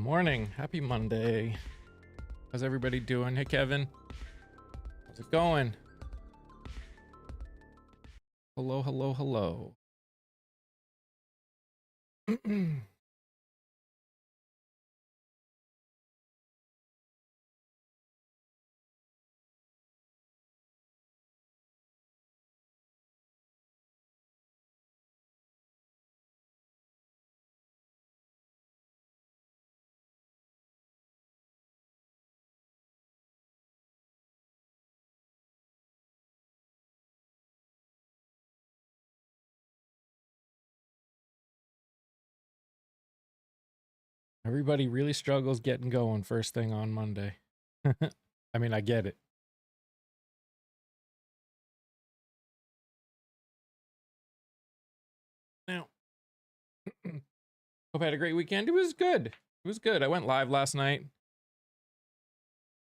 morning. Happy Monday. How's everybody doing? Hey, Kevin. How's it going? Hello, hello, hello. Everybody really struggles getting going first thing on Monday. I mean, I get it. Now, hope I had a great weekend. It was good. It was good. I went live last night.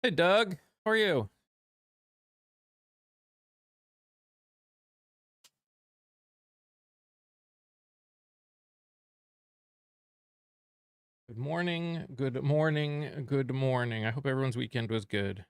Hey, Doug. How are you? Good morning. Good morning. Good morning. I hope everyone's weekend was good.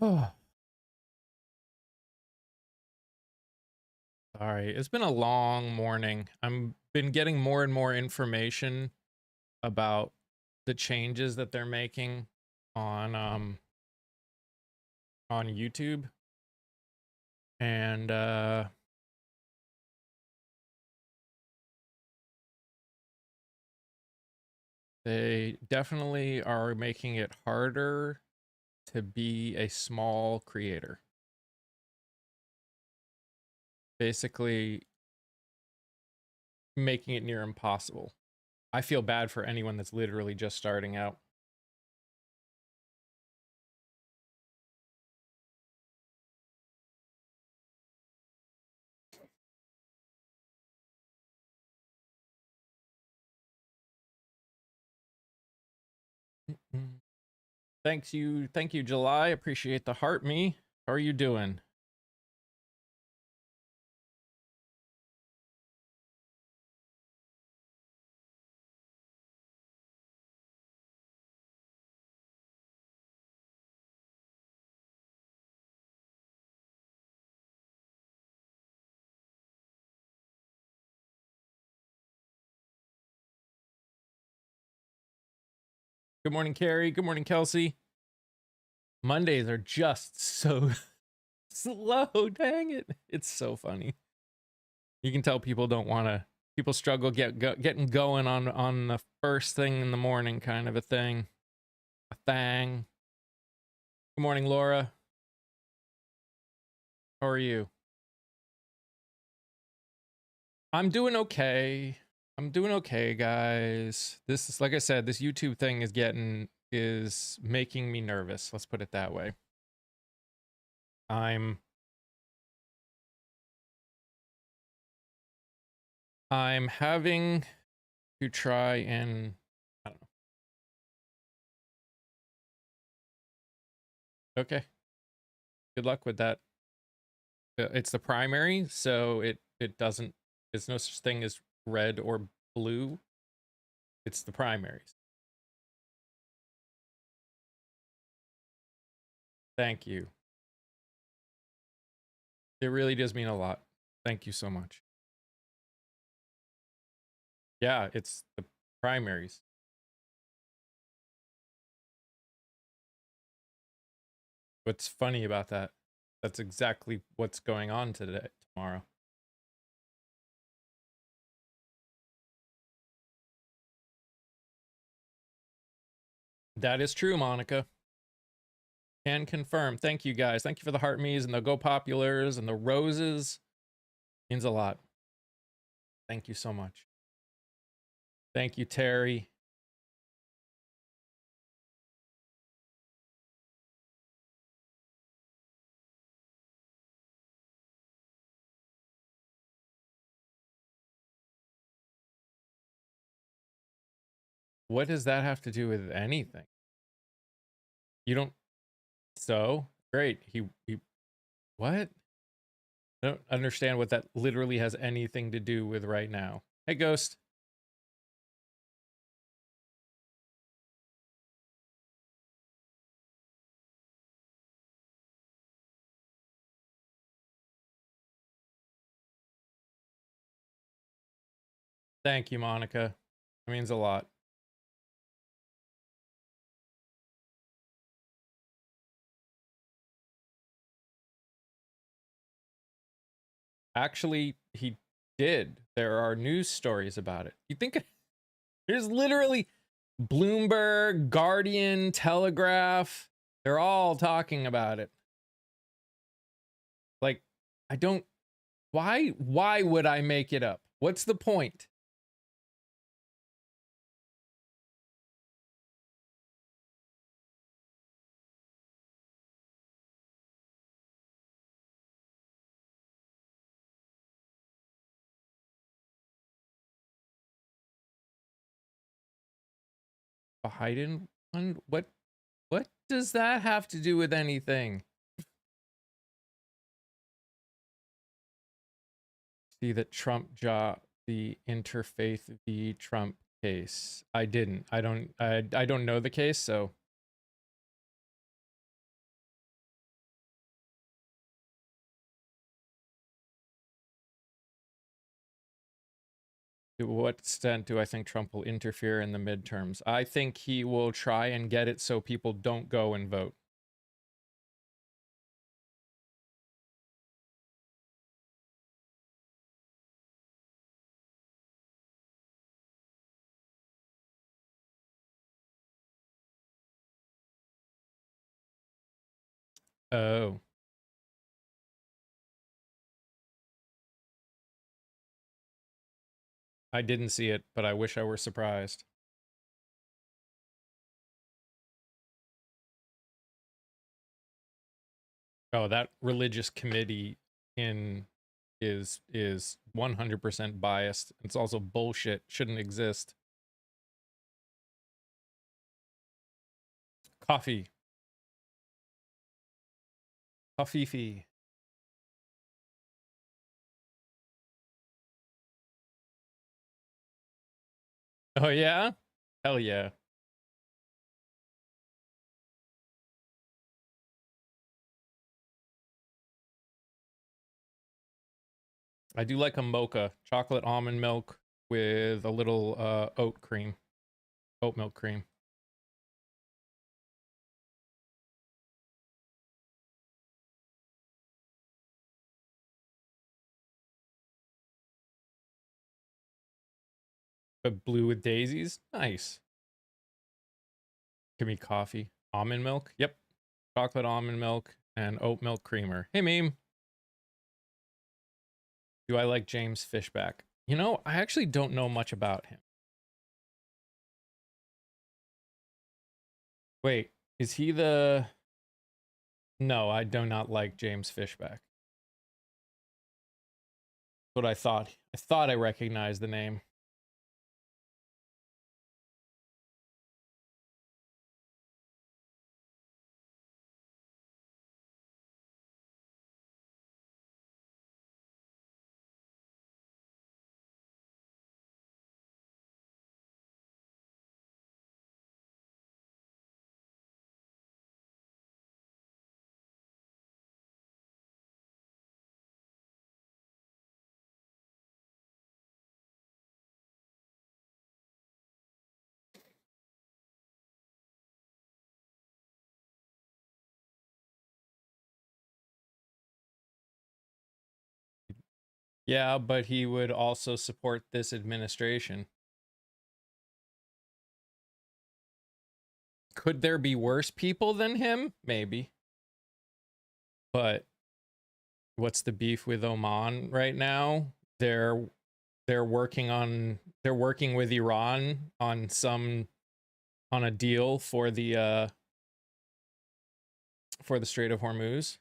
Oh. All right. It's been a long morning. I'm been getting more and more information about the changes that they're making on YouTube. And they definitely are making it harder to be a small creator. Basically making it near impossible. I feel bad for anyone that's literally just starting out. Thank you, July. Appreciate the heart me. How are you doing? Good morning, Carrie. Good morning, Kelsey. Mondays are just so slow. Dang it. It's so funny. You can tell people don't want to, people struggle getting going on the first thing in the morning kind of a thing. A thing. Good morning, Laura. How are you? I'm doing okay. I'm doing okay, guys. This is, like I said, this YouTube thing is making me nervous. Let's put it that way. I'm having to try and, I don't know. Okay. Good luck with that. It's the primary, so it doesn't, there's no such thing as red or blue. It's the primaries. Thank you. It really does mean a lot. Thank you so much. Yeah, it's the primaries. What's funny about that? That's exactly what's going on tomorrow. That is true, Monica. Can confirm. Thank you, guys. Thank you for the heart me's and the go populars and the roses. Means a lot. Thank you so much. Thank you, Terry. What does that have to do with anything? You don't. So great. He what? I don't understand what that literally has anything to do with right now. Hey, Ghost. Thank you, Monica. It means a lot. Actually, he did. There are news stories about it. You think there's literally Bloomberg, Guardian, Telegraph. They're all talking about it. Like, I don't. Why would I make it up? What's the point? Biden one? What does that have to do with anything? See that Trump dropped the interfaith v. Trump case. I didn't. I don't know the case, so to what extent do I think Trump will interfere in the midterms? I think he will try and get it so people don't go and vote. Oh, I didn't see it, but I wish I were surprised. Oh, that religious committee in is 100% biased. It's also bullshit. Shouldn't exist. Coffee. Coffee. Oh yeah? Hell yeah. I do like a mocha, chocolate almond milk with a little oat milk cream. But blue with daisies? Nice. Give me coffee. Almond milk? Yep. Chocolate almond milk and oat milk creamer. Hey, meme. Do I like James Fishback? You know, I actually don't know much about him. Wait, is he the... No, I do not like James Fishback. What I thought. I thought I recognized the name. Yeah, but he would also support this administration. Could there be worse people than him? Maybe. But what's the beef with Oman right now? They're they're working with Iran on a deal for the Strait of Hormuz.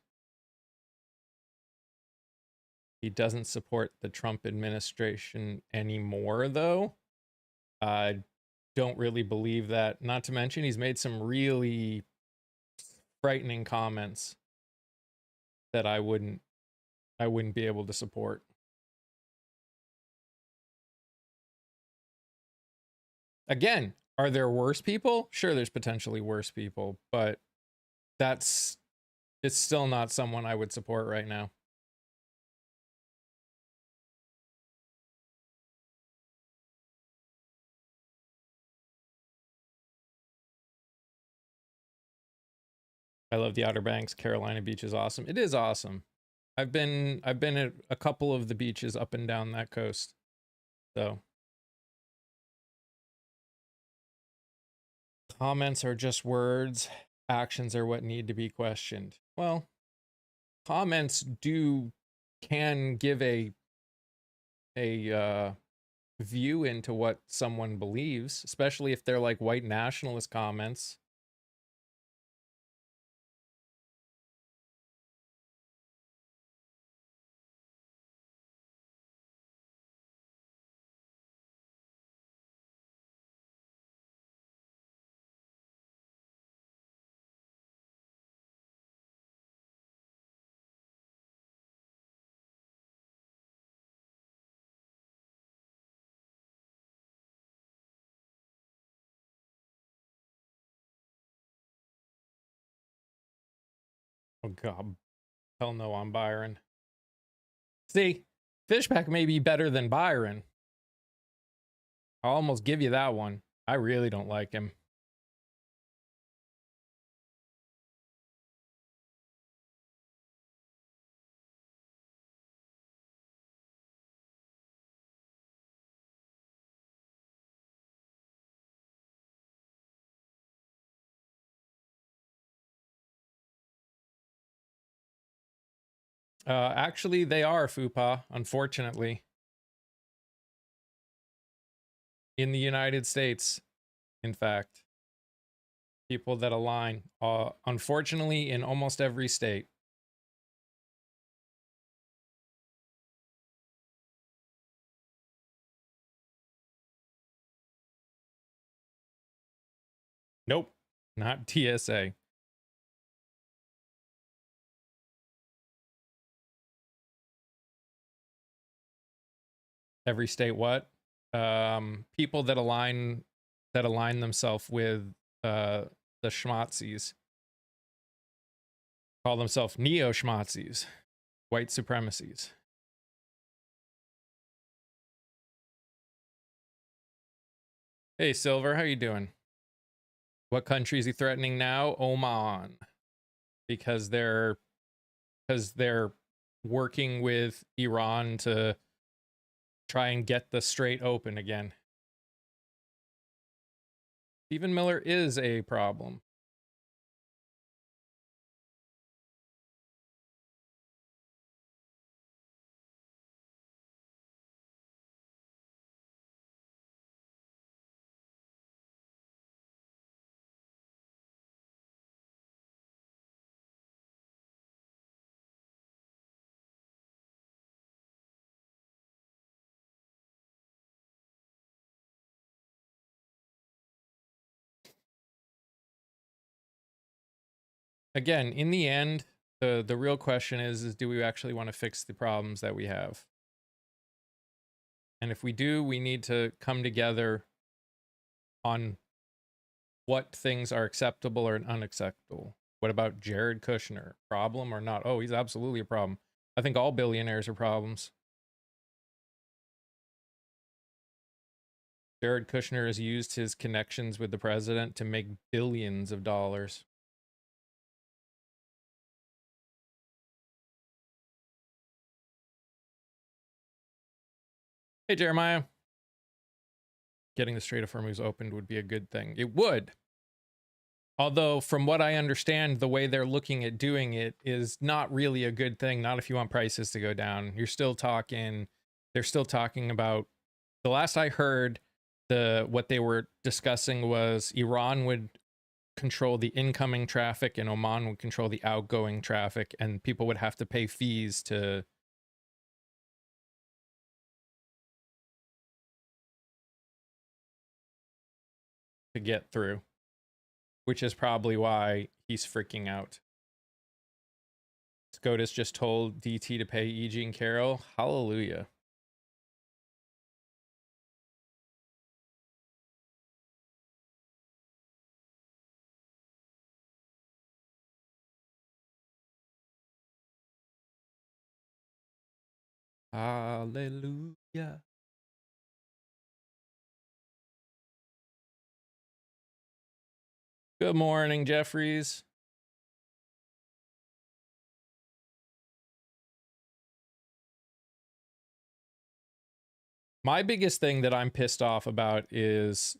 He doesn't support the Trump administration anymore, though. I don't really believe that. Not to mention, he's made some really frightening comments that I wouldn't be able to support. Again, are there worse people? Sure, there's potentially worse people, but it's still not someone I would support right now. I love the Outer Banks. Carolina Beach is awesome. It is awesome. I've been at a couple of the beaches up and down that coast. So comments are just words. Actions are what need to be questioned. Well, comments can give a view into what someone believes, especially if they're like white nationalist comments. Oh god. Hell no, I'm Byron. See, Fishback may be better than Byron. I'll almost give you that one. I really don't like him. Actually, they are FUPA, unfortunately. In the United States, in fact. People that align, unfortunately, in almost every state. Nope, not TSA. Every state what? People that align themselves with the schmatzis call themselves neo-schmatzis, white supremacies. Hey Silver, how you doing? What country is he threatening now? Oman, because they're working with Iran to try and get the strait open again. Stephen Miller is a problem. Again, in the end, the real question is do we actually want to fix the problems that we have? And if we do, we need to come together on what things are acceptable or unacceptable. What about Jared Kushner? Problem or not? Oh, he's absolutely a problem. I think all billionaires are problems. Jared Kushner has used his connections with the president to make billions of dollars. Hey, Jeremiah. Getting the Strait of Hormuz opened would be a good thing. It would. Although, from what I understand, the way they're looking at doing it is not really a good thing. Not if you want prices to go down. They're still talking about The last I heard, what they were discussing was Iran would control the incoming traffic and Oman would control the outgoing traffic, and people would have to pay fees to get through, which is probably why he's freaking out. SCOTUS just told DT to pay EG and Carol. Hallelujah. Hallelujah. Good morning, Jeffries. My biggest thing that I'm pissed off about is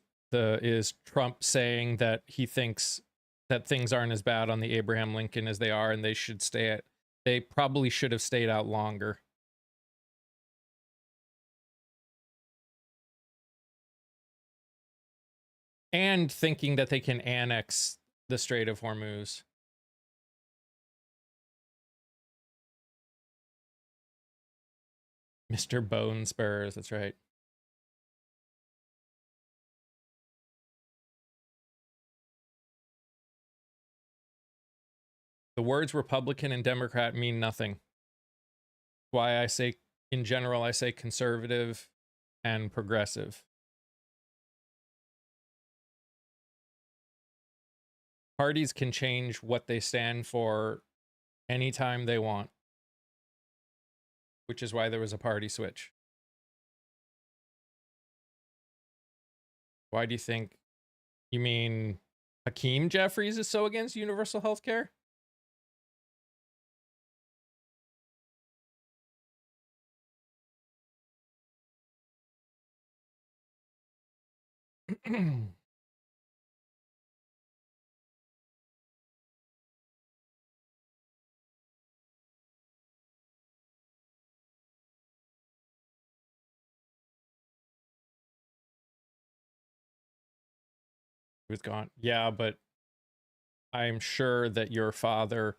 Trump saying that he thinks that things aren't as bad on the Abraham Lincoln as they are, and they probably should have stayed out longer. And thinking that they can annex the Strait of Hormuz. Mr. Bone Spurs, that's right. The words Republican and Democrat mean nothing. Why I say, in general, I say conservative and progressive. Parties can change what they stand for anytime they want, which is why there was a party switch. Why do you think? You mean Hakeem Jeffries is so against universal health care? He was gone. Yeah, but I'm sure that your father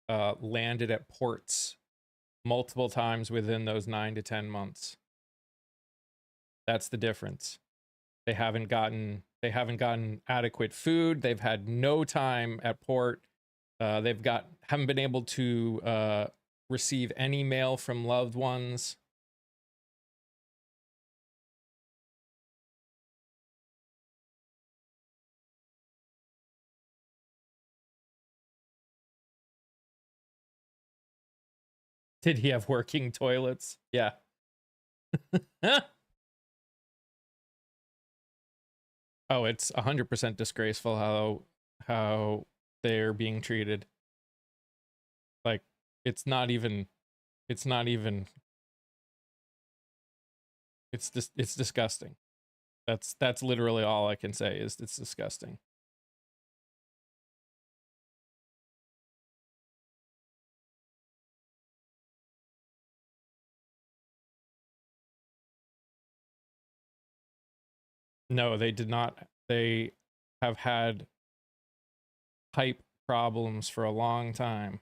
landed at ports multiple times within those 9 to 10 months. That's the difference. They haven't gotten adequate food. They've had no time at port. Haven't been able to receive any mail from loved ones. Did he have working toilets? Yeah. Oh, it's 100% disgraceful how they're being treated. Like, it's not even it's disgusting. That's literally all I can say is it's disgusting. No, they did not. They have had pipe problems for a long time.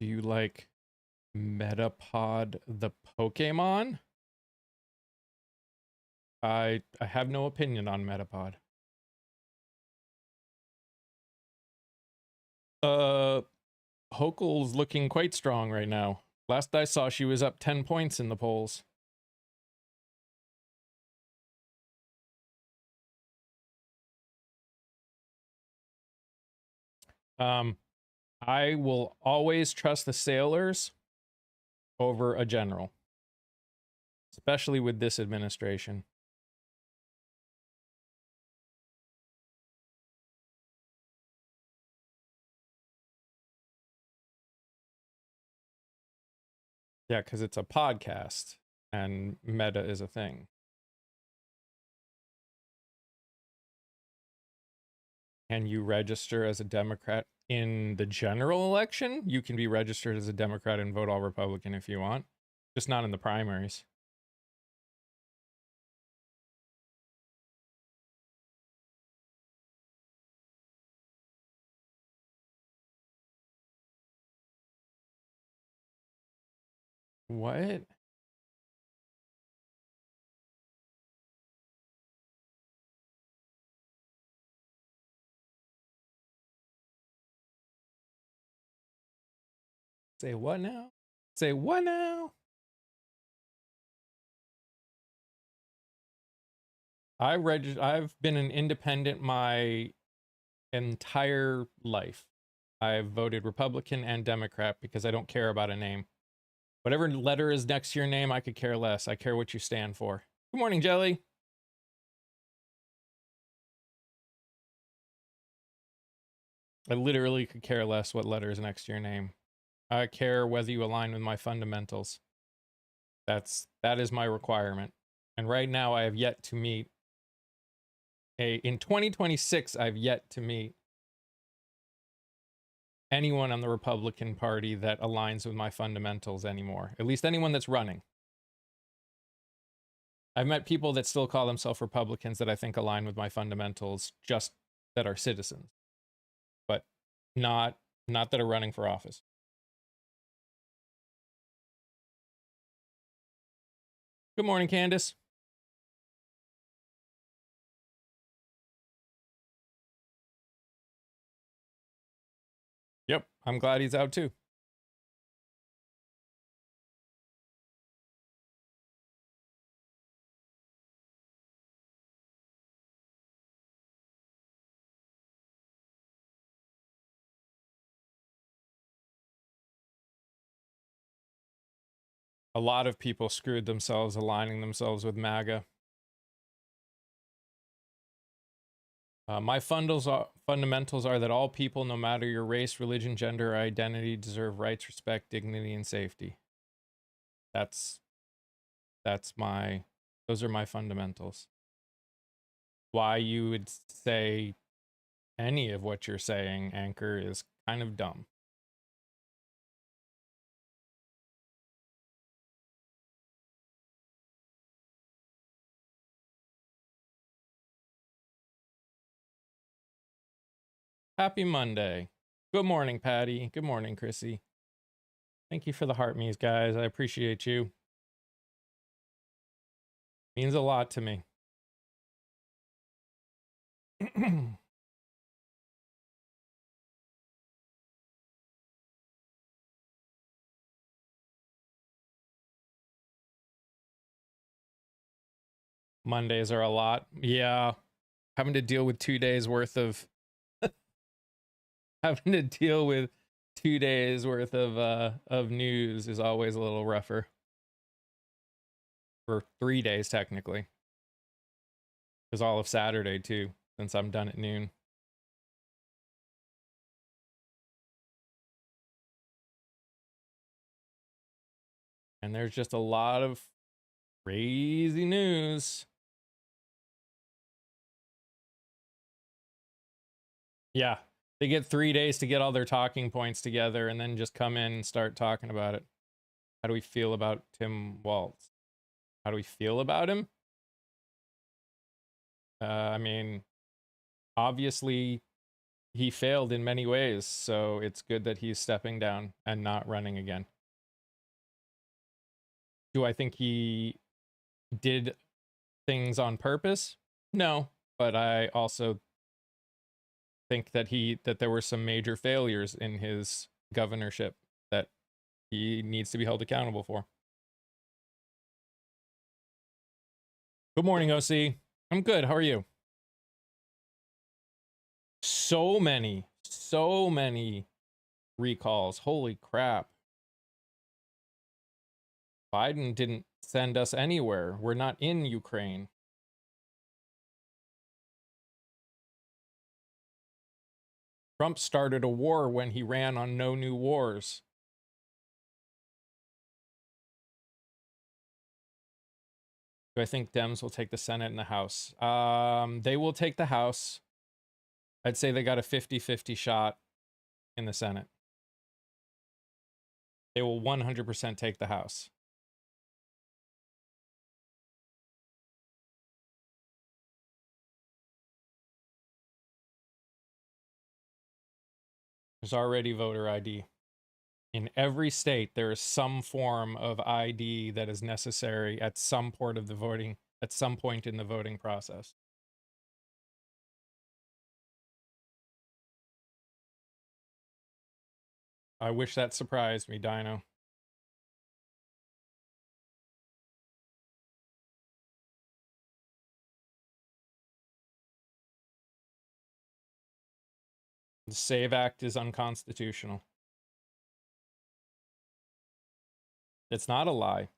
Do you like Metapod the Pokemon? I have no opinion on Metapod. Hochul's looking quite strong right now. Last I saw, she was up 10 points in the polls. I will always trust the sailors over a general, especially with this administration. Yeah, because it's a podcast and meta is a thing. Can you register as a Democrat in the general election? You can be registered as a Democrat and vote all Republican if you want, just not in the primaries. What? Say what now? Say what now? I've been an independent my entire life. I've voted Republican and Democrat because I don't care about a name. Whatever letter is next to your name, I could care less. I care what you stand for. Good morning, Jelly. I literally could care less what letter is next to your name. I care whether you align with my fundamentals. That is my requirement. And right now I have yet to meet in 2026 I've yet to meet anyone on the Republican Party that aligns with my fundamentals anymore. At least anyone that's running. I've met people that still call themselves Republicans that I think align with my fundamentals, just that are citizens. But not that are running for office. Good morning, Candace. Yep, I'm glad he's out too. A lot of people screwed themselves aligning themselves with MAGA. My fundamentals are that all people, no matter your race, religion, gender, or identity, deserve rights, respect, dignity, and safety. Those are my fundamentals. Why you would say any of what you're saying, Anchor, is kind of dumb. Happy Monday. Good morning, Patty. Good morning, Chrissy. Thank you for the heart me's, guys. I appreciate you. Means a lot to me. Mondays are a lot. Yeah. Having to deal with 2 days worth of having to deal with 2 days worth of news is always a little rougher. For 3 days technically. Because all of Saturday too, since I'm done at noon. And there's just a lot of crazy news. Yeah, they get 3 days to get all their talking points together and then just come in and start talking about it. How do we feel about Tim Walz? How do we feel about him? I mean, obviously he failed in many ways, so it's good that he's stepping down and not running again. Do I think he did things on purpose? No, but I also think that there were some major failures in his governorship that he needs to be held accountable for. Good morning, OC. I'm good. How are you? So many recalls. Holy crap. Biden didn't send us anywhere. We're not in Ukraine. Trump started a war when he ran on no new wars. Do I think Dems will take the Senate and the House? They will take the House. I'd say they got a 50-50 shot in the Senate. They will 100% take the House. There's already voter ID. In every state, there is some form of ID that is necessary at some point of the voting, at some point in the voting process. I wish that surprised me, Dino. The SAVE Act is unconstitutional. It's not a lie.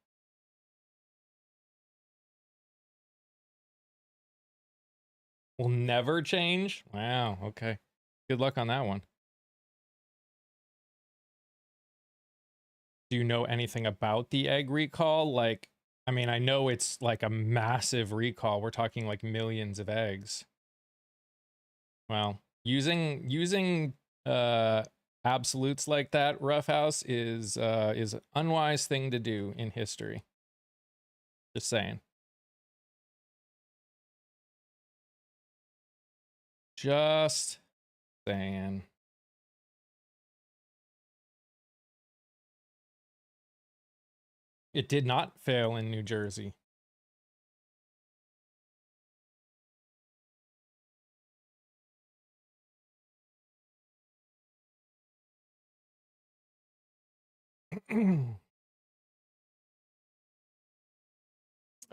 Will never change? Wow, okay. Good luck on that one. Do you know anything about the egg recall? Like, I mean, I know it's like a massive recall. We're talking like millions of eggs. Well, using absolutes like that, Roughhouse, is an unwise thing to do in history. Just saying. Just saying. It did not fail in New Jersey.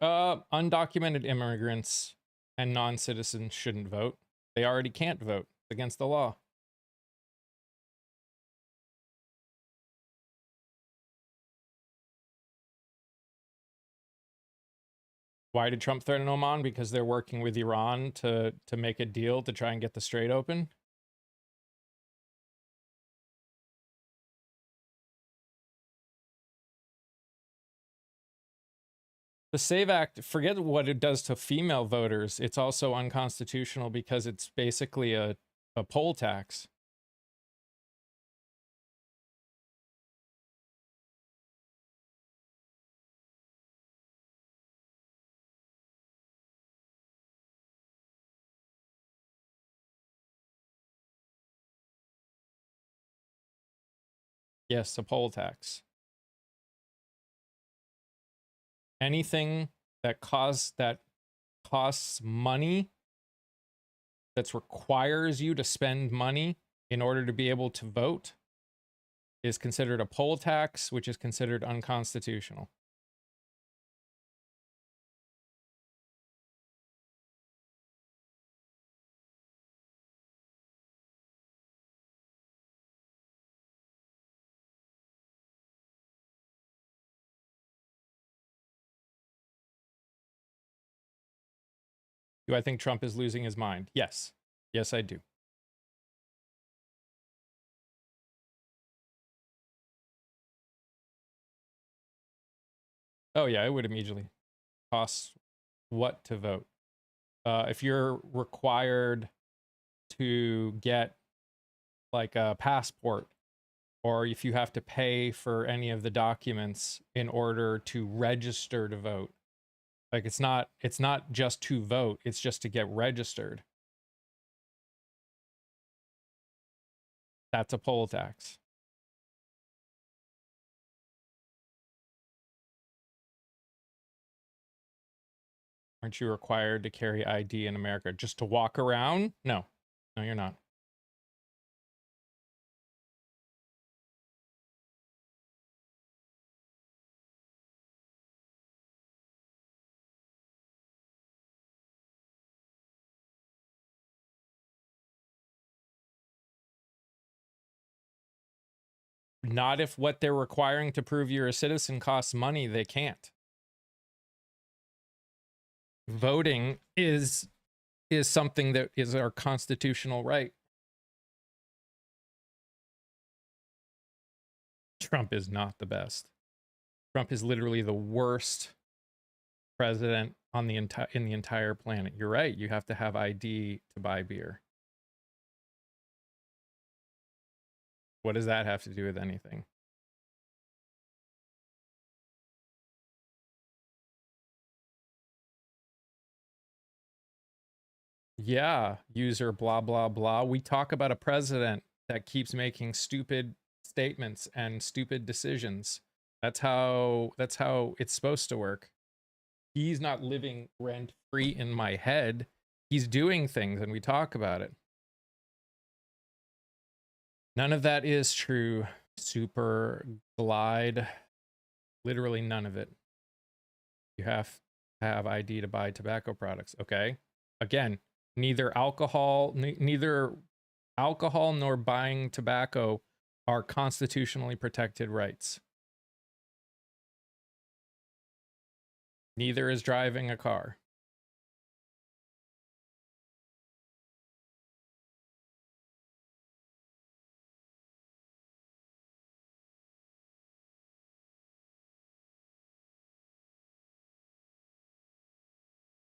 Undocumented immigrants and non-citizens shouldn't vote. They already can't vote. It's against the law. Why did Trump threaten Oman? Because they're working with Iran to make a deal to try and get the Strait open. The SAVE Act, forget what it does to female voters. It's also unconstitutional because it's basically a poll tax. Yes, a poll tax. Anything that costs money, that requires you to spend money in order to be able to vote, is considered a poll tax, which is considered unconstitutional. Do I think Trump is losing his mind? Yes. Yes, I do. Oh, yeah, it would immediately cost what to vote. If you're required to get like a passport, or if you have to pay for any of the documents in order to register to vote, like it's not just to vote, it's just to get registered. That's a poll tax. Aren't you required to carry ID in America just to walk around? No, you're not. Not if what they're requiring to prove you're a citizen costs money, they can't. Voting is something that is our constitutional right. Trump is not the best. Trump is literally the worst president on the entire planet. You're right. You have to have ID to buy beer. What does that have to do with anything? Yeah, user blah blah blah. We talk about a president that keeps making stupid statements and stupid decisions. That's how it's supposed to work. He's not living rent free in my head. He's doing things and we talk about it. None of that is true. Super glide. Literally none of it. You have to have ID to buy tobacco products. Okay. Again, neither alcohol nor buying tobacco are constitutionally protected rights. Neither is driving a car.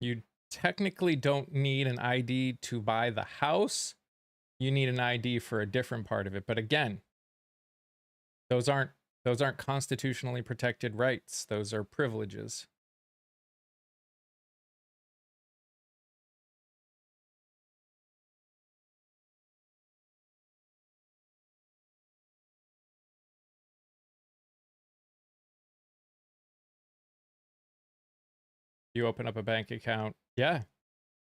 You technically don't need an ID to buy the house. You need an ID for a different part of it. But again, those aren't constitutionally protected rights. Those are privileges. You open up a bank account. Yeah,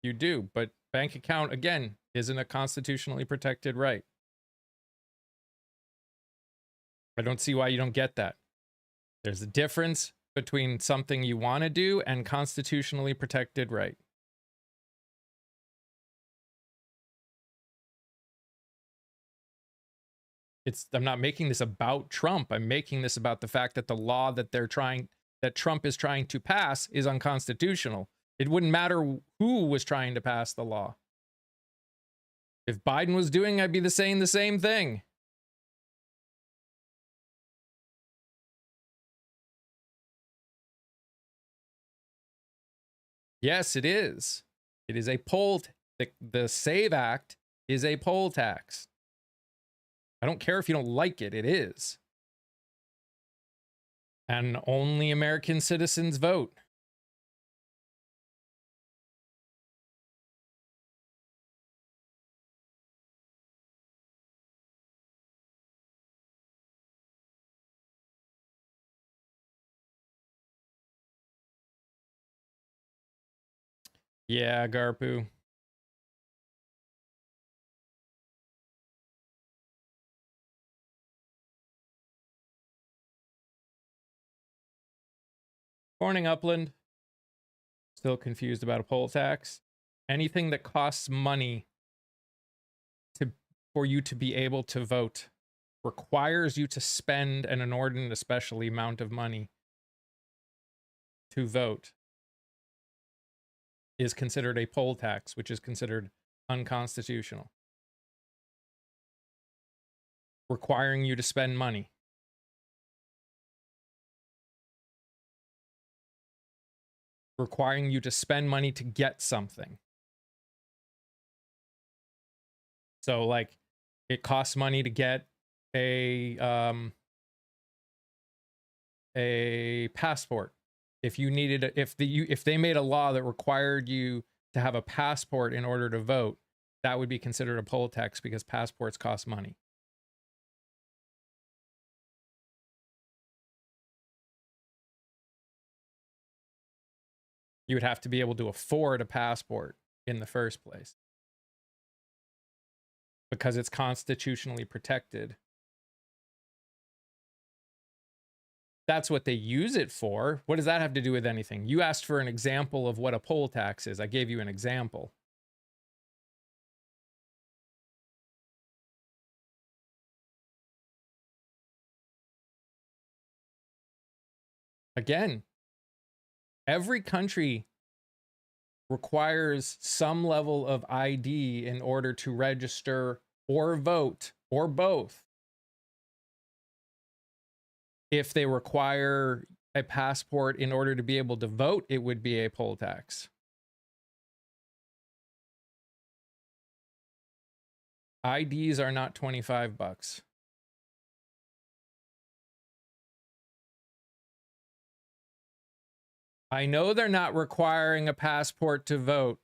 you do. But bank account, again, isn't a constitutionally protected right. I don't see why you don't get that. There's a difference between something you want to do and constitutionally protected right. I'm not making this about Trump. I'm making this about the fact that the law that Trump is trying to pass is unconstitutional. It wouldn't matter who was trying to pass the law. If Biden was doing, I'd be saying the same thing. Yes, it is. It is a poll. The SAVE Act is a poll tax. I don't care if you don't like it. It is. And only American citizens vote. Yeah, Garpu. Morning, Upland. Still confused about a poll tax. Anything that costs money for you to be able to vote requires you to spend an inordinate, especially amount of money to vote is considered a poll tax, which is considered unconstitutional. Requiring you to spend money. Requiring you to spend money to get something. So like it costs money to get a passport. If you needed if they made a law that required you to have a passport in order to vote, that would be considered a poll tax because passports cost money. You would have to be able to afford a passport in the first place because it's constitutionally protected. That's what they use it for. What does that have to do with anything? You asked for an example of what a poll tax is. I gave you an example. Again, every country requires some level of ID in order to register or vote or both. If they require a passport in order to be able to vote, it would be a poll tax. IDs are not $25. I know they're not requiring a passport to vote.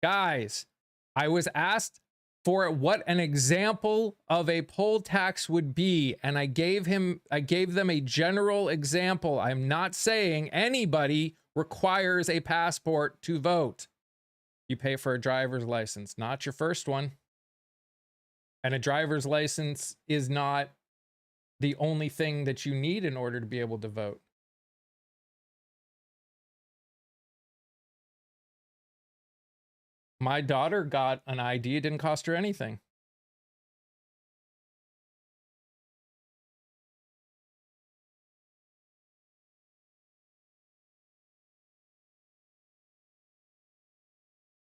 Guys, I was asked for what an example of a poll tax would be, and I gave them a general example. I'm not saying anybody requires a passport to vote. You pay for a driver's license, not your first one. And a driver's license is not the only thing that you need in order to be able to vote. My daughter got an ID. It didn't cost her anything.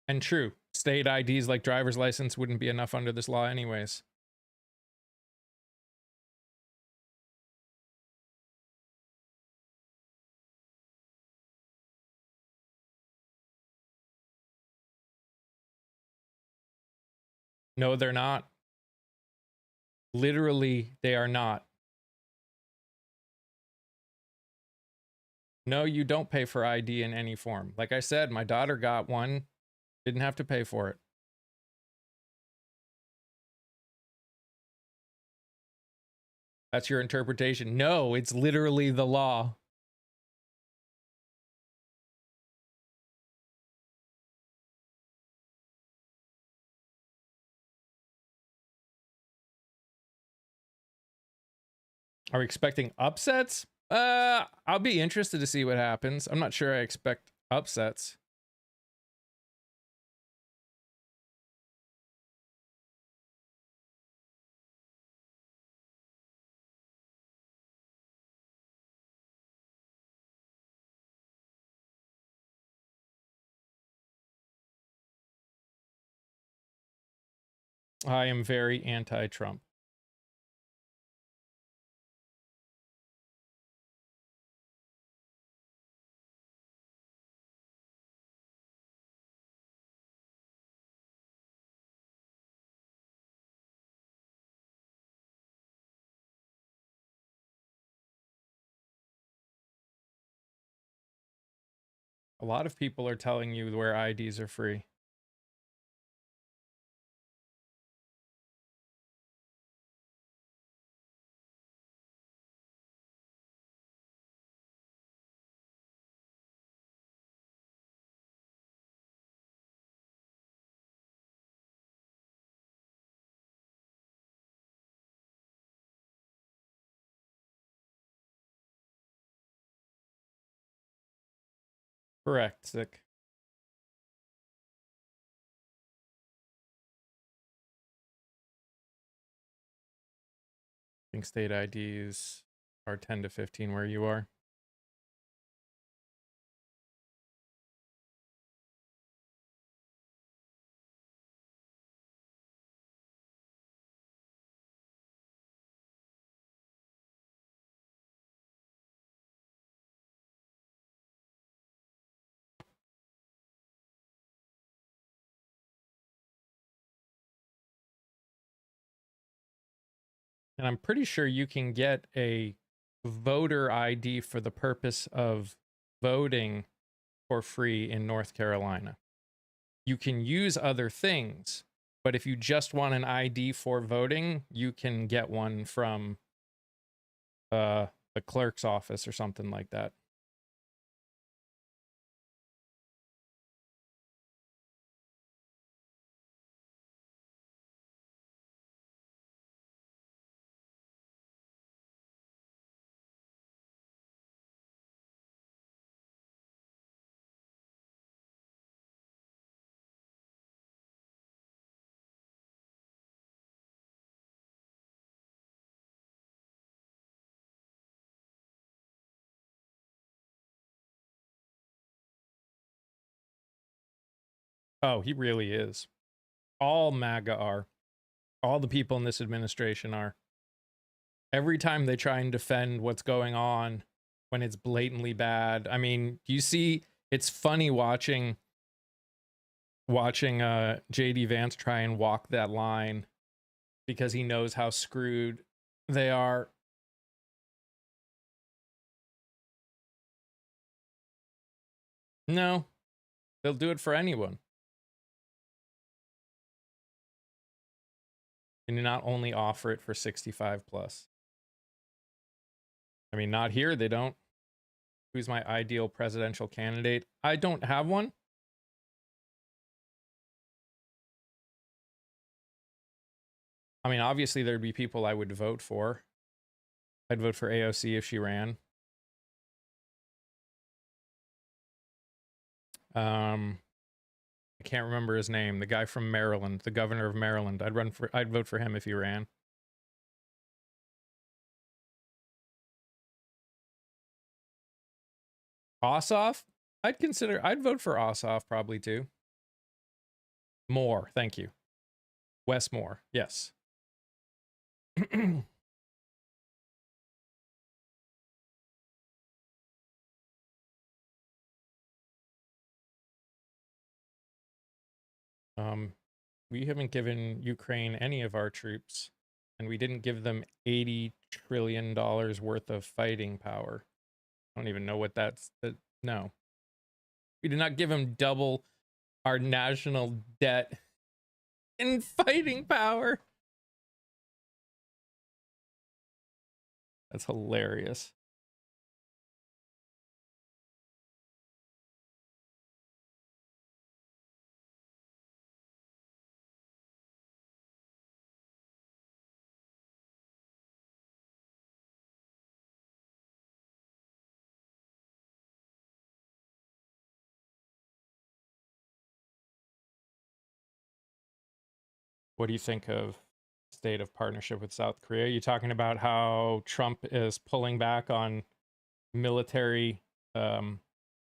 And true, state IDs like driver's license wouldn't be enough under this law anyways. No, they're not. Literally, they are not. No, you don't pay for ID in any form. Like I said, my daughter got one, didn't have to pay for it. That's your interpretation. No, it's literally the law. Are we expecting upsets? I'll be interested to see what happens. I'm not sure I expect upsets. I am very anti-Trump. A lot of people are telling you where IDs are free. Correct, sick. I think state IDs are 10 to 15 where you are. And I'm pretty sure you can get a voter ID for the purpose of voting for free in North Carolina. You can use other things, but if you just want an ID for voting, you can get one from the clerk's office or something like that. Oh, he really is. All MAGA are. All the people in this administration are. Every time they try and defend what's going on when it's blatantly bad. I mean, you see, it's funny watching JD Vance try and walk that line because he knows how screwed they are. No, they'll do it for anyone. And you not only offer it for 65 plus. I mean, not here, they don't. Who's my ideal presidential candidate? I don't have one. I mean, obviously there'd be people I would vote for. I'd vote for AOC if she ran. I can't remember his name. The guy from Maryland, the governor of Maryland. I'd vote for him if he ran. Ossoff? I'd vote for Ossoff probably too. Moore, thank you. Wes Moore, yes. We haven't given Ukraine any of our troops, and we didn't give them $80 trillion worth of fighting power. I don't even know what that's. No. We did not give them double our national debt in fighting power. That's hilarious. What do you think of state of partnership with South Korea? You talking about how Trump is pulling back on military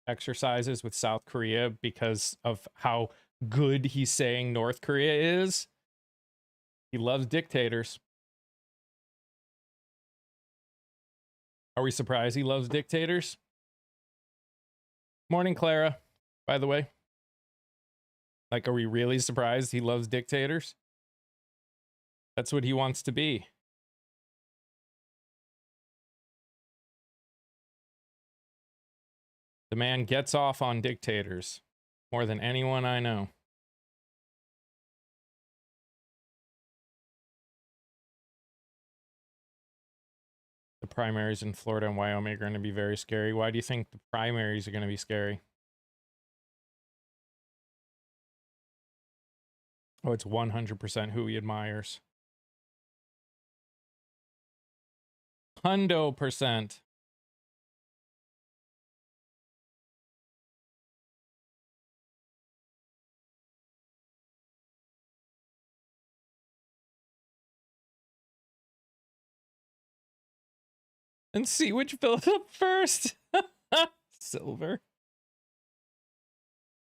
exercises with South Korea because of how good he's saying North Korea is? He loves dictators. Are we surprised he loves dictators? Morning, Clara, by the way. Like, are we really surprised he loves dictators? That's what he wants to be. The man gets off on dictators more than anyone I know. The primaries in Florida and Wyoming are going to be very scary. Why do you think the primaries are going to be scary? Oh, it's 100% who he admires. 100%. And see which fills up first. Silver.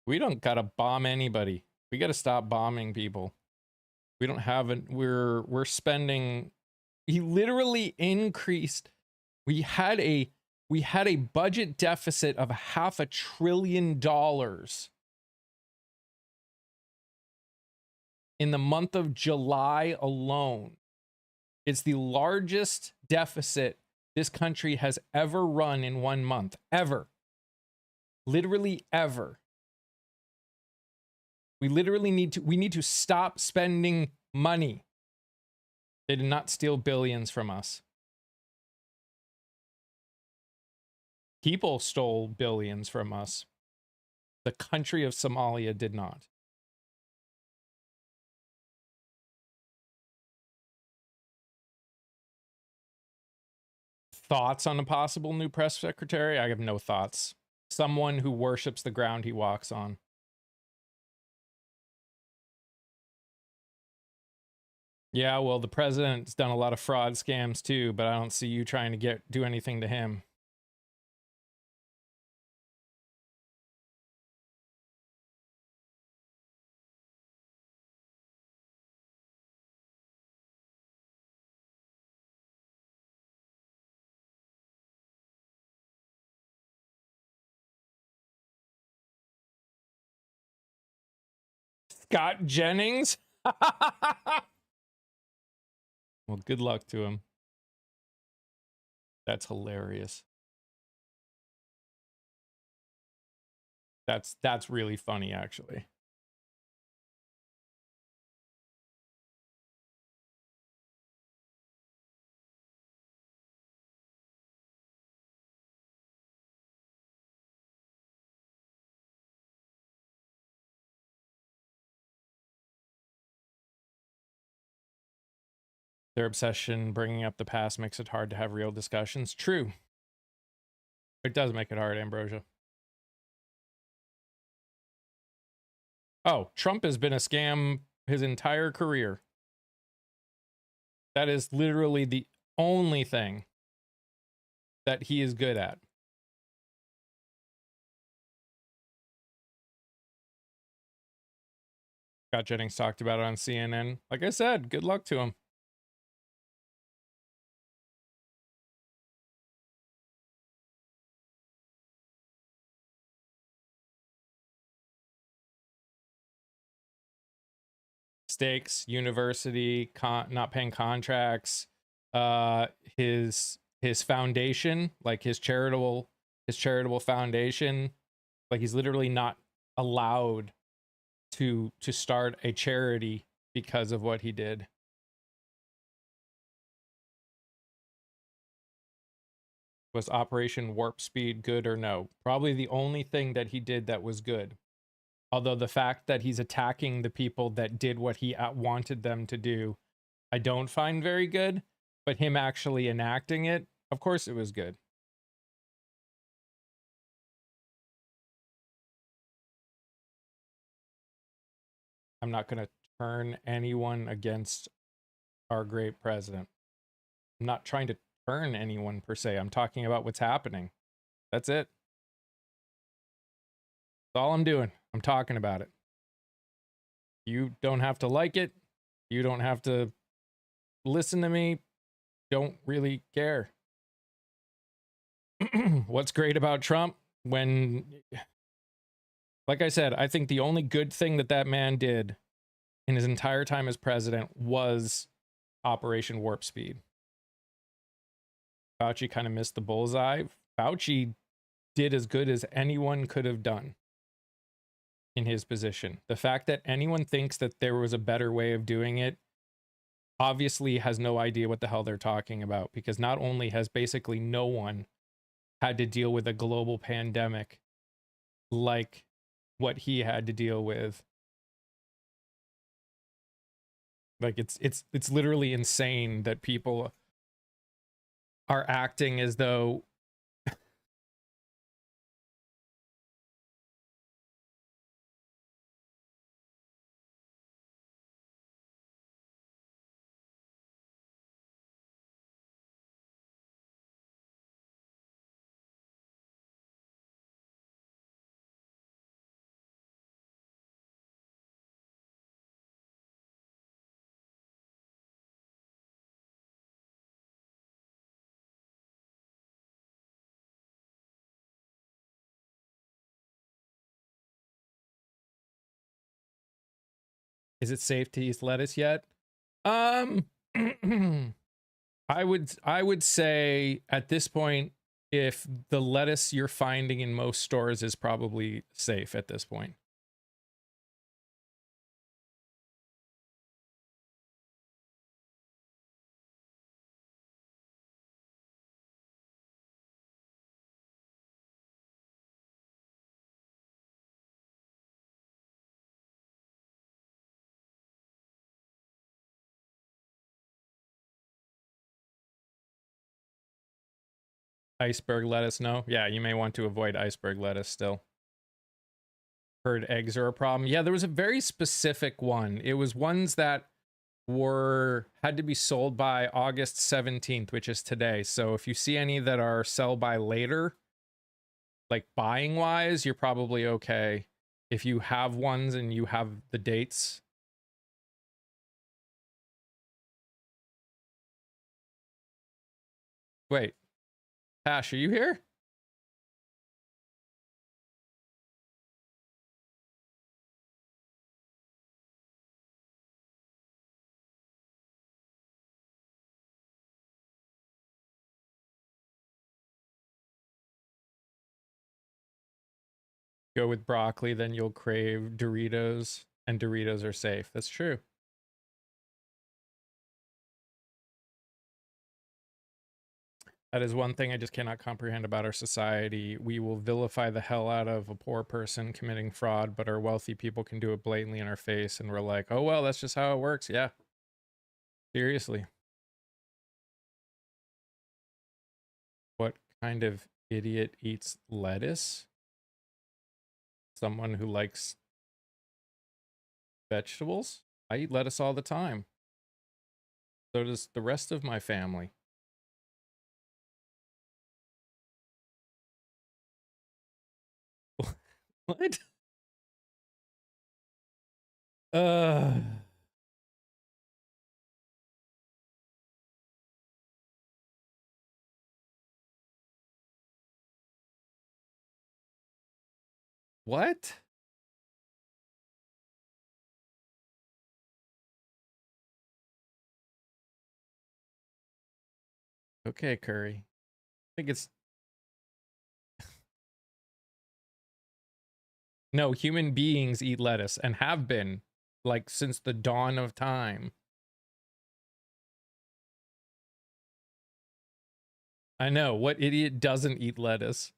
We don't gotta bomb anybody. We gotta stop bombing people. We don't have it. We're spending. He literally increased. We had a budget deficit of $500 billion in the month of July alone. It's the largest deficit this country has ever run in 1 month. Ever. Literally ever. We need to stop spending money. They did not steal billions from us. People stole billions from us. The country of Somalia did not. Thoughts on a possible new press secretary? I have no thoughts. Someone who worships the ground he walks on. Yeah, well, the president's done a lot of fraud scams too, but I don't see you trying to do anything to him. Scott Jennings? Well, good luck to him. That's hilarious. That's really funny, actually. Their obsession bringing up the past makes it hard to have real discussions. True. It does make it hard, Ambrosia. Oh, Trump has been a scam his entire career. That is literally the only thing that he is good at. Scott Jennings talked about it on CNN. Like I said, good luck to him. Stakes, university, not paying contracts, his foundation, like his charitable foundation, like he's literally not allowed to start a charity because of what he did. Was Operation Warp Speed good or no? Probably the only thing that he did that was good. Although the fact that he's attacking the people that did what he wanted them to do, I don't find very good. But him actually enacting it, of course it was good. I'm not going to turn anyone against our great president. I'm not trying to turn anyone per se. I'm talking about what's happening. That's it. That's all I'm doing. I'm talking about it. You don't have to like it. You don't have to listen to me. Don't really care. What's great about Trump? When, like I said, I think the only good thing that man did in his entire time as president was Operation Warp Speed. Fauci kind of missed the bullseye. Fauci did as good as anyone could have done in his position. The fact that anyone thinks that there was a better way of doing it obviously has no idea what the hell they're talking about, because not only has basically no one had to deal with a global pandemic like what he had to deal with. Like it's literally insane that people are acting as though is it safe to eat lettuce yet? I would say at this point, if the lettuce you're finding in most stores is probably safe at this point. Iceberg lettuce, no? Yeah, you may want to avoid iceberg lettuce still. Heard eggs are a problem. Yeah, there was a very specific one. It was ones that had to be sold by August 17th, which is today. So if you see any that are sell by later, like buying wise, you're probably okay. If you have ones and you have the dates. Wait, Ash, are you here? go with broccoli, then you'll crave Doritos, and Doritos are safe. That's true. That is one thing I just cannot comprehend about our society. We will vilify the hell out of a poor person committing fraud, but our wealthy people can do it blatantly in our face, and we're like, oh, well, that's just how it works. Yeah. Seriously. What kind of idiot eats lettuce? Someone who likes vegetables? I eat lettuce all the time. So does the rest of my family. What? Uh what? Okay, Curry. I think it's no, human beings eat lettuce and have been like since the dawn of time. I know, what idiot doesn't eat lettuce?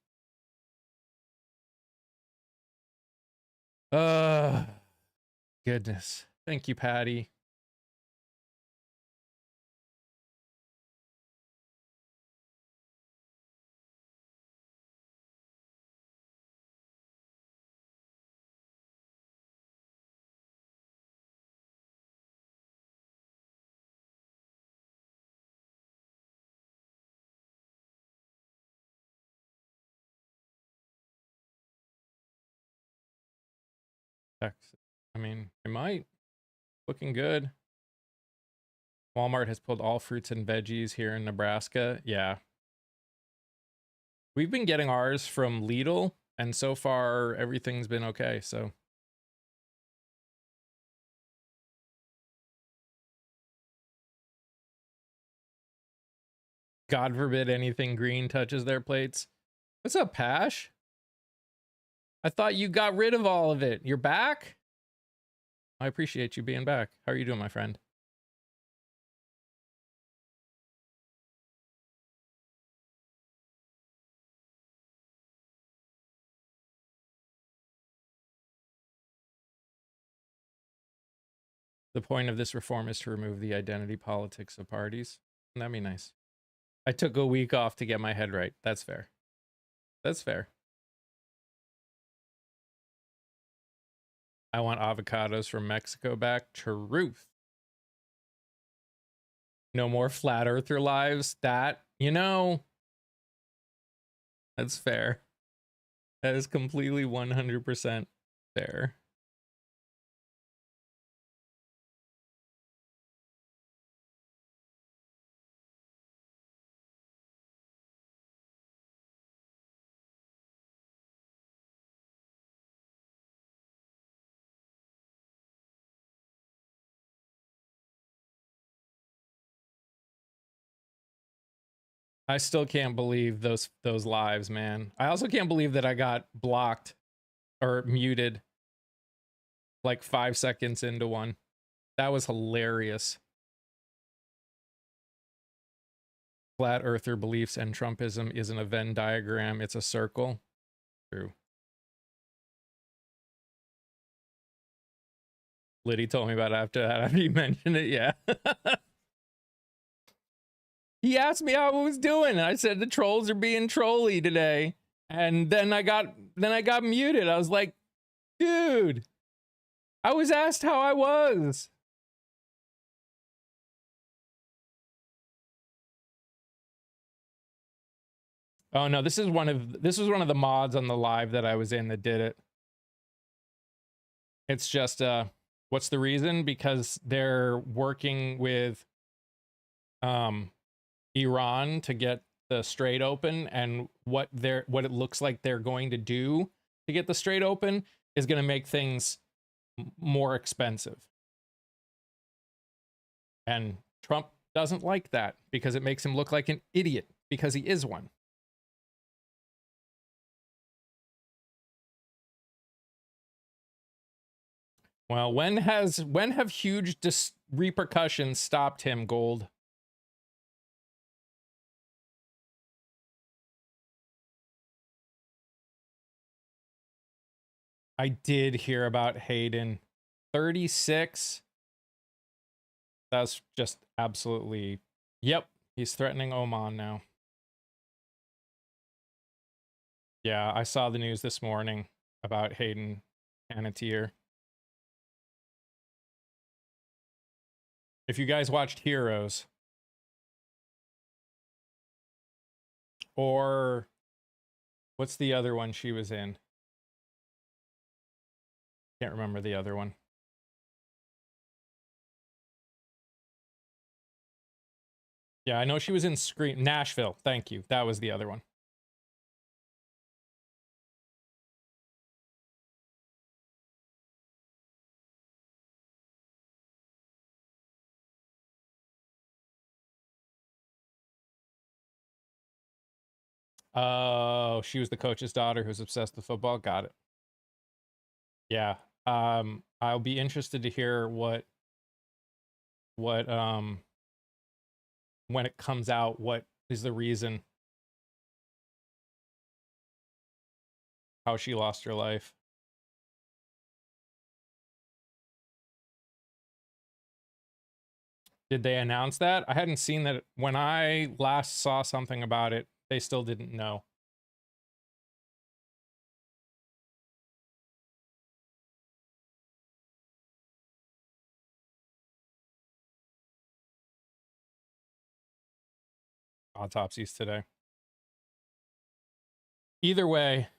Uh Goodness. Thank you, Patty. Texas. I mean, it might. Looking good. Walmart has pulled all fruits and veggies here in Nebraska. Yeah. We've been getting ours from Lidl, and so far everything's been okay, so. God forbid anything green touches their plates. What's up, Pash? I thought you got rid of all of it. You're back? I appreciate you being back. How are you doing, my friend? The point of this reform is to remove the identity politics of parties. That'd be nice. I took a week off to get my head right. That's fair. That's fair. I want avocados from Mexico back. Truth. No more flat earther lives. That, you know, that's fair. That is completely 100% fair. I still can't believe those lives, man. I also can't believe that I got blocked or muted like 5 seconds into one. That was hilarious. Flat earther beliefs and Trumpism isn't a Venn diagram, it's a circle. True. Liddy told me about it after that, after you mentioned it, yeah. He asked me how I was doing, and I said the trolls are being trolly today. And then I got muted. I was like, dude, I was asked how I was. Oh no, this was one of the mods on the live that I was in that did it. It's just what's the reason? Because they're working with Iran to get the Strait open, and what it looks like they're going to do to get the Strait open is going to make things more expensive. And Trump doesn't like that because it makes him look like an idiot, because he is one. Well, when have huge repercussions stopped him, Gold? I did hear about Hayden. 36. That's just absolutely... Yep, he's threatening Oman now. Yeah, I saw the news this morning about Hayden Panettiere. If you guys watched Heroes, or what's the other one she was in? Can't remember the other one. Yeah, I know she was in Scream. Nashville, thank you. That was the other one. Oh, she was the coach's daughter who's obsessed with football. Got it. Yeah. I'll be interested to hear what when it comes out, what is the reason how she lost her life. Did they announce that? I hadn't seen that. When I last saw something about it, they still didn't know. Autopsies today. Either way,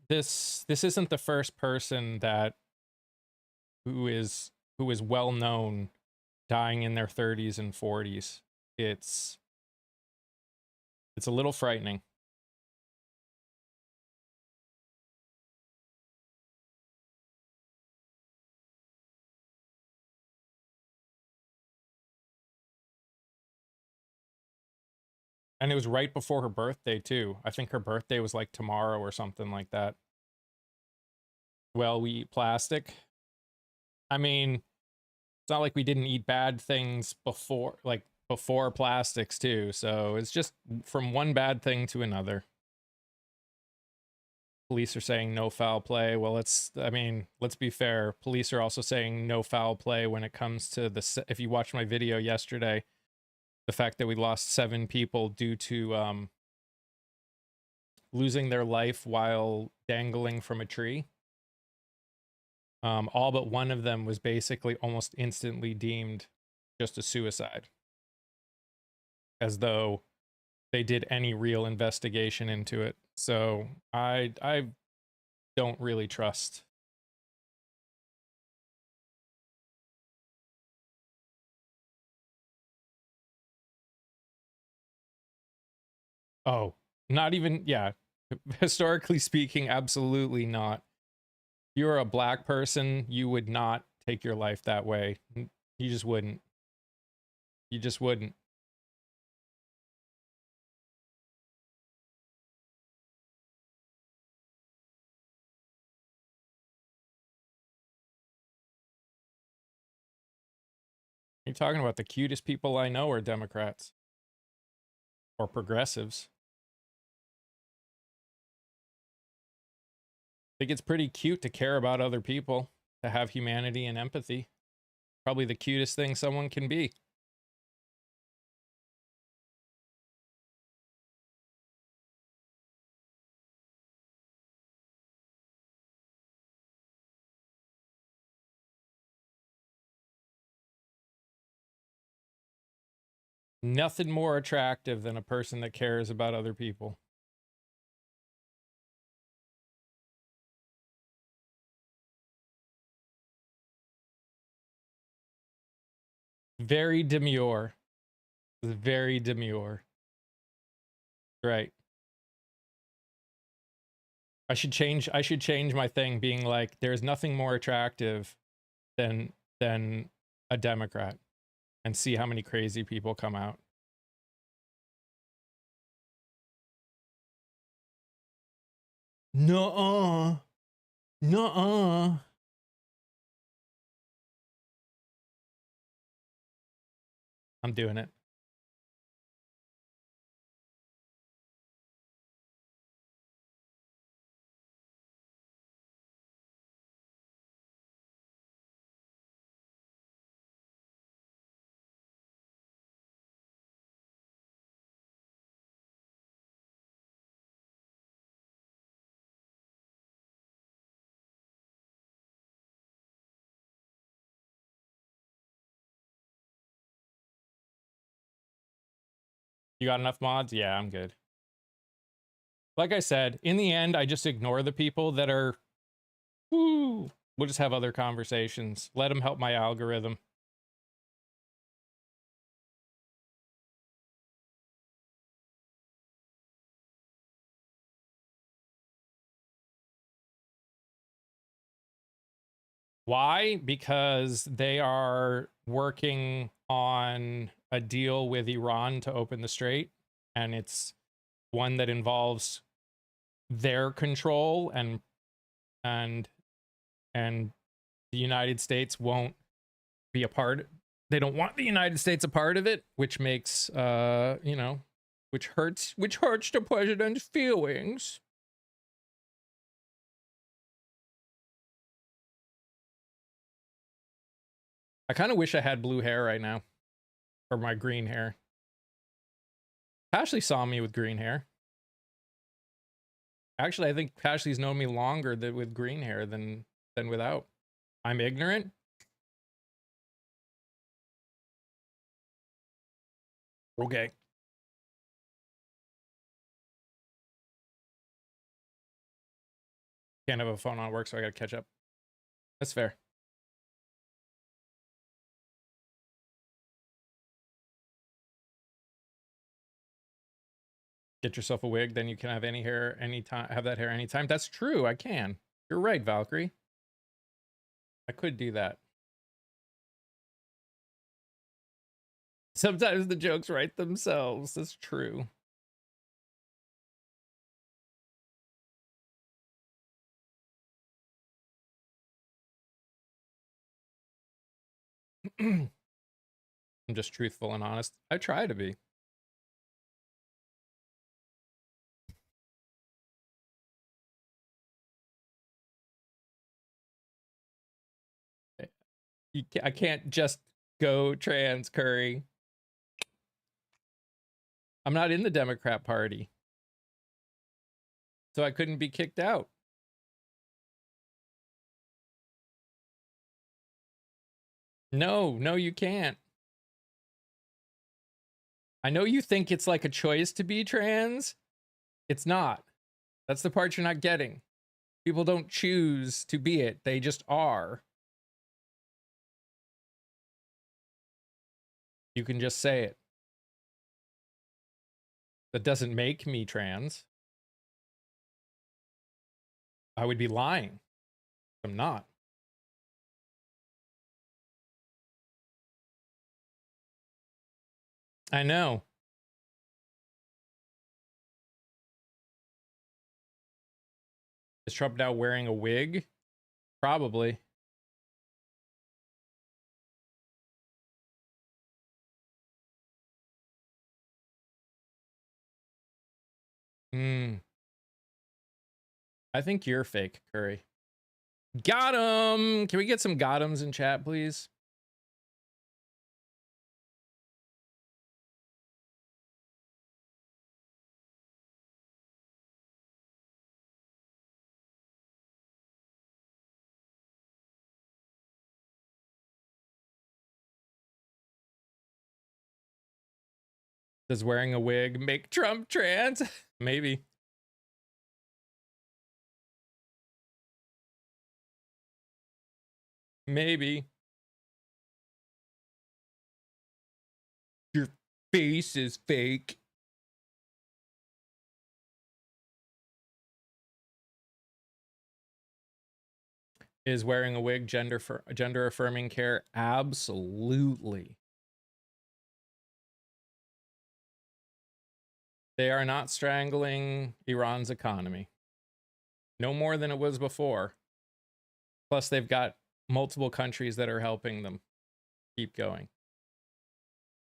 this isn't the first person that who is well known dying in their 30s and 40s. It's a little frightening. And it was right before her birthday too. I think her birthday was like tomorrow or something like that. Well, we eat plastic. I mean, it's not like we didn't eat bad things before, like before plastics too. So it's just from one bad thing to another. Police are saying no foul play. Well, let's be fair. Police are also saying no foul play when it comes to if you watched my video yesterday, the fact that we lost 7 people due to losing their life while dangling from a tree. All but one of them was basically almost instantly deemed just a suicide, as though they did any real investigation into it. So I don't really trust. Oh, not even, yeah. Historically speaking, absolutely not. If you're a black person, you would not take your life that way. You just wouldn't. You just wouldn't. You're talking about the cutest people I know are Democrats or progressives. I think it's pretty cute to care about other people, to have humanity and empathy. Probably the cutest thing someone can be. Nothing more attractive than a person that cares about other people. Very demure. Very demure. Right. I should change my thing, being like, there's nothing more attractive than a Democrat, and see how many crazy people come out. Nuh-uh. Nuh-uh. I'm doing it. You got enough mods? Yeah, I'm good. Like I said, in the end, I just ignore the people that are, woo, we'll just have other conversations. Let them help my algorithm. Why? Because they are working on a deal with Iran to open the strait, and it's one that involves their control, and and the United States won't be a part. They don't want the United States a part of it, which makes you know, which hurts the president's feelings. I kind of wish I had blue hair right now, or my green hair. Ashley saw me with green hair. Actually, I think Ashley's known me longer with green hair than without. I'm ignorant. Okay. Can't have a phone on work, so I gotta catch up. That's fair. Get yourself a wig, then you can have any hair anytime. Have that hair anytime. That's true. I can. You're right, Valkyrie. I could do that. Sometimes the jokes write themselves. That's true. I'm just truthful and honest. I try to be. I can't just go trans, Curry. I'm not in the Democrat Party, so I couldn't be kicked out. No, you can't. I know you think it's like a choice to be trans. It's not. That's the part you're not getting. People don't choose to be it. They just are. You can just say it. That doesn't make me trans. I would be lying. I'm not. I know. Is Trump now wearing a wig? Probably. Hmm. I think you're fake, Curry. Got him! Can we get some got 'ems in chat, please? Does wearing a wig make Trump trans? Maybe. Maybe. Your face is fake. Is wearing a wig gender affirming care? Absolutely. They are not strangling Iran's economy. No more than it was before. Plus, they've got multiple countries that are helping them keep going.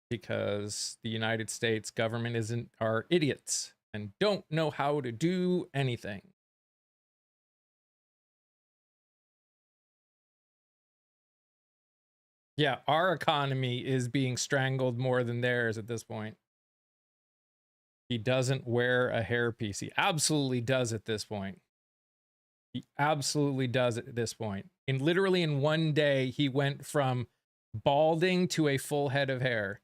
because the United States government are idiots and don't know how to do anything. Yeah, our economy is being strangled more than theirs at this point. He doesn't wear a hairpiece. He absolutely does at this point. He absolutely does at this point. Literally in one day, he went from balding to a full head of hair.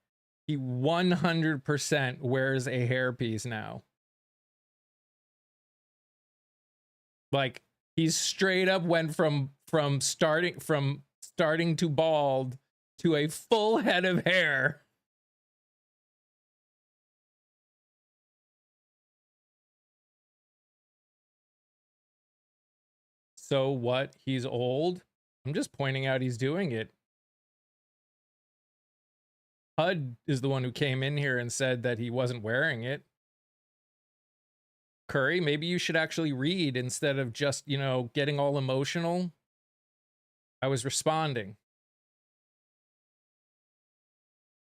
He 100% wears a hairpiece now. Like, he's straight up went from starting to bald to a full head of hair. So what? He's old? I'm just pointing out he's doing it. HUD is the one who came in here and said that he wasn't wearing it. Curry, maybe you should actually read instead of just, getting all emotional. I was responding.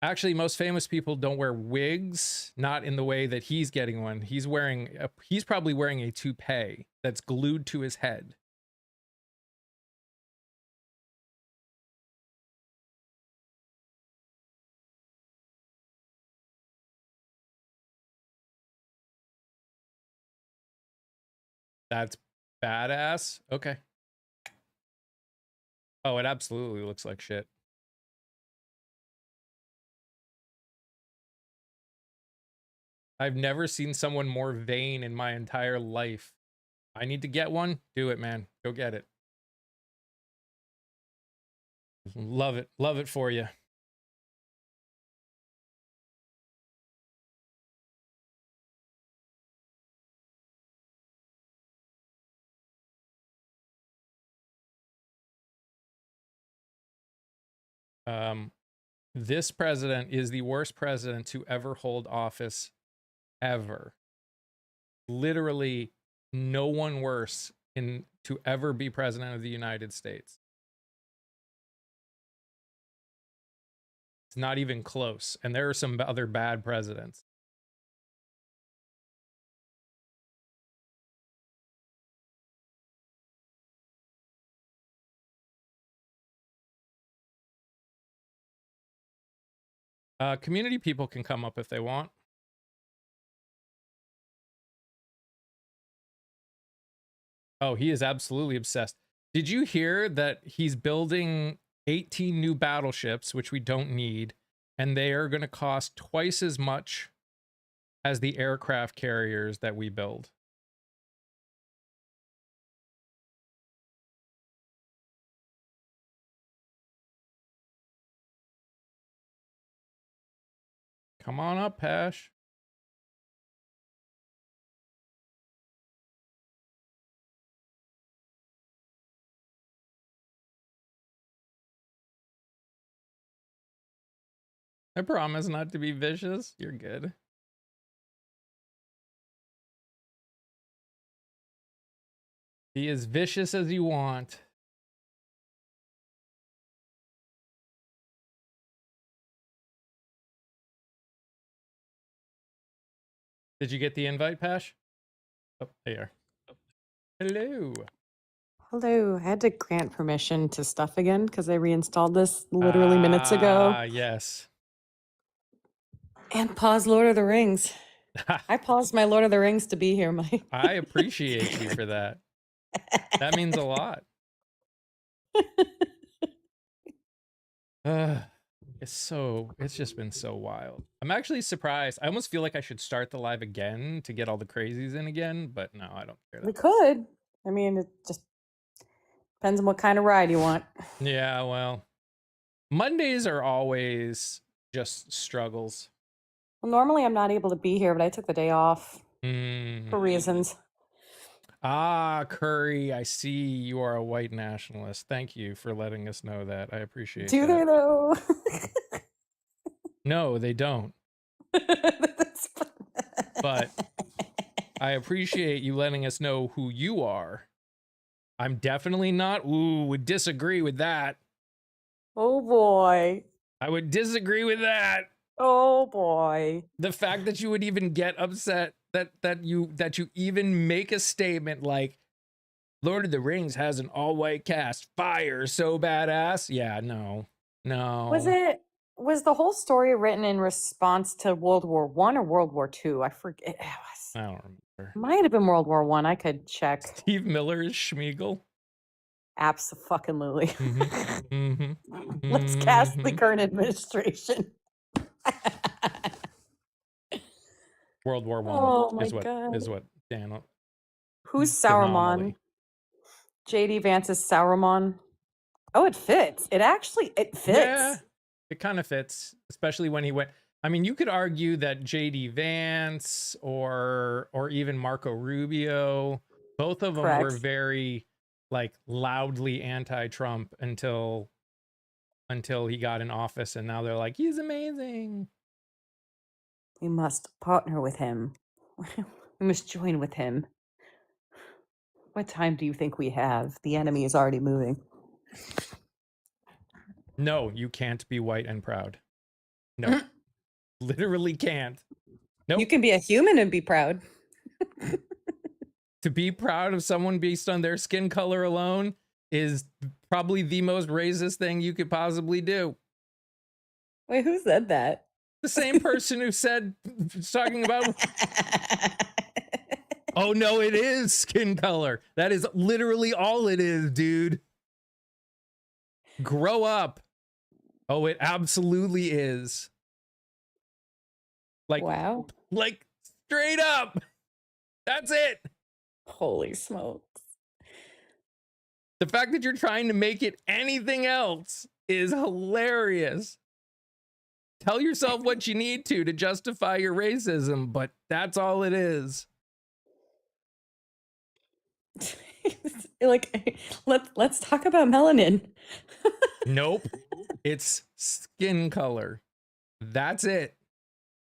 Actually, most famous people don't wear wigs, not in the way that he's getting one. He's probably wearing a toupee that's glued to his head. That's badass. Okay. Oh, it absolutely looks like shit. I've never seen someone more vain in my entire life. I need to get one. Do it, man. Go get it. Love it. Love it for you. This president is the worst president to ever hold office ever. Literally no one worse to ever be president of the United States. It's not even close. And there are some other bad presidents. Community people can come up if they want. Oh, he is absolutely obsessed. Did you hear that he's building 18 new battleships, which we don't need, and they are going to cost twice as much as the aircraft carriers that we build? Come on up, Pash. I promise not to be vicious. You're good. Be as vicious as you want. Did you get the invite, Pash? Oh, there you are. Hello. Hello. I had to grant permission to stuff again because I reinstalled this literally minutes ago. Yes. And pause Lord of the Rings. I paused my Lord of the Rings to be here, Mike. I appreciate you for that. That means a lot. It's just been so wild. I'm actually surprised. I almost feel like I should start the live again to get all the crazies in again, but no, I don't care. We could. I mean, it just depends on what kind of ride you want. Yeah, well, Mondays are always just struggles. Well, normally I'm not able to be here, but I took the day off for reasons. Curry, I see you are a white nationalist. Thank you for letting us know that. I appreciate Do that. they though? No, they don't. But I appreciate you letting us know who you are. I'm definitely not. Would disagree with that. Oh boy. I would disagree with that. Oh boy. The fact that you would even get upset that you even make a statement like Lord of the Rings has an all-white cast. Fire, so badass. Yeah, no. No. Was the whole story written in response to World War One or World War Two? I forget. It was, I don't remember. might have been World War One. I could check. Steve Miller is Schmeagol. Absolutely. Mm-hmm. Mm-hmm. Let's cast the Mm-hmm. current administration. World War One Oh my is what god. Dan Who's Sauron? Denominally. JD Vance is Sauron. Oh, it fits. It Yeah, fits. it kind of fits, especially when he went. I mean, you could argue that JD Vance or even Marco Rubio, both of them were Correct. very like loudly anti-Trump until he got in office, and now they're like, he's amazing. We must partner with him. We must join with him. What time do you think we have? The enemy is already moving. No, you can't be white and proud. No, literally can't. Nope. You can be a human and be proud. To be proud of someone based on their skin color alone is probably the most racist thing you could possibly do. Wait, who said that? The same person who said, talking about, oh no, it is skin color. That is literally all it is, dude. Grow up. Oh, it absolutely is. Like, wow. like straight up. That's it. Holy smokes. The fact that you're trying to make it anything else is hilarious. Tell yourself what you need to justify your racism, but that's all it is. Like, let's talk about melanin. Nope. It's skin color. That's it.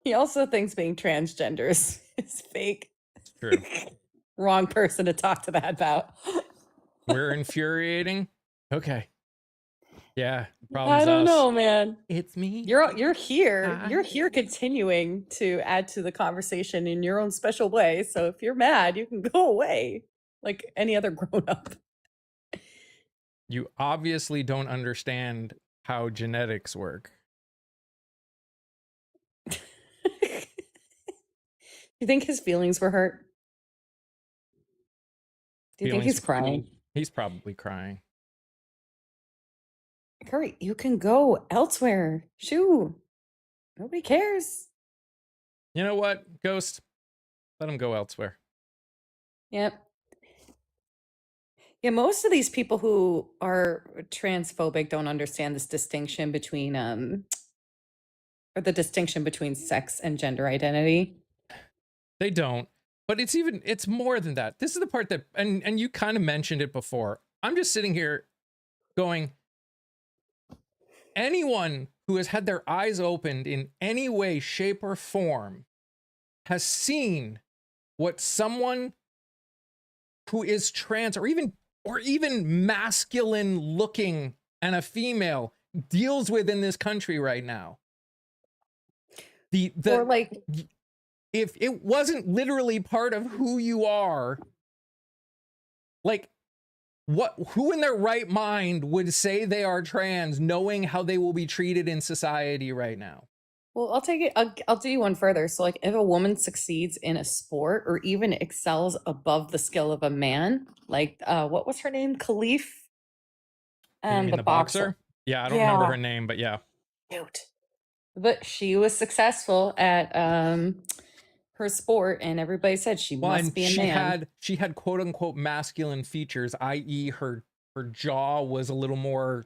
He also thinks being transgender is fake. It's true. Wrong person to talk to that about. We're infuriating. Okay. Yeah. Problem's I don't us. know, man. It's me. You're here. Hi. You're here continuing to add to the conversation in your own special way. So if you're mad, you can go away like any other grown up. You obviously don't understand how genetics work. You think his feelings were hurt? Do you think he's crying? He's probably crying. Curry, you can go elsewhere. Shoo. Nobody cares. You know what, Ghost? Let him go elsewhere. Yep. Yeah, most of these people who are transphobic don't understand this distinction between or the distinction between sex and gender identity. They don't. But it's more than that. This is the part that, and you kind of mentioned it before. I'm just sitting here going, anyone who has had their eyes opened in any way, shape, or form has seen what someone who is trans or even masculine looking and a female deals with in this country right now. Or like, if it wasn't literally part of who you are, like who in their right mind would say they are trans knowing how they will be treated in society right now? well, I'll do you one further. So like if a woman succeeds in a sport or even excels above the skill of a man, like what was her name? Khalif? You mean the boxer? Yeah, I don't remember her name, but yeah. Cute. But she was successful at her sport, and everybody said she must be a man. She had quote unquote masculine features, i.e., her jaw was a little more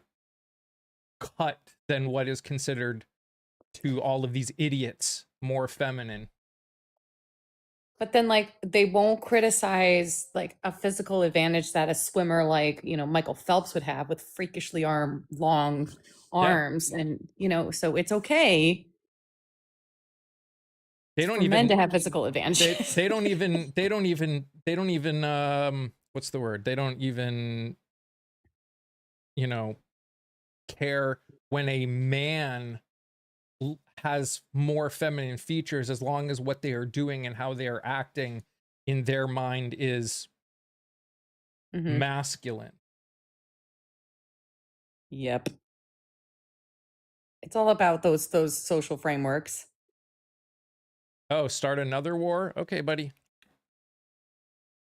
cut than what is considered to all of these idiots more feminine. But then like they won't criticize like a physical advantage that a swimmer like, Michael Phelps would have with freakishly long arms. And, so it's okay. They don't for even men to have physical advantage. they don't even what's the word? They don't even care when a man has more feminine features as long as what they are doing and how they are acting in their mind is Hmm. masculine. Yep. It's all about those social frameworks. Oh, start another war? Okay, buddy.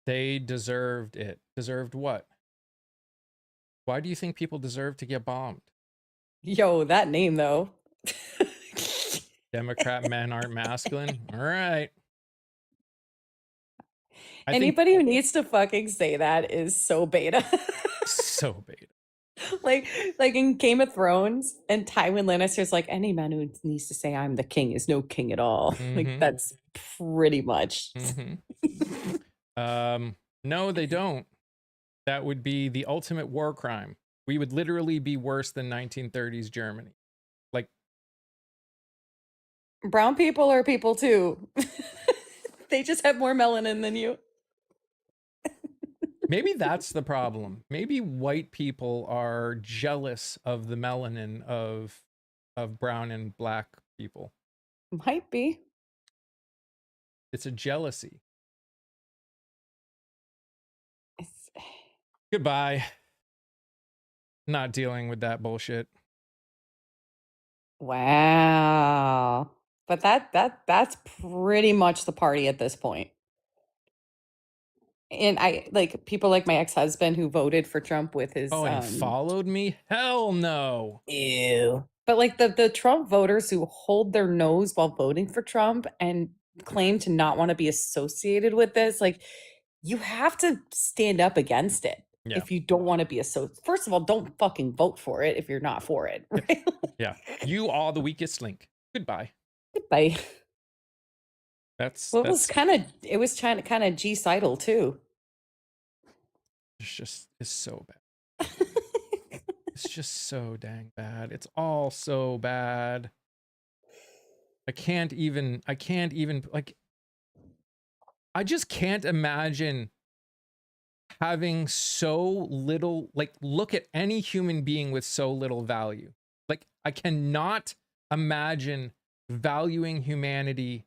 They deserved it. Deserved what? Why do you think people deserve to get bombed? Yo, that name though. Democrat men aren't masculine? All right. I think Anybody who needs to fucking say that is so beta. so beta. like like in Game of Thrones and Tywin Lannister's like any man who needs to say I'm the king is no king at all. Like Mm-hmm. that's pretty much. Mm-hmm. No, they don't. That would be the ultimate war crime. We would literally be worse than 1930s Germany. Like, Brown people are people too. They just have more melanin than you. maybe that's the problem. Maybe white people are jealous of the melanin of brown and black people. Might be. It's a jealousy. It's, Goodbye. Not dealing with that bullshit. wow. But that's pretty much the party at this point. And I like people like my ex-husband who voted for Trump with his Oh, and he followed me? Hell no. ew. But like the Trump voters who hold their nose while voting for Trump and claim to not want to be associated with this, like you have to stand up against it Yeah. if you don't want to be associated. First of all, don't fucking vote for it if you're not for it, right? Yeah. You are the weakest link. Goodbye. Goodbye. That's Well, that's it was kind of genocidal too. it's so bad. It's just so dang bad. It's all so bad. I can't even like I just can't imagine having so little, like, look at any human being with so little value. Like, I cannot imagine valuing humanity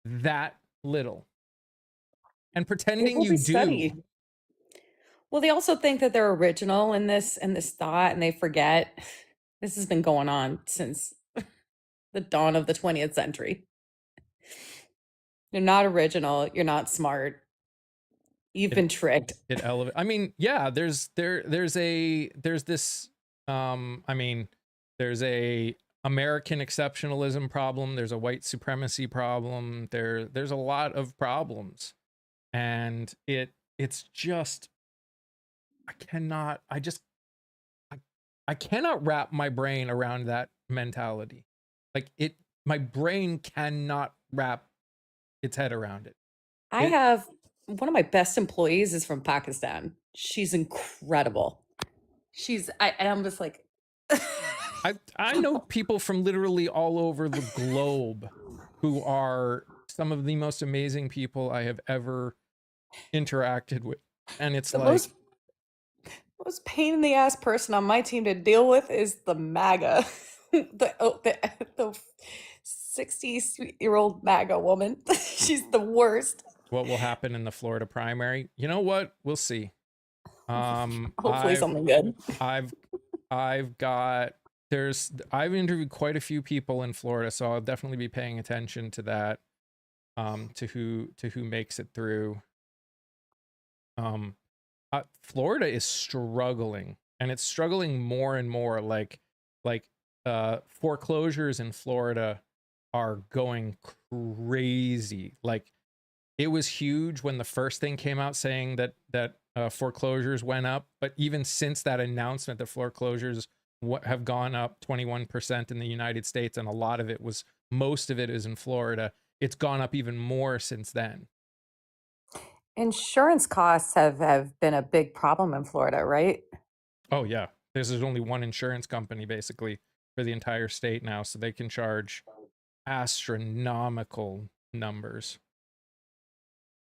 that little and pretending People you we do. study. Well, they also think that they're original in this thought, and they forget this has been going on since the dawn of the 20th century. You're not original. You're not smart. You've It been tricked. it elevate. I mean, yeah, there's this I mean, there's a American exceptionalism problem, there's a white supremacy problem, there's a lot of problems. And it's just I cannot I just I, I cannot wrap my brain around that mentality. Like it my brain cannot wrap its head around it. I It have one of my best employees is from Pakistan. She's incredible. And I'm just like, I know people from literally all over the globe who are some of the most amazing people I have ever interacted with. And it's the like, most pain in the ass person on my team to deal with is the MAGA, the 60-year-old MAGA woman. She's the worst. what will happen in the Florida primary? You know what? We'll see. Hopefully something good. I've I've got I've interviewed quite a few people in Florida, so I'll definitely be paying attention to that. To who makes it through. Um, Florida is struggling, and it's struggling more and more. Like foreclosures in Florida are going crazy. Like it was huge when the first thing came out saying that foreclosures went up, but even since that announcement, the foreclosures have gone up 21% in the United States, and most of it is in Florida. It's gone up even more since then. Insurance costs have been a big problem in Florida, right? Oh yeah, there's only one insurance company basically for the entire state now, so they can charge astronomical numbers.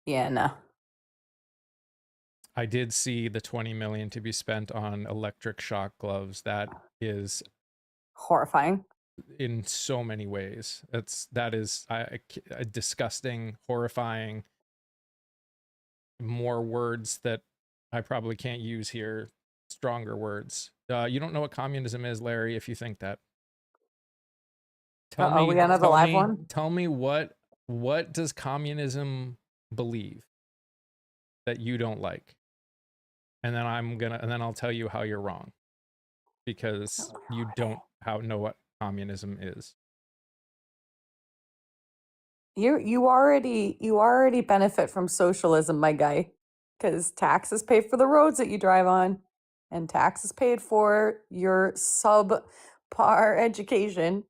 Yeah, no. I did see the 20 million to be spent on electric shock gloves. That is Horrifying. in so many ways. That is a disgusting, horrifying, more words that I probably can't use here, stronger words. You don't know what communism is, Larry, if you think that. Tell Uh-oh, we me, got another tell live me, one. tell me what does communism believe that you don't like? And then I'll tell you how you're wrong because you don't know what communism is. You already benefit from socialism, my guy, because taxes pay for the roads that you drive on, and taxes paid for your subpar education.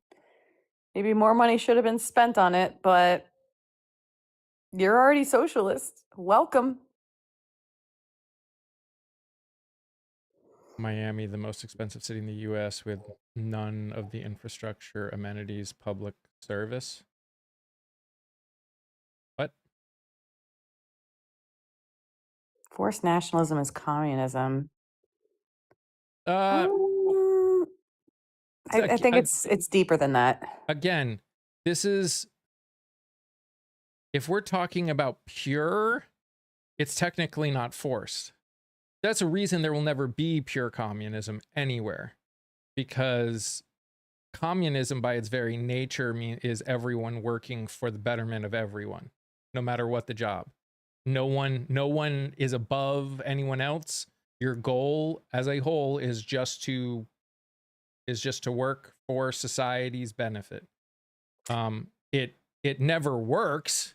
Maybe more money should have been spent on it, but you're already socialist. Welcome. Miami, the most expensive city in the US with none of the infrastructure, amenities, public service. What? Forced nationalism is communism. Uh, Um, I think it's deeper than that. again, this is, if we're talking about pure, it's technically not forced. That's a reason there will never be pure communism anywhere, because communism by its very nature is everyone working for the betterment of everyone, no matter what the job. No one is above anyone else. Your goal as a whole is just to work for society's benefit. It never works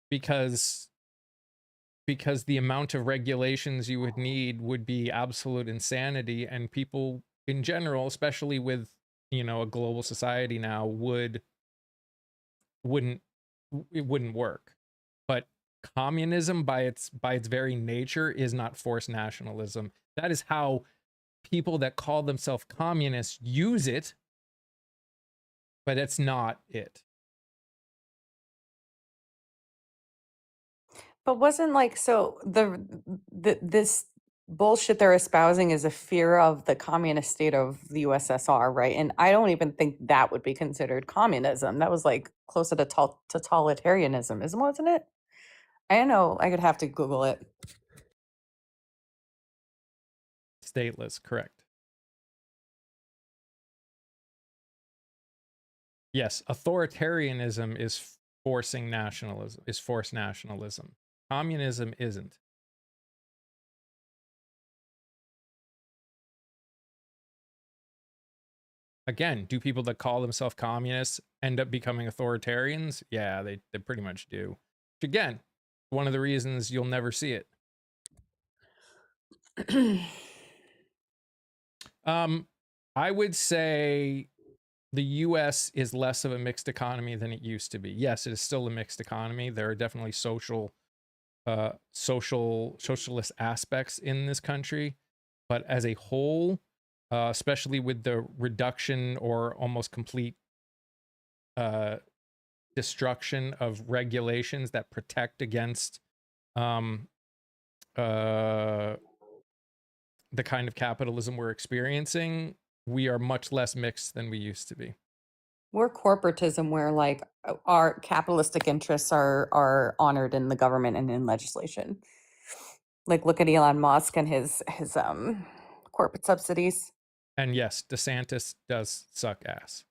because the amount of regulations you would need would be absolute insanity, and people in general, especially with a global society now, wouldn't it wouldn't work. But communism by its very nature is not forced nationalism. That is how people that call themselves communists use it, but that's not it. But wasn't like so this bullshit they're espousing is a fear of the communist state of the USSR, right? And I don't even think that would be considered communism. That was like closer to totalitarianism, isn't wasn't it? I don't know. I could have to Google it. Stateless, correct. Yes, authoritarianism is forced nationalism. Communism isn't. Again, do people that call themselves communists end up becoming authoritarians? Yeah, they pretty much do. Which again, one of the reasons you'll never see it. I would say the US is less of a mixed economy than it used to be. Yes, it is still a mixed economy. There are definitely socialist aspects in this country, but as a whole, especially with the reduction or almost complete destruction of regulations that protect against the kind of capitalism we're experiencing, we are much less mixed than we used to be. We're corporatism where like our capitalistic interests are honored in the government and in legislation. Like look at Elon Musk and his corporate subsidies. And yes, DeSantis does suck ass.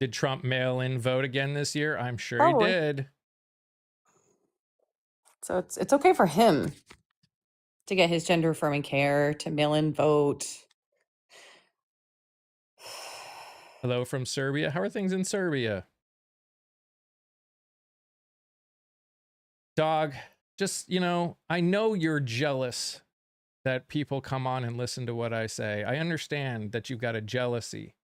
Did Trump mail in vote again this year? I'm sure Probably. he did. So it's okay for him to get his gender affirming care, to mail in vote. Hello from Serbia. How are things in Serbia? Dog, just, I know you're jealous that people come on and listen to what I say. I understand that you've got a jealousy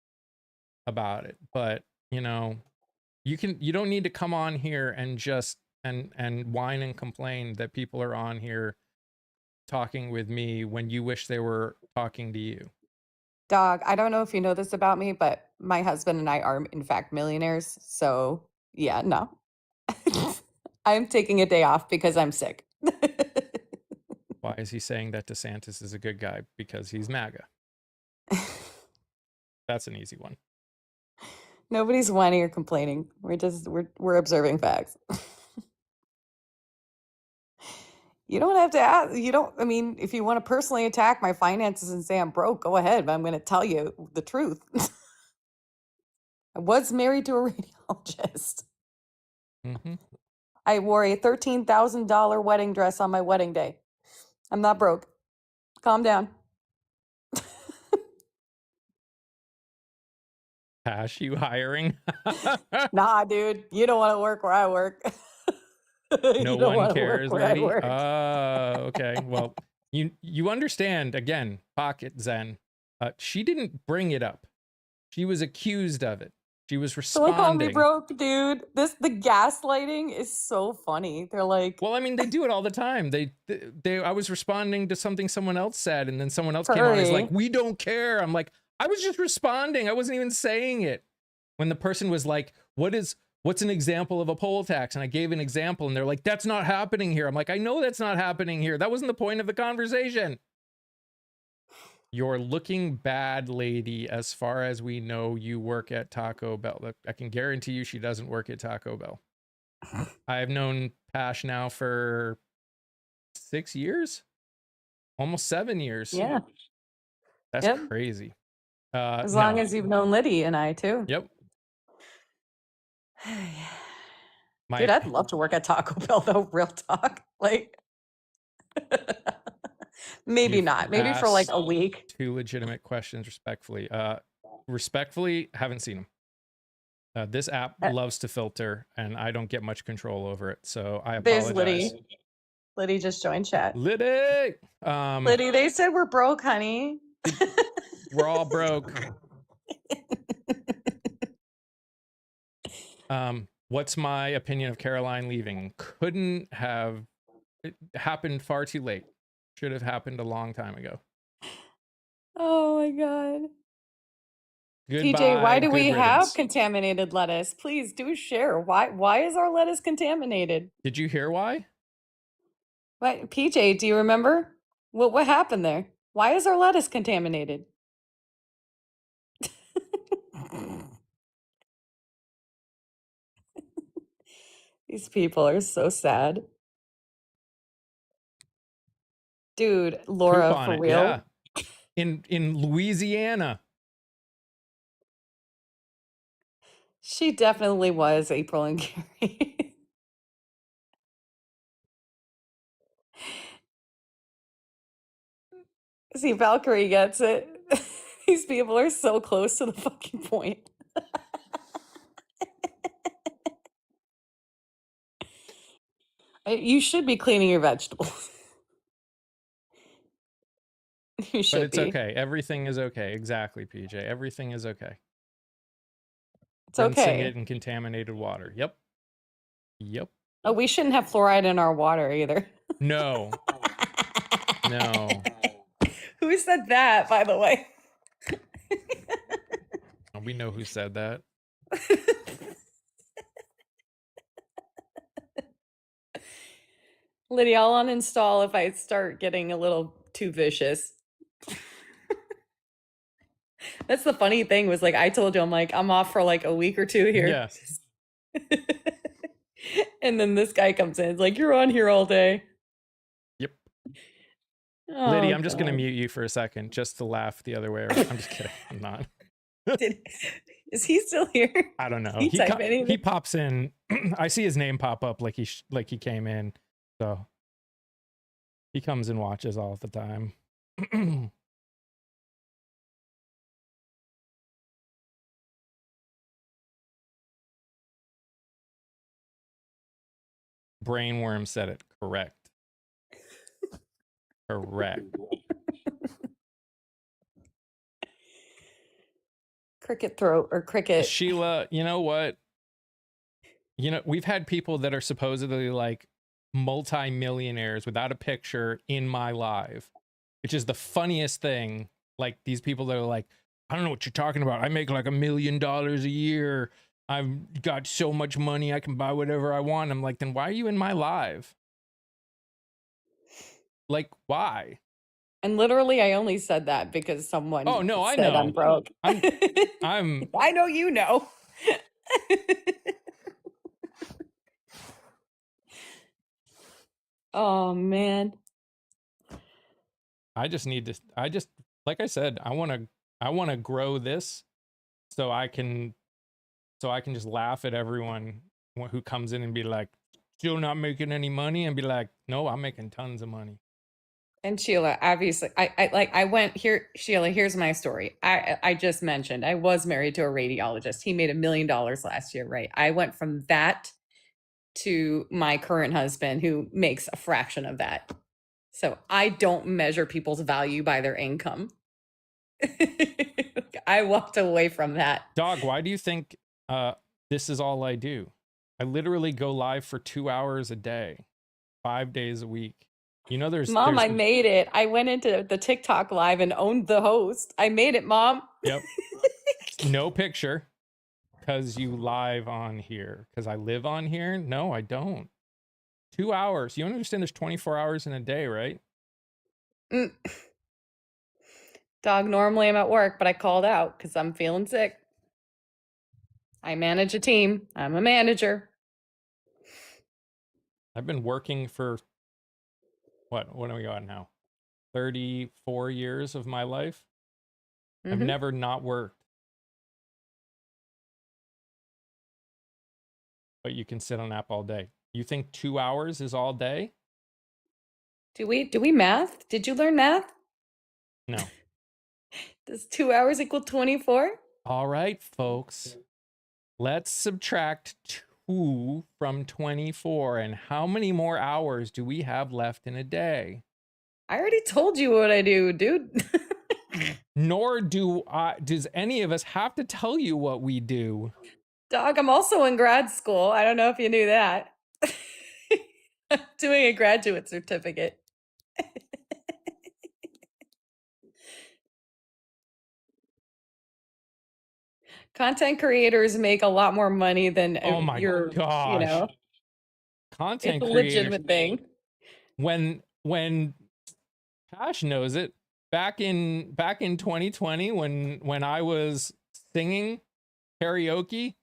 about it, but, you don't need to come on here and just and whine and complain that people are on here talking with me when you wish they were talking to you. Dog, I don't know if you know this about me, but my husband and I are in fact millionaires. So yeah, no. I'm taking a day off because I'm sick. Why is he saying that DeSantis is a good guy? Because he's MAGA. That's an easy one. Nobody's whining or complaining. We're observing facts. You don't have to ask. You don't. I mean, if you want to personally attack my finances and say I'm broke, go ahead. But I'm going to tell you the truth. I was married to a radiologist. Mm-hmm. I wore a $13,000 wedding dress on my wedding day. I'm not broke. Calm down. Pash, you hiring? Nah, dude, you don't want to work where I work. No You don't one want to work cares, where I lady. work. Okay. Well, you understand again, pocket zen. She didn't bring it up. She was accused of it. She was Someone called me responding. broke, dude. The gaslighting is so funny. They're like, Well, I mean, they do it all the time. I was responding to something someone else said, and then someone else came on and is like, hurry. "We don't care." I'm like, I was just responding. I wasn't even saying it. When the person was like, what's an example of a poll tax? And I gave an example, and they're like, that's not happening here. I'm like, I know that's not happening here. That wasn't the point of the conversation. You're looking bad, lady. As far as we know, you work at Taco Bell. Look, I can guarantee you she doesn't work at Taco Bell. I've known Pash now for 6 years, almost 7 years. Yeah. That's Yep. crazy. As long as you've known Liddy and I too. Yep. Dude, I'd love to work at Taco Bell though, real talk. Like maybe You've not. Maybe for like a week. 2 legitimate questions, respectfully. Respectfully, haven't seen them. This app loves to filter, and I don't get much control over it, so I apologize. There's Liddy. Liddy just joined chat. Liddy! Liddy, they said we're broke, honey. We're all broke. What's my opinion of Caroline leaving? Couldn't have. It happened far too late. Should have happened a long time ago. Oh my god. Goodbye, PJ, why do good we riddance. have contaminated lettuce? Please do share. Why is our lettuce contaminated? Did you hear why? What, PJ, do you remember? What happened there? Why is our lettuce contaminated? These people are so sad. Dude, Laura, Poop on for it, real? yeah. In Louisiana. She definitely was April and Carrie. See, Valkyrie gets it. These people are so close to the fucking point. You should be cleaning your vegetables. You should But it's be. okay. Everything is okay. Exactly, PJ. Everything is okay. It's Rinsing okay. it in contaminated water. Yep. Yep. Oh, we shouldn't have fluoride in our water either. No. No. Who said that, by the way? We know who said that. Lydia, I'll uninstall if I start getting a little too vicious. That's the funny thing was like I told you I'm like I'm off for like a week or two here. Yes. And then this guy comes in, it's like you're on here all day. Yep. Oh, Liddy, I'm just gonna God. mute you for a second just to laugh the other way around. I'm just kidding. I'm not. Is he still here? I don't know. He He pops in. I see his name pop up like he came in. So he comes and watches all the time. Brainworm said it correct. Correct. Cricket throat or cricket. Sheila, you know what? You know, we've had people that are supposedly like multi-millionaires without a picture in my live, which is the funniest thing. Like these people that are like, I don't know what you're talking about. I make like $1 million a year. I've got so much money. I can buy whatever I want. I'm like, then why are you in my live? Like, why? And literally, I only said that because someone Oh no, I said I'm know. broke. I'm I know you know. Oh man. I just need to I just like I said, I want to grow this so I can just laugh at everyone who comes in and be like, still not making any money, and be like, no, I'm making tons of money. And Sheila, obviously, I went here. Sheila, here's my story. I just mentioned I was married to a radiologist. He made $1 million last year, right? I went from that to my current husband, who makes a fraction of that. So I don't measure people's value by their income. I walked away from that. Dog, why do you think this is all I do? I literally go live for 2 hours a day, 5 days a week. You know, Mom, I made it. I went into the TikTok live and owned the host. I made it, Mom. Yep. No picture because you live on here. Because I live on here? No, I don't. 2 hours. You understand there's 24 hours in a day, right? Mm. Dog, normally I'm at work, but I called out because I'm feeling sick. I manage a team. I'm a manager. I've been working for what are we on now? 34 years of my life. I've Mhm. never not worked. But you can sit on app all day. You think 2 hours is all day? Do we math? Did you learn math? No. Does 2 hours equal 24? All right, folks. Let's subtract 2 from 24. And how many more hours do we have left in a day? I already told you what I do, dude. Nor does any of us have to tell you what we do. Dog, I'm also in grad school. I don't know if you knew that. I'm doing a graduate certificate. Content creators make a lot more money than Oh my your, gosh. it's Content a creators. legitimate thing. When Cash knows it, back in 2020 when I was singing karaoke,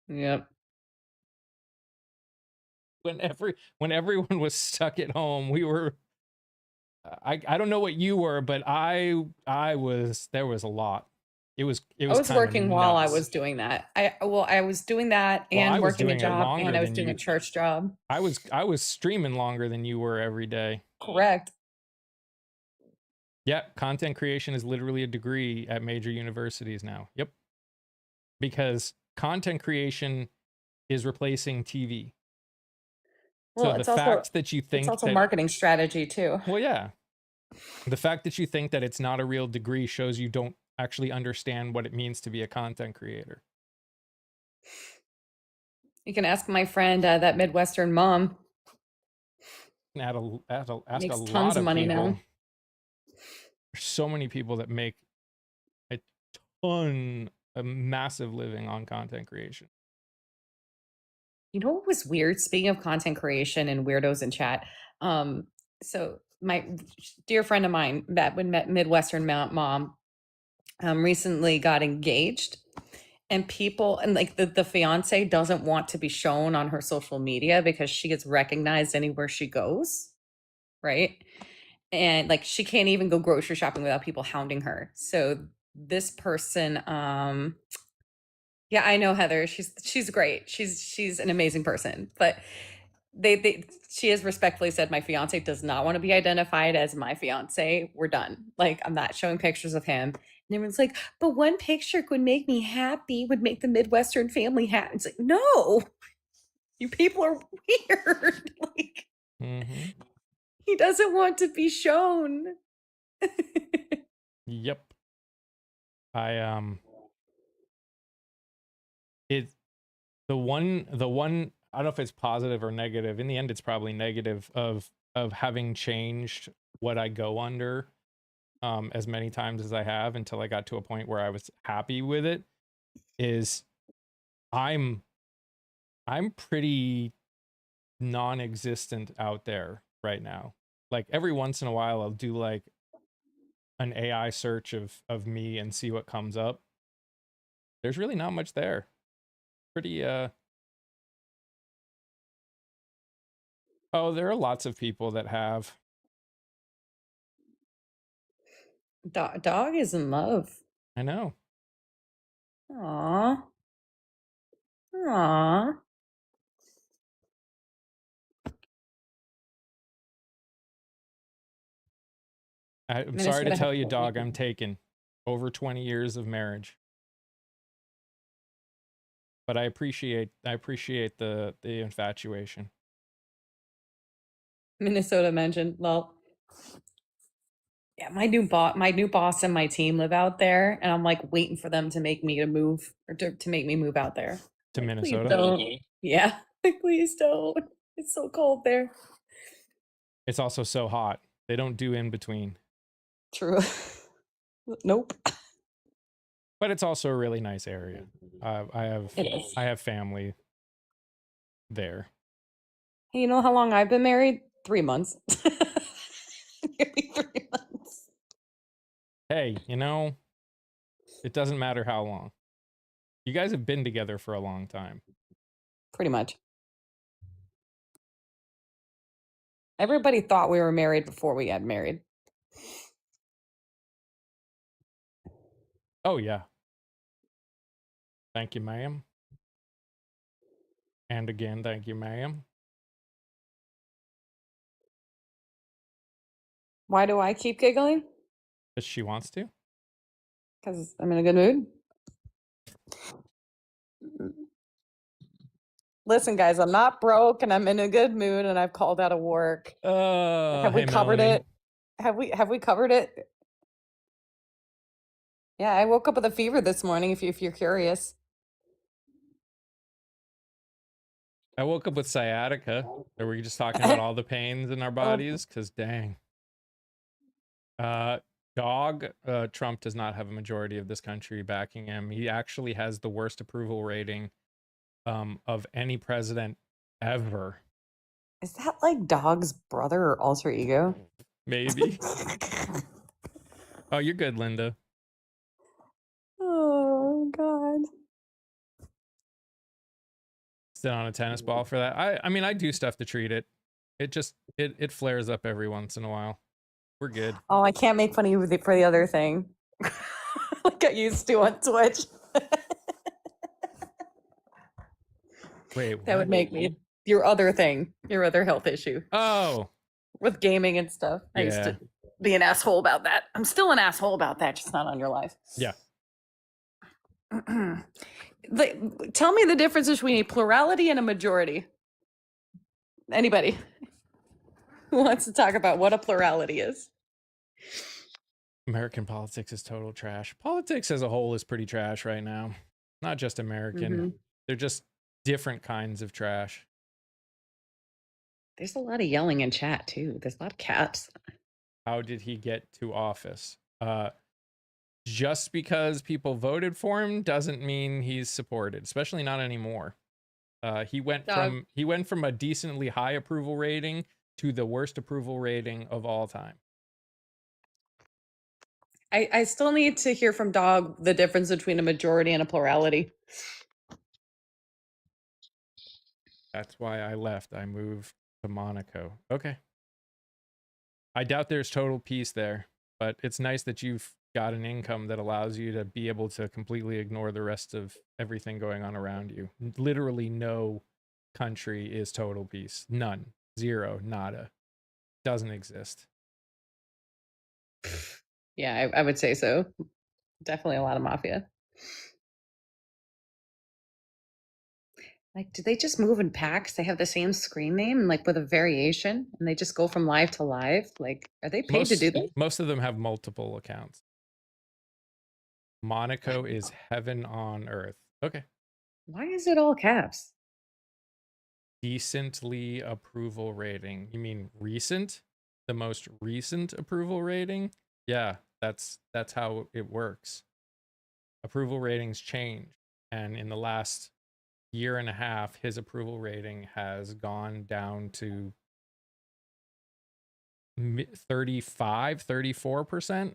Yep. when everyone was stuck at home, we were I don't know what you were, but I was there was a lot. It was I was kind of working while I nuts. was doing that. I was doing that Well, I and was working a doing it job, and longer I was than doing a you. church job. I was streaming longer than you were every day. Correct. Yeah, content creation is literally a degree at major universities now. Yep. Because content creation is replacing TV. Well, So the fact that you it's think also that, marketing strategy too. well, yeah, the fact that you think that it's not a real degree shows you don't actually understand what it means to be a content creator. You can ask my friend, that Midwestern mom. Ask a Makes lot tons of of money people. now. There's so many people that make a ton, a massive living on content creation. You know what was weird? Speaking of content creation and weirdos in chat, so my dear friend of mine that when met Midwestern mom, recently got engaged, and people and like the fiance doesn't want to be shown on her social media because she gets recognized anywhere she goes, right? And like she can't even go grocery shopping without people hounding her. So this person, yeah, I know Heather. She's great. She's an amazing person. But they she has respectfully said my fiance does not want to be identified as my fiance. We're done. Like I'm not showing pictures of him. And everyone's like, but one picture would make me happy, would make the Midwestern family happy. It's like, no, you people are weird. Like he doesn't want to be shown. Yep. It the one I don't know if it's positive or negative. In the end, it's probably negative of having changed what I go under as many times as I have until I got to a point where I was happy with it. Is I'm pretty non-existent out there. right now. Like every once in a while I'll do like an AI search of me and see what comes up. There's really not much there. Pretty oh, there are lots of people that have. Dog is in love. I know. Aw. Aw. I'm sorry to Minnesota has tell you, a dog, I'm taken. Over 20 years of marriage. But I appreciate the infatuation. Minnesota mentioned. Well, yeah, my new boss and my team live out there, and I'm like waiting for them to make me to move or to make me move out there. To Like, please Minnesota. don't. Yeah, like, please don't. It's so cold there. It's also so hot. They don't do in between. True. Nope. But it's also a really nice area. It is. I have family there. Hey, you know how long I've been married? 3 months. Nearly 3 months. Hey, you know, it doesn't matter how long. You guys have been together for a long time. Pretty much. Everybody thought we were married before we got married. Oh yeah. Thank you, ma'am. And again, thank you, ma'am. Why do I keep giggling? If she wants to. Because I'm in a good mood. Listen, guys, I'm not broke and I'm in a good mood and I've called out of work. Have we Hey, covered Melanie. it? Have we covered it? Yeah, I woke up with a fever this morning if you're curious. I woke up with sciatica. Are we just talking about all the pains in our bodies? Because dang. Dog, Trump does not have a majority of this country backing him. He actually has the worst approval rating of any president ever. Is that like Dog's brother or alter ego? Maybe. Oh, you're good, Linda. Oh God. Sit on a tennis ball for that. I mean, I do stuff to treat it. It just it flares up every once in a while. We're good. Oh, I can't make fun of you for the other thing. Like I used to on Twitch. Wait, what? That would make me your other thing, your other health issue Oh, with gaming and stuff. I used yeah. to be an asshole about that. I'm still an asshole about that, just not on your life. Yeah. Tell me the difference between a plurality and a majority. Anybody who wants to talk about what a plurality is? American politics is total trash. Politics as a whole is pretty trash right now. Not just American. They're just different kinds of trash. There's a lot of yelling in chat too. There's a lot of cats. How did he get to office? Just because people voted for him doesn't mean he's supported, especially not anymore. He went from a decently high approval rating to the worst approval rating of all time. I still need to hear from Dog the difference between a majority and a plurality. That's why I left. I moved to Monaco. Okay. I doubt there's total peace there, but it's nice that you've got an income that allows you to be able to completely ignore the rest of everything going on around you. Literally no country is total peace. None. Zero. Nada. Doesn't exist. Yeah, I would say so. Definitely a lot of mafia. Like, do they just move in packs? They have the same screen name, like with a variation, and they just go from live to live? Like, are they paid to do that? Most of them have multiple accounts. Monaco is heaven on earth. Okay. Why is it all caps? Decently approval rating. You mean recent? The most recent approval rating? Yeah, that's how it works. Approval ratings change, and in the last year and a half his approval rating has gone down to 35, 34%.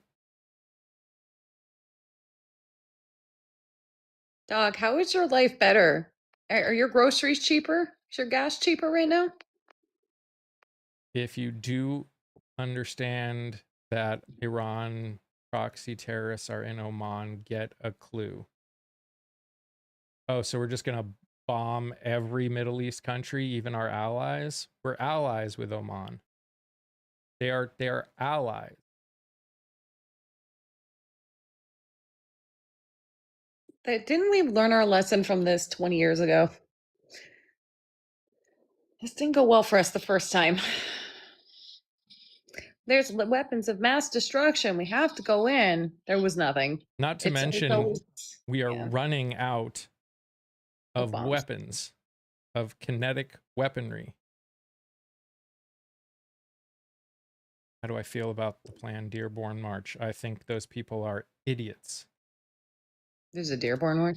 Dog, how is your life better? Are your groceries cheaper? Is your gas cheaper right now? If you do understand that Iran proxy terrorists are in Oman, get a clue. Oh, so we're just going to bomb every Middle East country, even our allies? We're allies with Oman. They are allies. Didn't we learn our lesson from this 20 years ago? This didn't go well for us the first time. There's weapons of mass destruction. We have to go in. There was nothing. Not to It's mention, always, we are yeah, running out of of bombs. weapons, of kinetic weaponry. How do I feel about the planned Dearborn March? I think those people are idiots. There's a Dearborn one.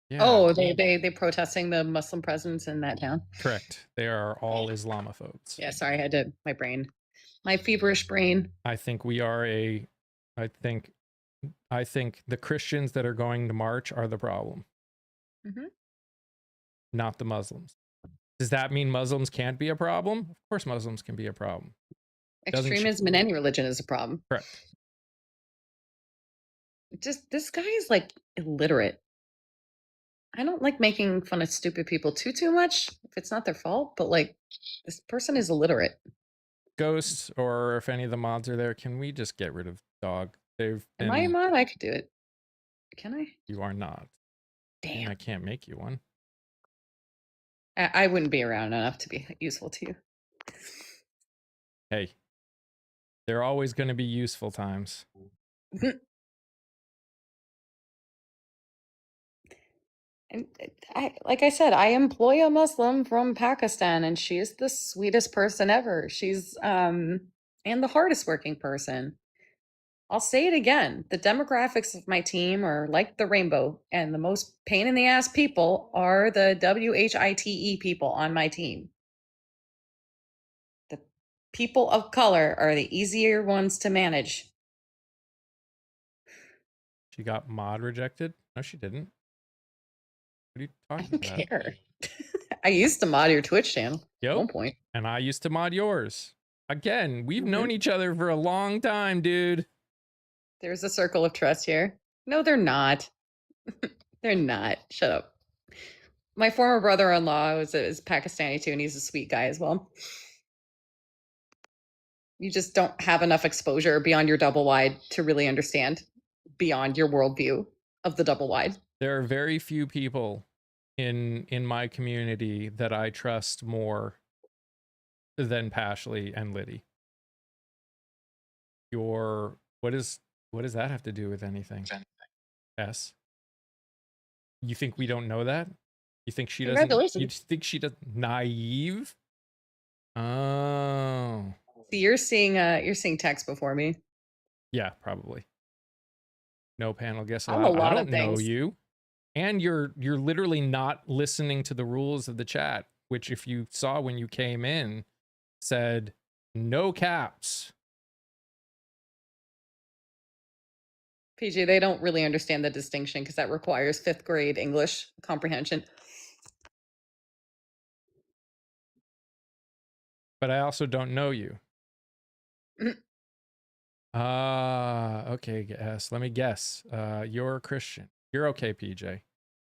Yeah. Oh, they protesting the Muslim presence in that town. Correct. They are all Islamophobes. Yeah, sorry, I had to my feverish brain. I think we are I think the Christians that are going to march are the problem, not the Muslims. Does that mean Muslims can't be a problem? Of course Muslims can be a problem. Extremism in any religion is a problem. Correct. Just this guy is like illiterate. I don't like making fun of stupid people too much if it's not their fault, but like this person is illiterate. Ghosts, or if any of the mods are there, can we just get rid of dog? Am I a mod? I could do it. Can I? You are not. Damn. And I can't make you one. I wouldn't be around enough to be useful to you. Hey, there are always going to be useful times. And like I said, I employ a Muslim from Pakistan, and she is the sweetest person ever. She's and the hardest working person. I'll say it again. The demographics of my team are like the rainbow, and the most pain in the ass people are the WHITE people on my team. The people of color are the easier ones to manage. She got mod rejected? No, she didn't. What are you I talking don't about? care. I used to mod your Twitch channel Yep. at one point. And I used to mod yours. Again, we've known each other for a long time, dude. There's a circle of trust here. No, they're not. They're not. Shut up. My former brother-in-law is Pakistani too, and he's a sweet guy as well. You just don't have enough exposure beyond your double wide to really understand beyond your worldview of the double wide. There are very few people in my community that I trust more than Pashley and Liddy. What does that have to do with anything? S. You think we don't know that? You think she doesn't? You think she does? Naive? Oh. So you're seeing text before me. Yeah, probably. No panel guess I'm allowed. a lot I don't of things. know you. And you're literally not listening to the rules of the chat, which if you saw when you came in said no caps. PJ, they don't really understand the distinction because that requires 5th grade English comprehension. But I also don't know you. Okay, guess. Let me guess. You're a Christian. You're okay, PJ.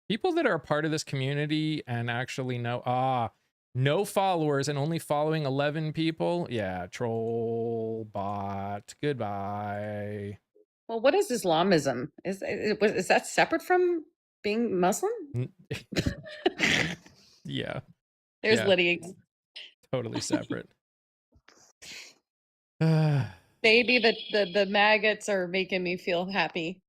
People that are a part of this community and actually know, no followers and only following 11 people. Yeah, troll bot. Goodbye. Well, what is Islamism? Is that separate from being Muslim? Yeah. There's Yeah. Lydia. Totally separate. Maybe the maggots are making me feel happy.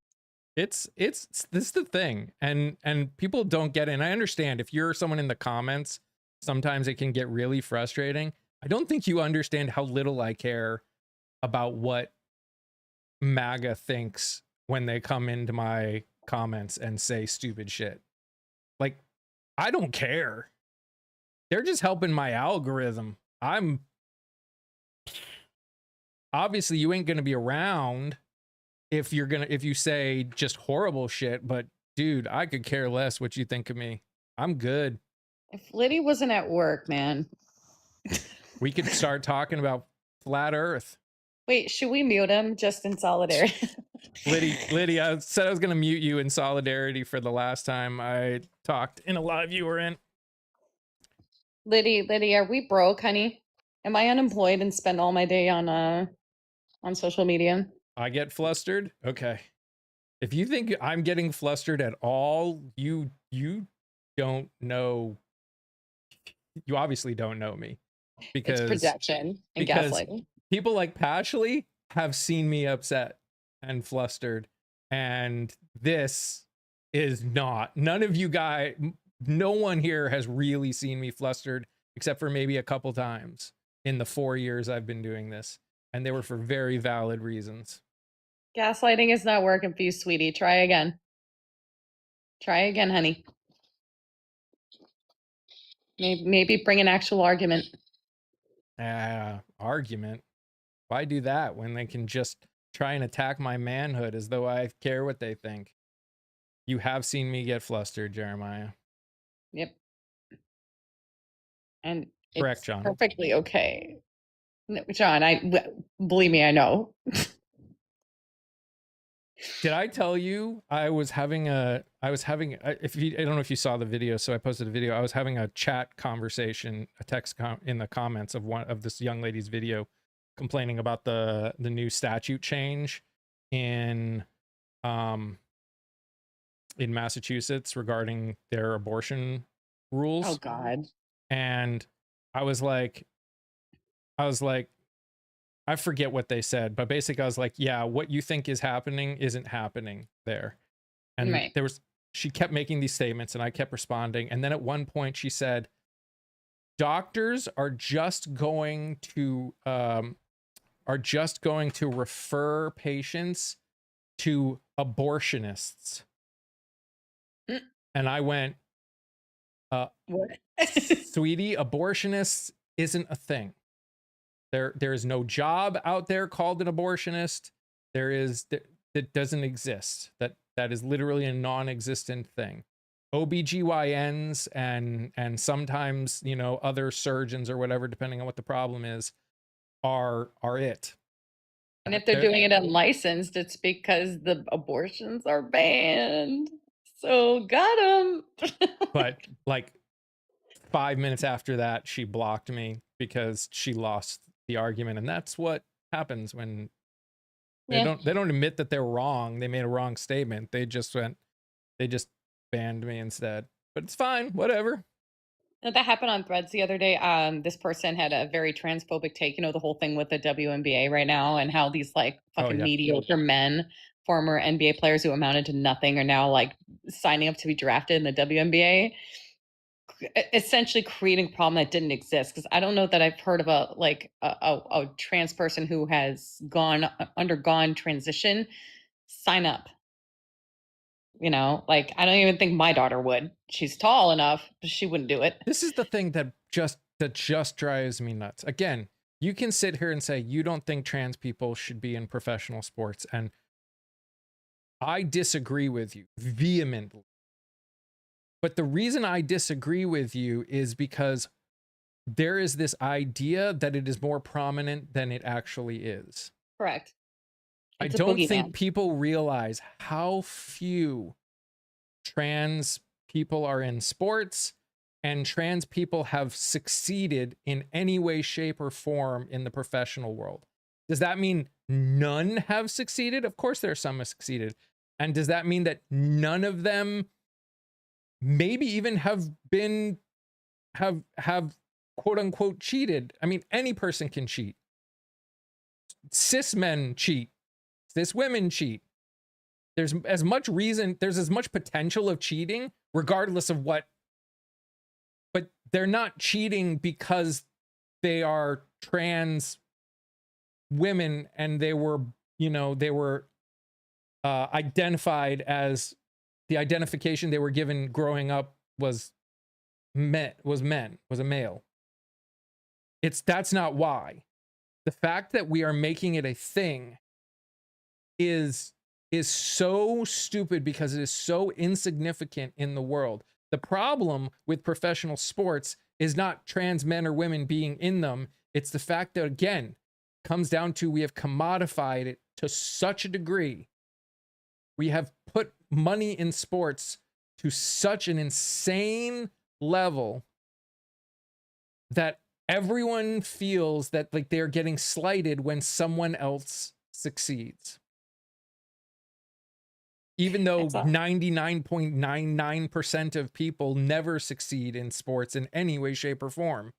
It's this is the thing, and people don't get it. And I understand if you're someone in the comments, sometimes it can get really frustrating. I don't think you understand how little I care about what MAGA thinks when they come into my comments and say stupid shit. Like, I don't care. They're just helping my algorithm. obviously you ain't gonna be around if you say just horrible shit, but dude, I could care less what you think of me. I'm good. If Liddy wasn't at work, man. We could start talking about flat earth. Wait, should we mute him just in solidarity? Liddy, I said I was gonna mute you in solidarity for the last time I talked in a live you were in. Liddy, are we broke, honey? Am I unemployed and spend all my day on social media? I get flustered. Okay. If you think I'm getting flustered at all, you don't know. You obviously don't know me It's because projection and because gaslighting. people like Pashley have seen me upset and flustered, and this is not. None of you guys, no one here has really seen me flustered except for maybe a couple times in the 4 years I've been doing this, and they were for very valid reasons. Gaslighting is not working for you, sweetie. Try again. Try again, honey. Maybe bring an actual argument. Argument? Why do that when they can just try and attack my manhood as though I care what they think? You have seen me get flustered, Jeremiah. Yep. And Correct, it's John. perfectly okay. No, John, believe me, I know. Did I tell you I was having I don't know if you saw the video, so I posted a video. I was having a chat conversation, a text in the comments of one of this young lady's video complaining about the new statute change in Massachusetts regarding their abortion rules. Oh God. And I was like, I forget what they said, but basically I was like, yeah, what you think is happening isn't happening there. And Right. she kept making these statements and I kept responding. And then at one point she said, doctors are just going to refer patients to abortionists. And I went, what? sweetie, abortionists isn't a thing. There is no job out there called an abortionist. That doesn't exist. That is literally a non-existent thing. OBGYNs and sometimes, you know, other surgeons or whatever, depending on what the problem is, are it. And if they're doing it unlicensed, it's because the abortions are banned. So got them. But like 5 minutes after that, she blocked me because she lost the argument, and that's what happens when they don't admit that they're wrong. They made a wrong statement. They just banned me instead. But it's fine, whatever. That happened on Threads the other day. This person had a very transphobic take, you know, the whole thing with the WNBA right now and how these like fucking mediocre men, former NBA players who amounted to nothing, are now like signing up to be drafted in the WNBA, essentially creating a problem that didn't exist. Because I don't know that I've heard of a trans person who has undergone transition sign up. You know, like I don't even think my daughter would. She's tall enough, but she wouldn't do it. This is the thing that just drives me nuts. Again, you can sit here and say you don't think trans people should be in professional sports, and I disagree with you vehemently. But the reason I disagree with you is because there is this idea that it is more prominent than it actually is. Correct. I don't think people realize how few trans people are in sports, and trans people have succeeded in any way, shape, or form in the professional world. Does that mean none have succeeded? Of course, there are some have succeeded. And does that mean that none of them maybe even have quote unquote cheated? I mean, any person can cheat. Cis men cheat. Cis women cheat. There's as much potential of cheating, regardless of what. But they're not cheating because they are trans women and they were identified as the identification they were given growing up was a male. That's not why. The fact that we are making it a thing is so stupid because it is so insignificant in the world. The problem with professional sports is not trans men or women being in them. It's the fact that, again, comes down to we have commodified it to such a degree. We have put money in sports to such an insane level that everyone feels that like they're getting slighted when someone else succeeds. Even though 99.99% of people never succeed in sports in any way, shape, or form.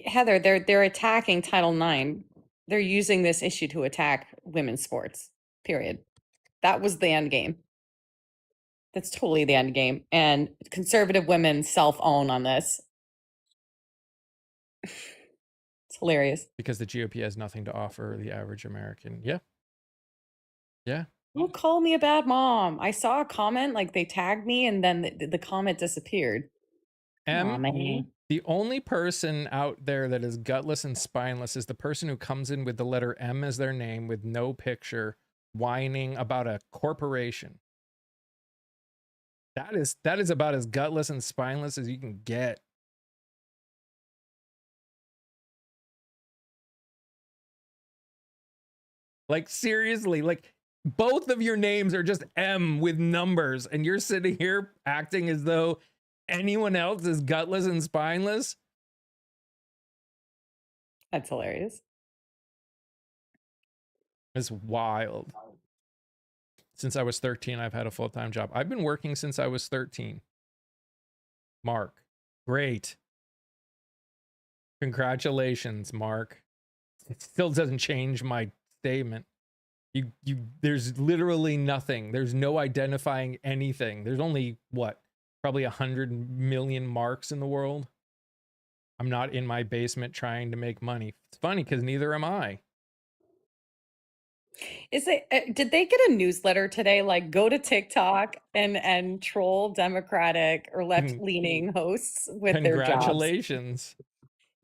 Heather, they're attacking Title IX. They're using this issue to attack women's sports. Period. That was the end game. That's totally the end game. And conservative women self-own on this. It's hilarious. Because the GOP has nothing to offer the average American. Yeah. Yeah. Don't call me a bad mom. I saw a comment, like they tagged me and then the comment disappeared. The only person out there that is gutless and spineless is the person who comes in with the letter M as their name with no picture, whining about a corporation. That is about as gutless and spineless as you can get. Like, seriously, like, both of your names are just M with numbers, and you're sitting here acting as though anyone else is gutless and spineless. That's hilarious. It's wild. Since I was 13, I've had a full-time job. I've been working since I was 13. Mark, great. Congratulations, Mark. It still doesn't change my statement. There's literally nothing. There's no identifying anything. There's only what? Probably 100 million Marks in the world. I'm not in my basement trying to make money. It's funny because neither am I. Did they get a newsletter today? Like, go to TikTok and troll Democratic or left-leaning hosts with their jobs. Congratulations.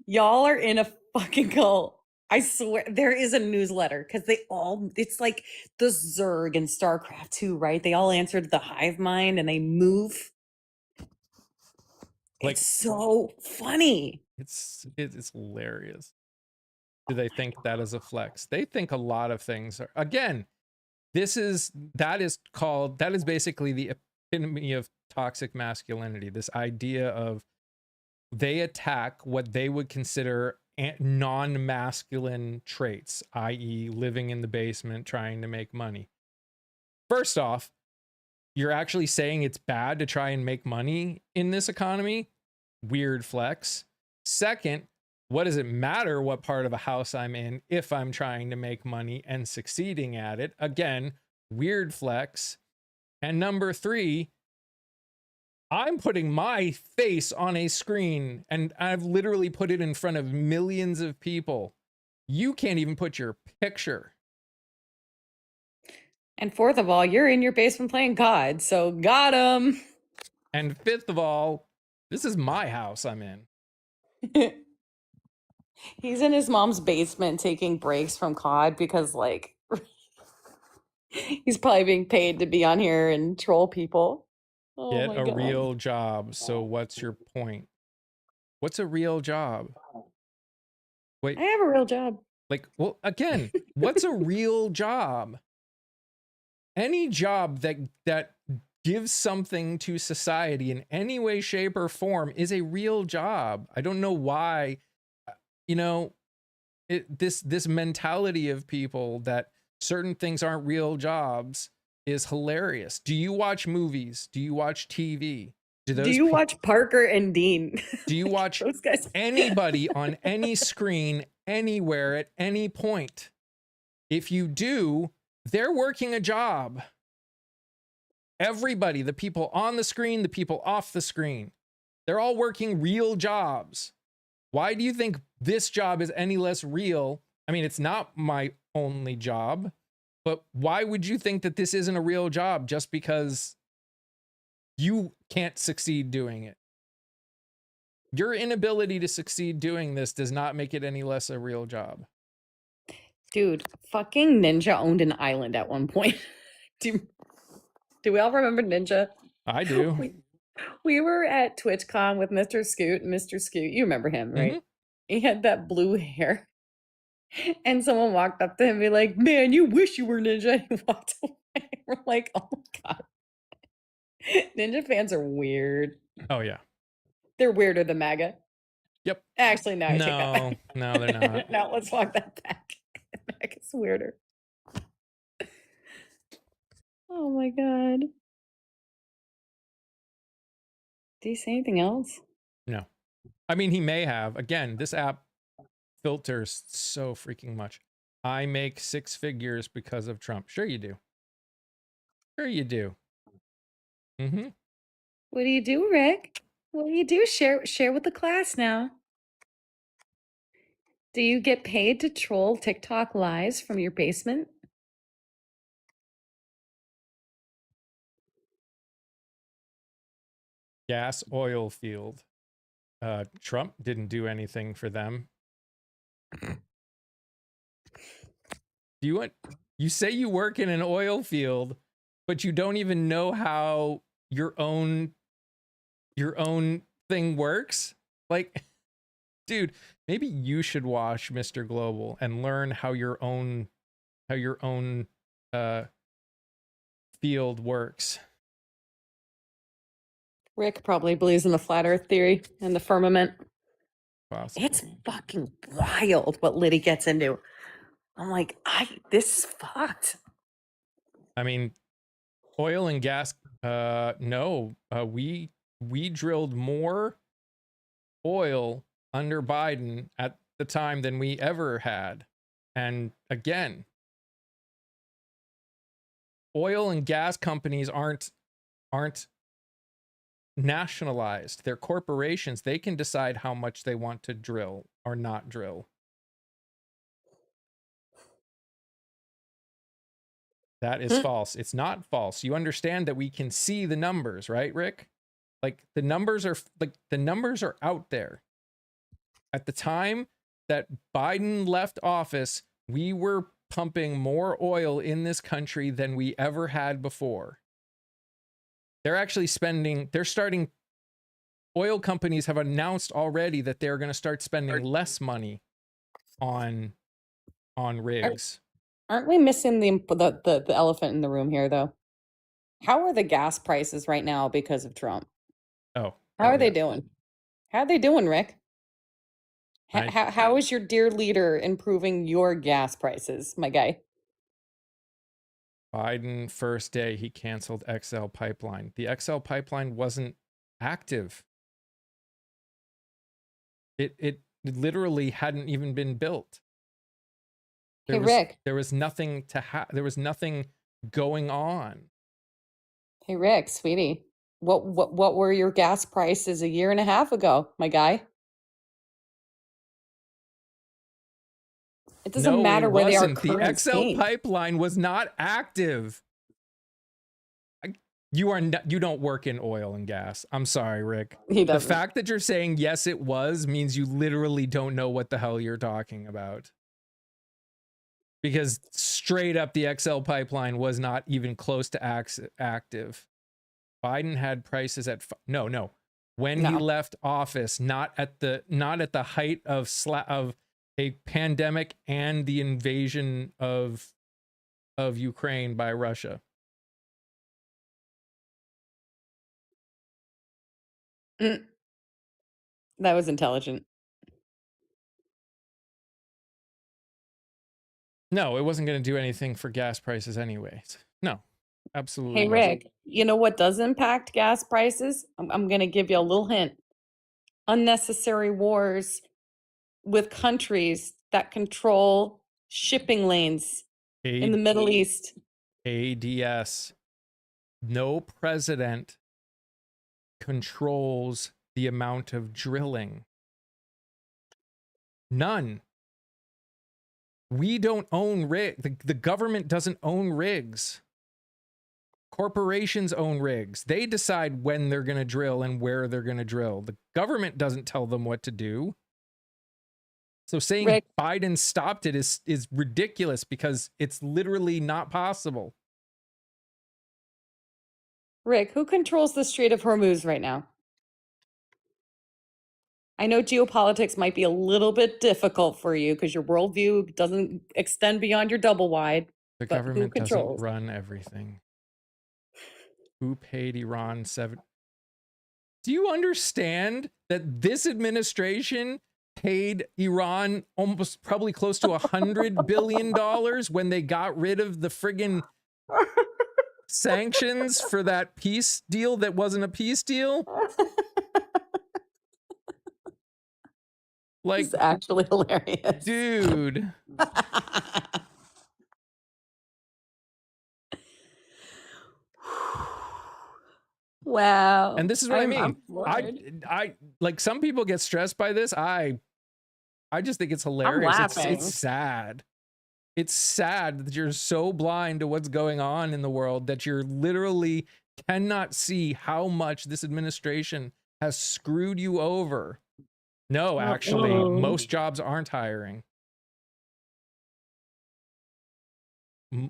Y'all are in a fucking cult. I swear there is a newsletter because it's like the Zerg and StarCraft 2, right? They all answered the hive mind and they move. Like, it's so funny. It's hilarious. Do they think that is a flex? They think a lot of things are. Again, that is basically the epitome of toxic masculinity. This idea of they attack what they would consider non-masculine traits, i.e. living in the basement, trying to make money. First off, you're actually saying it's bad to try and make money in this economy? Weird flex. Second, what does it matter what part of a house I'm in if I'm trying to make money and succeeding at it? Again, weird flex. And number three, I'm putting my face on a screen and I've literally put it in front of millions of people. You can't even put your picture. And fourth of all, you're in your basement playing COD, so got him. And fifth of all, this is my house I'm in. He's in his mom's basement taking breaks from COD because, like, he's probably being paid to be on here and troll people. Oh, get a real job. So what's your point? What's a real job? Wait, I have a real job. Like, well, again, what's a real job? Any job that gives something to society in any way, shape, or form is a real job. I don't know why, this mentality of people that certain things aren't real jobs is hilarious. Do you watch movies? Do you watch TV? Do you watch Parker and Dean? Do you watch those guys? Anybody on any screen, anywhere, at any point? If you do, they're working a job. Everybody, the people on the screen, the people off the screen, they're all working real jobs. Why do you think this job is any less real? I mean, it's not my only job, but why would you think that this isn't a real job just because you can't succeed doing it? Your inability to succeed doing this does not make it any less a real job. Dude, fucking Ninja owned an island at one point. Do we all remember Ninja? I do. We were at TwitchCon with Mr. Scoot, and Mr. Scoot, you remember him, right? He had that blue hair. And someone walked up to him and be like, man, you wish you were Ninja. And he walked away. We're like, oh my God. Ninja fans are weird. Oh, yeah. They're weirder than MAGA. Yep. Actually, no, I take that back. No, they're not. No, let's walk that back. MAGA's weirder. Oh my God. Did he say anything else? No. I mean, he may have. Again, this app filters so freaking much. I make 6 figures because of Trump. Sure you do. Sure you do. Mm-hmm. What do you do, Rick? What do you do? Share with the class now. Do you get paid to troll TikTok lives from your basement? Gas oil field. Trump didn't do anything for them. You say you work in an oil field, but you don't even know how your own thing works? Like, dude, maybe you should watch Mr. Global and learn how your own field works. Rick probably believes in the flat earth theory and the firmament. Possible. It's fucking wild what Liddy gets into. I'm like, this is fucked. I mean, oil and gas, no, we drilled more oil under Biden at the time than we ever had. And again, oil and gas companies aren't nationalized. They're corporations. They can decide how much they want to drill or not drill. That is false. It's not false. You understand that we can see the numbers, right, Rick? Like the numbers are out there. At the time that Biden left office, we were pumping more oil in this country than we ever had before. They're actually oil companies have announced already that they're going to start spending less money on rigs. Aren't we missing the elephant in the room here, though? How are the gas prices right now because of Trump? Oh, how are they doing? How are they doing, Rick? How is your dear leader improving your gas prices, my guy? Biden, first day, he canceled XL pipeline. The XL pipeline wasn't active. It literally hadn't even been built. Rick. There was nothing there was nothing going on. Hey, Rick, sweetie, what were your gas prices a year and a half ago, my guy? It doesn't matter where they are currently. The XL pipeline was not active. You don't work in oil and gas. I'm sorry, Rick. He doesn't. The fact that you're saying yes, it was means you literally don't know what the hell you're talking about. Because straight up, the XL pipeline was not even close to active. Biden had prices at when he left office, not at the height of a pandemic and the invasion of Ukraine by Russia. That was intelligent. No, it wasn't going to do anything for gas prices anyways. No, absolutely. Hey, Rick, you know what does impact gas prices? I'm going to give you a little hint. Unnecessary wars with countries that control shipping lanes in the Middle East. ADS. No president controls the amount of drilling. None. We don't own rigs. The government doesn't own rigs. Corporations own rigs. They decide when they're going to drill and where they're going to drill. The government doesn't tell them what to do. So saying Rick, Biden stopped it is ridiculous because it's literally not possible. Rick, who controls the Strait of Hormuz right now? I know geopolitics might be a little bit difficult for you because your worldview doesn't extend beyond your double wide, The but who government doesn't controls? run everything. Who paid Iran $7? Do you understand that this administration paid Iran almost probably close to $100 billion when they got rid of the friggin' sanctions for that peace deal that wasn't a peace deal? Like, It's actually hilarious. dude. Wow. And this is what I mean. I'm floored. I like, some people get stressed by this. I just think it's hilarious. laughing. It's sad. It's sad that you're so blind to what's going on in the world that you're literally cannot see how much this administration has screwed you over. No, actually, most jobs aren't hiring.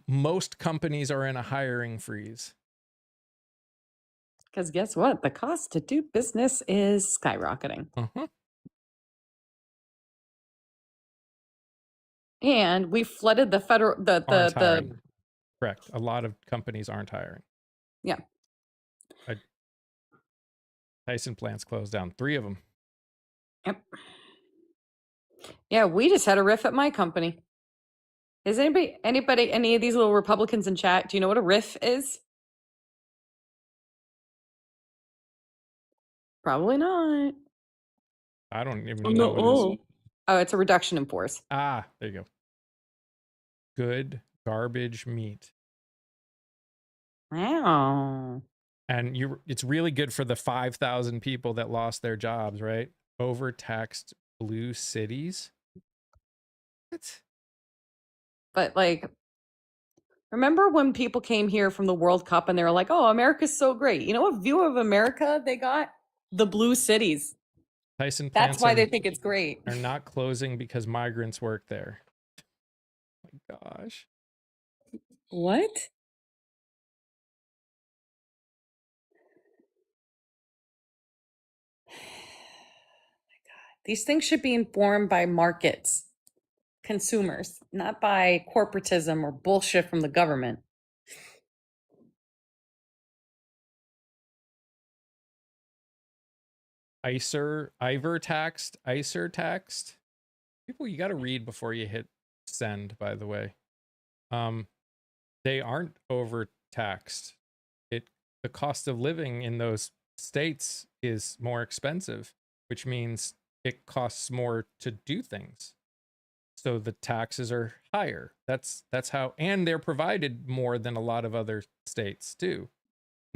Most companies are in a hiring freeze. Because guess what? The cost to do business is skyrocketing. Uh-huh. And we flooded the federal Aren't hiring. Correct. A lot of companies aren't hiring. Yeah. Tyson plants closed down. 3 of them. Yep. Yeah, we just had a riff at my company. Is any of these little Republicans in chat, do you know what a riff is? Probably not. I don't even know what it is. Oh, it's a reduction in force. Ah, there you go. Good garbage meat. Wow. And it's really good for the 5,000 people that lost their jobs, right? Overtaxed blue cities. What? But like, remember when people came here from the World Cup and they were like, oh, America's so great. You know what view of America they got? The blue cities. Tyson That's plants why they think it's great. are not closing because migrants work there. Oh my gosh. What? These things should be informed by markets, consumers, not by corporatism or bullshit from the government. Iver taxed. People, you got to read before you hit send, by the way. They aren't overtaxed. The cost of living in those states is more expensive, which means it costs more to do things. So the taxes are higher. That's how, and they're provided more than a lot of other states too.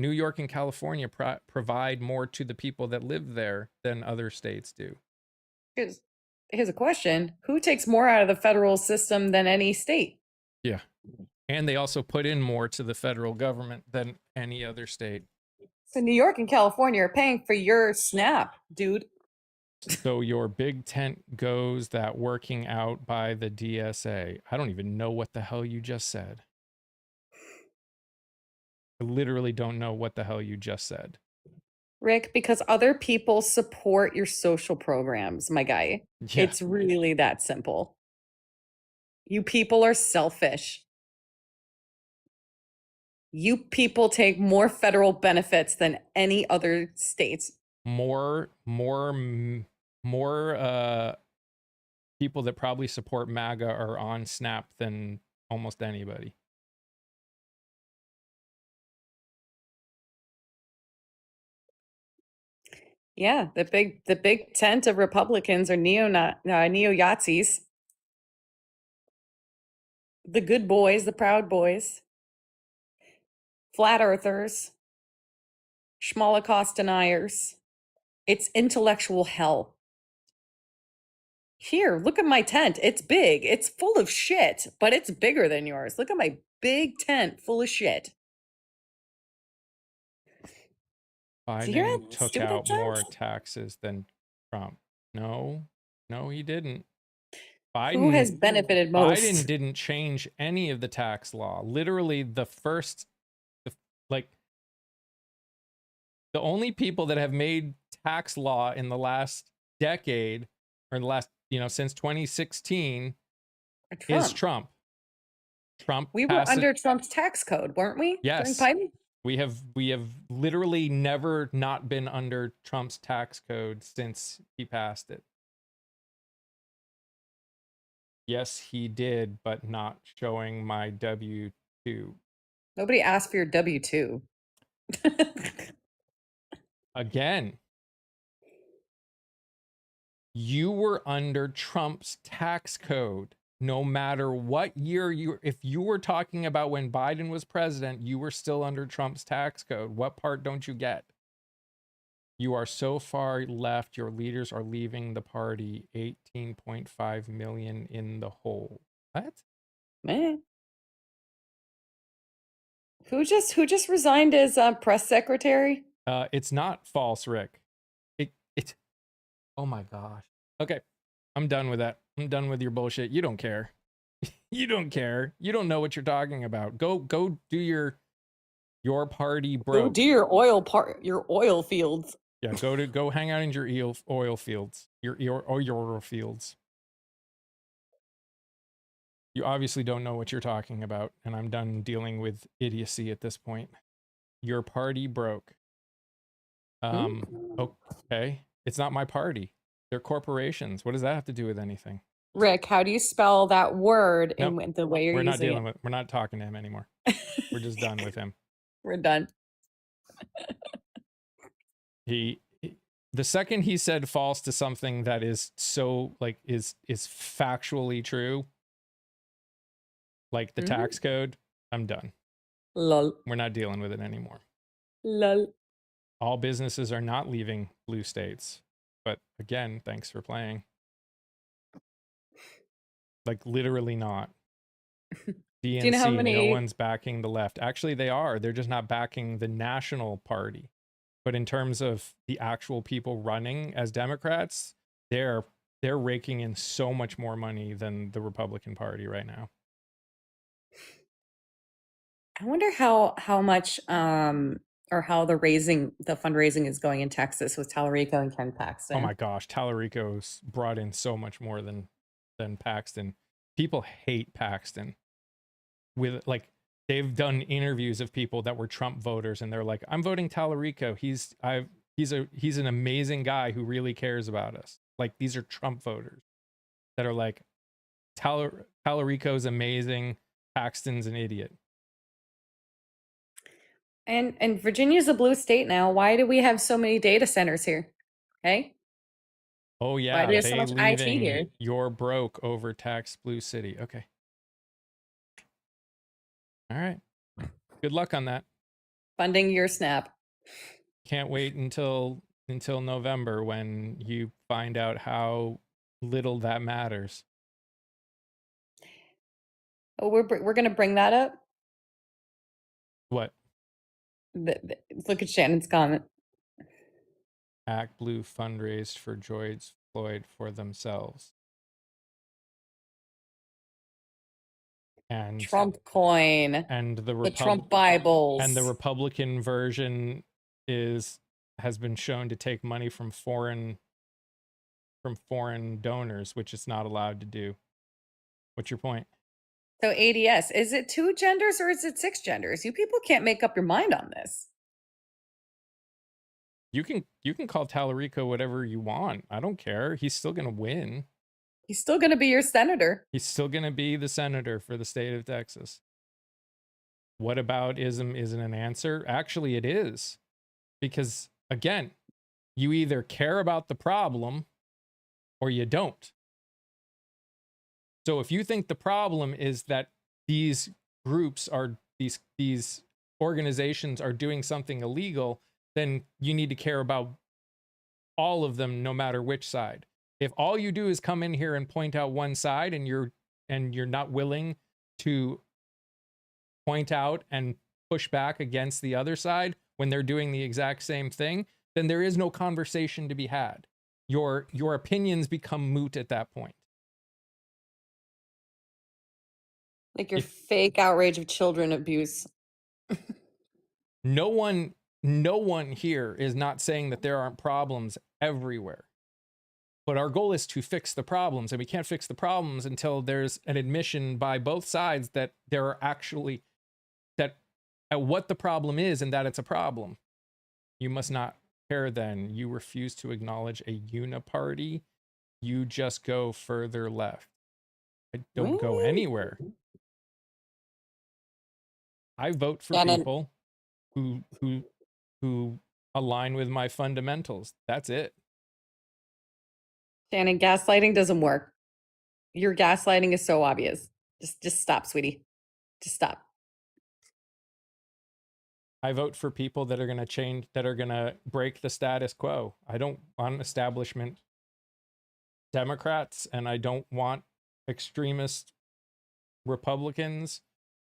New York and California provide more to the people that live there than other states do. Here's a question. Who takes more out of the federal system than any state? Yeah. And they also put in more to the federal government than any other state. So New York and California are paying for your SNAP, dude. So your big tent goes that working out by the DSA. I don't even know what the hell you just said. I literally don't know what the hell you just said. Rick, because other people support your social programs, my guy. Yeah. It's really that simple. You people are selfish. You people take more federal benefits than any other states. More people that probably support MAGA are on Snap than almost anybody. Yeah, the big tent of Republicans are neo-Yazis. The good boys, the proud boys, flat earthers, Schmolocaust deniers. It's intellectual hell. Here, look at my tent. It's big. It's full of shit, but it's bigger than yours. Look at my big tent full of shit. Do you hear Biden how took stupid that out more sounds? taxes than Trump. No, he didn't. Who has Biden benefited most? didn't change any of the tax law. Literally like the only people that have made tax law in the last decade or in the last, since 2016 is Trump. Trump. Trump We were passed it. under Trump's tax code, weren't we? During Yes. Biden? We have literally never not been under Trump's tax code since he passed it. Yes, he did, but not showing my W-2. Nobody asked for your W-2. Again, you were under Trump's tax code. No matter what year if you were talking about when Biden was president, you were still under Trump's tax code. What part don't you get? You are so far left, your leaders are leaving the party 18.5 million in the hole. What? Man. Who just resigned as press secretary? It's not false, Rick. It oh my gosh. Okay. I'm done with that. I'm done with your bullshit. You don't care. You don't care. You don't know what you're talking about. Go do your party broke. Go do your oil fields. Yeah, go hang out in your oil fields. Your oil fields. You obviously don't know what you're talking about, and I'm done dealing with idiocy at this point. Your party broke. Okay. It's not my party. They're corporations. What does that have to do with anything? Rick, how do you spell that word Nope. in the way you're We're not using dealing with we're not talking to him anymore. We're just done with him. We're done. The second he said false to something that is so like is factually true, like the tax code, I'm done. Lol. We're not dealing with it anymore. Lol. All businesses are not leaving blue states. But again, thanks for playing. Like literally not. DNC, Do you know how many... no one's backing the left. Actually, they are. They're just not backing the national party. But in terms of the actual people running as Democrats, they're raking in so much more money than the Republican Party right now. I wonder how much or how the fundraising is going in Texas with Tallarico and Ken Paxton. Oh my gosh, Tallarico's brought in so much more than Paxton. People hate Paxton. With like they've done interviews of people that were Trump voters and they're like, I'm voting Tallarico. He's an amazing guy who really cares about us. Like these are Trump voters that are like, Tallarico's amazing, Paxton's an idiot. And Virginia's a blue state now. Why do we have so many data centers here? Okay. Oh yeah, why do we have so much IT here? You're broke over tax blue city. Okay. All right. Good luck on that. Funding your snap. Can't wait until November when you find out how little that matters. Oh, we're going to bring that up. What? Look at Shannon's comment. Act Blue fundraised for George Floyd for themselves. And Trump coin. And the Trump Bibles. And the Republican version has been shown to take money from foreign donors, which it's not allowed to do. What's your point? So ADS, is it 2 genders or is it 6 genders? You people can't make up your mind on this. You can call Tallarico whatever you want. I don't care. He's still going to win. He's still going to be your senator. He's still going to be the senator for the state of Texas. Whataboutism isn't an answer. Actually, it is. Because, again, you either care about the problem or you don't. So if you think the problem is that these groups are, these organizations are doing something illegal, then you need to care about all of them, no matter which side. If all you do is come in here and point out one side and you're not willing to point out and push back against the other side, when they're doing the exact same thing, then there is no conversation to be had. Your opinions become moot at that point. Like your fake outrage of children abuse. No one here is not saying that there aren't problems everywhere. But our goal is to fix the problems, and we can't fix the problems until there's an admission by both sides that there are actually that at what the problem is and that it's a problem. You must not care then. You refuse to acknowledge a uniparty. You just go further left. I don't go anywhere. I vote for people who align with my fundamentals. That's it. Shannon, gaslighting doesn't work. Your gaslighting is so obvious. Just stop, sweetie. Just stop. I vote for people that are going to change, that are going to break the status quo. I don't want establishment Democrats, and I don't want extremist Republicans.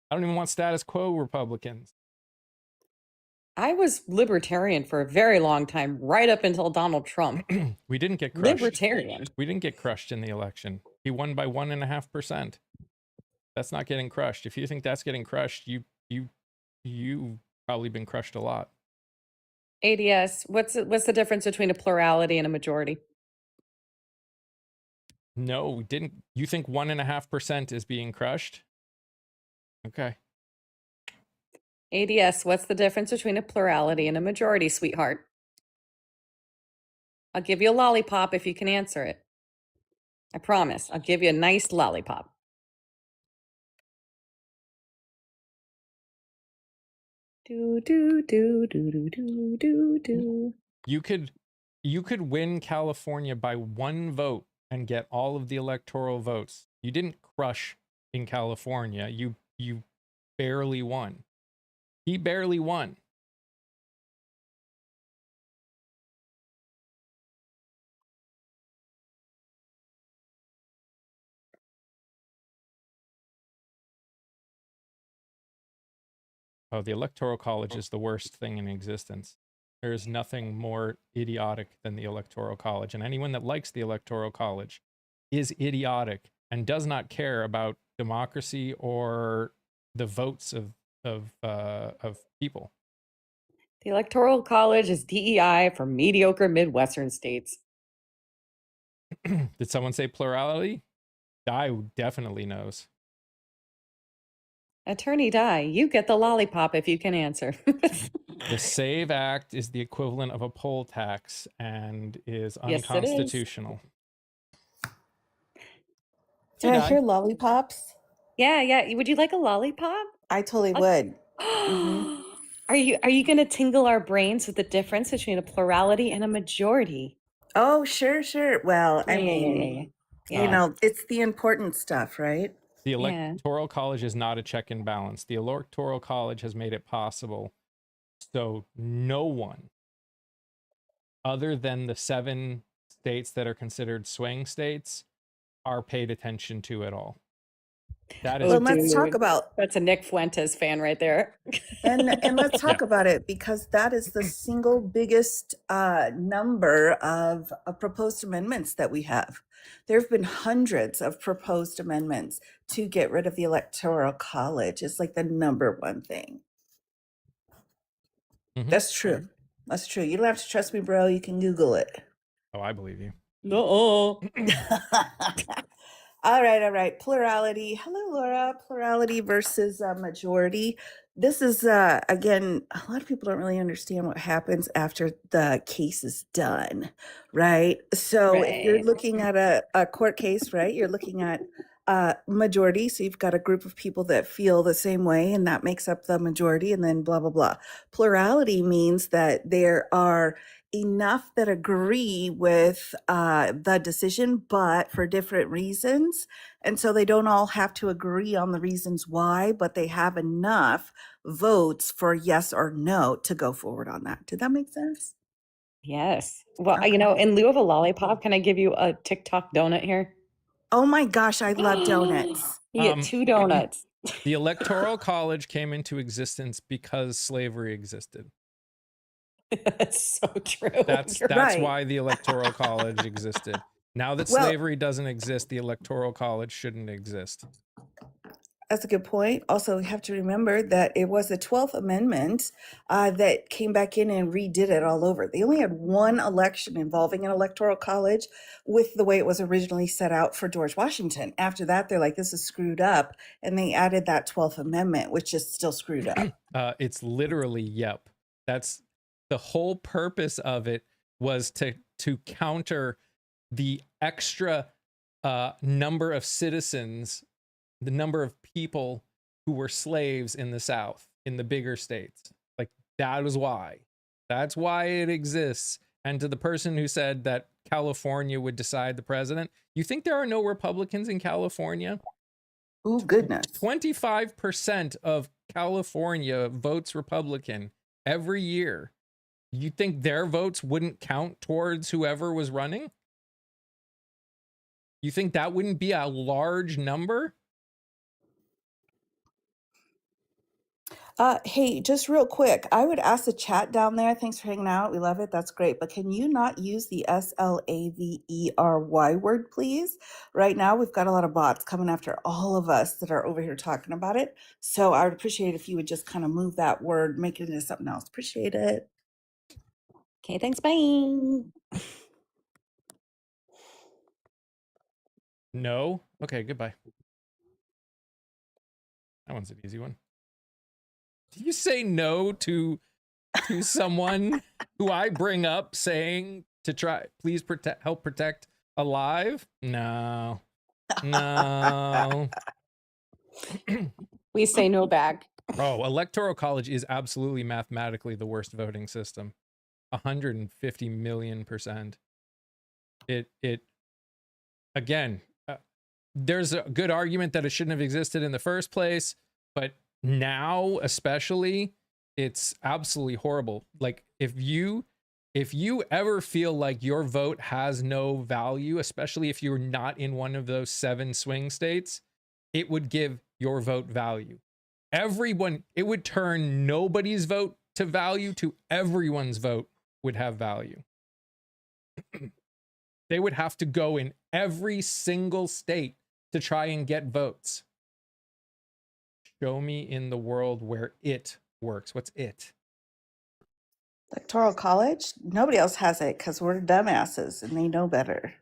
I don't even want status quo Republicans. I was libertarian for a very long time, right up until Donald Trump. We didn't get crushed. Libertarian. We didn't get crushed in the election. He won by 1.5%. That's not getting crushed. If you think that's getting crushed, you've probably been crushed a lot. ADS, what's the difference between a plurality and a majority? No, we didn't. You think 1.5% is being crushed? Okay. ADS, what's the difference between a plurality and a majority, sweetheart? I'll give you a lollipop if you can answer it. I promise. I'll give you a nice lollipop. Do do do do do do do do. You could win California by 1 vote and get all of the electoral votes. You didn't crush in California. You barely won. He barely won. Oh, the Electoral College is the worst thing in existence. There is nothing more idiotic than the Electoral College. And anyone that likes the Electoral College is idiotic and does not care about democracy or the votes of people. The Electoral College is DEI for mediocre Midwestern states. Did someone say plurality? Di definitely knows. Attorney Di, you get the lollipop if you can answer. The SAVE Act is the equivalent of a poll tax and is Yes, it is. unconstitutional. Did I hear lollipops? Yeah. Would you like a lollipop? I totally would. Mhm. Are you going to tingle our brains with the difference between a plurality and a majority? Oh, sure. Well, I mean, Yeah. you know, it's the important stuff, right? The Electoral College is not a check and balance. The Electoral College has made it possible so no one other than the 7 states that are considered swing states are paid attention to at all. That is Well, let's talk about that's a Nick Fuentes fan right there. and let's talk about it, because that is the single biggest number of proposed amendments that we have. There have been hundreds of proposed amendments to get rid of the Electoral College. It's like the number one thing. That's true. That's true. You don't have to trust me, bro. You can Google it. Oh, I believe you. No. All right. Plurality. Hello, Laura. Plurality versus majority. This is, again, a lot of people don't really understand what happens after the case is done, right? So if you're looking at a court case, right, you're looking at majority. So you've got a group of people that feel the same way, and that makes up the majority, and then blah, blah, blah. Plurality means that there are enough that agree with the decision, but for different reasons. And so they don't all have to agree on the reasons why, but they have enough votes for yes or no to go forward on that. Did that make sense? Yes. Well, in lieu of a lollipop, can I give you a TikTok donut here? Oh my gosh, I love donuts. You get 2 donuts. The Electoral College came into existence because slavery existed. That's so true. That's You're right. why the Electoral College existed. Now that Well- slavery doesn't exist, the Electoral College shouldn't exist. That's a good point. Also, we have to remember that it was the 12th Amendment that came back in and redid it all over. They only had one election involving an electoral college with the way it was originally set out for George Washington. After that, they're like, this is screwed up. And they added that 12th Amendment, which is still screwed up. It's literally, yep. That's the whole purpose of it, was to counter the extra number of citizens, the number of people who were slaves in the South, in the bigger states. Like, that is why. That's why it exists. And to the person who said that California would decide the president, you think there are no Republicans in California? Oh, goodness. 25% of California votes Republican every year. You think their votes wouldn't count towards whoever was running? You think that wouldn't be a large number? Hey, just real quick, I would ask the chat down there. Thanks for hanging out. We love it. That's great. But can you not use the SLAVERY word, please? Right now, we've got a lot of bots coming after all of us that are over here talking about it. So I would appreciate it if you would just kind of move that word, make it into something else. Appreciate it. Okay, thanks. Bye. No? Okay, goodbye. That one's an easy one. Do you say no to someone who I bring up saying to try, please help protect alive? No. No. We say no back. Oh, Electoral College is absolutely mathematically the worst voting system. 150 million %. It again, there's a good argument that it shouldn't have existed in the first place, but now especially, it's absolutely horrible. Like, if you ever feel like your vote has no value, especially if you're not in one of those 7 swing states, it would give your vote value. Everyone, it would turn nobody's vote to value to everyone's vote would have value. They would have to go in every single state to try and get votes. Show me in the world where it works. What's it? Electoral College? Nobody else has it because we're dumbasses and they know better.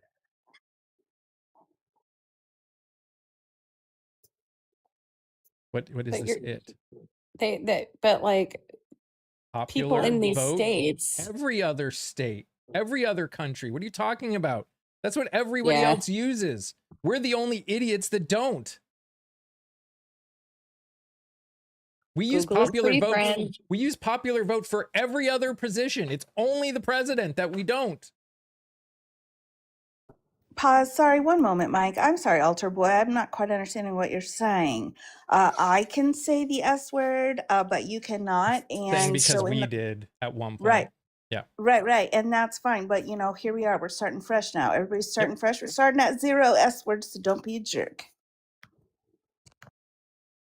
What is But this it? but like Popular people in these vote? states. Every other state, every other country. What are you talking about? That's what everybody Yeah. else uses. We're the only idiots that don't. We use Google is popular free, vote. friend. We use popular vote for every other position. It's only the president that we don't. Pause. Sorry, one moment, Mike. I'm sorry, Altar Boy. I'm not quite understanding what you're saying. I can say the S word, but you cannot. Saying And because so we did at one point. right, Yeah. right, and that's fine. But you know, here we are. We're starting fresh now. Everybody's starting fresh. We're starting at 0 S words, so don't be a jerk.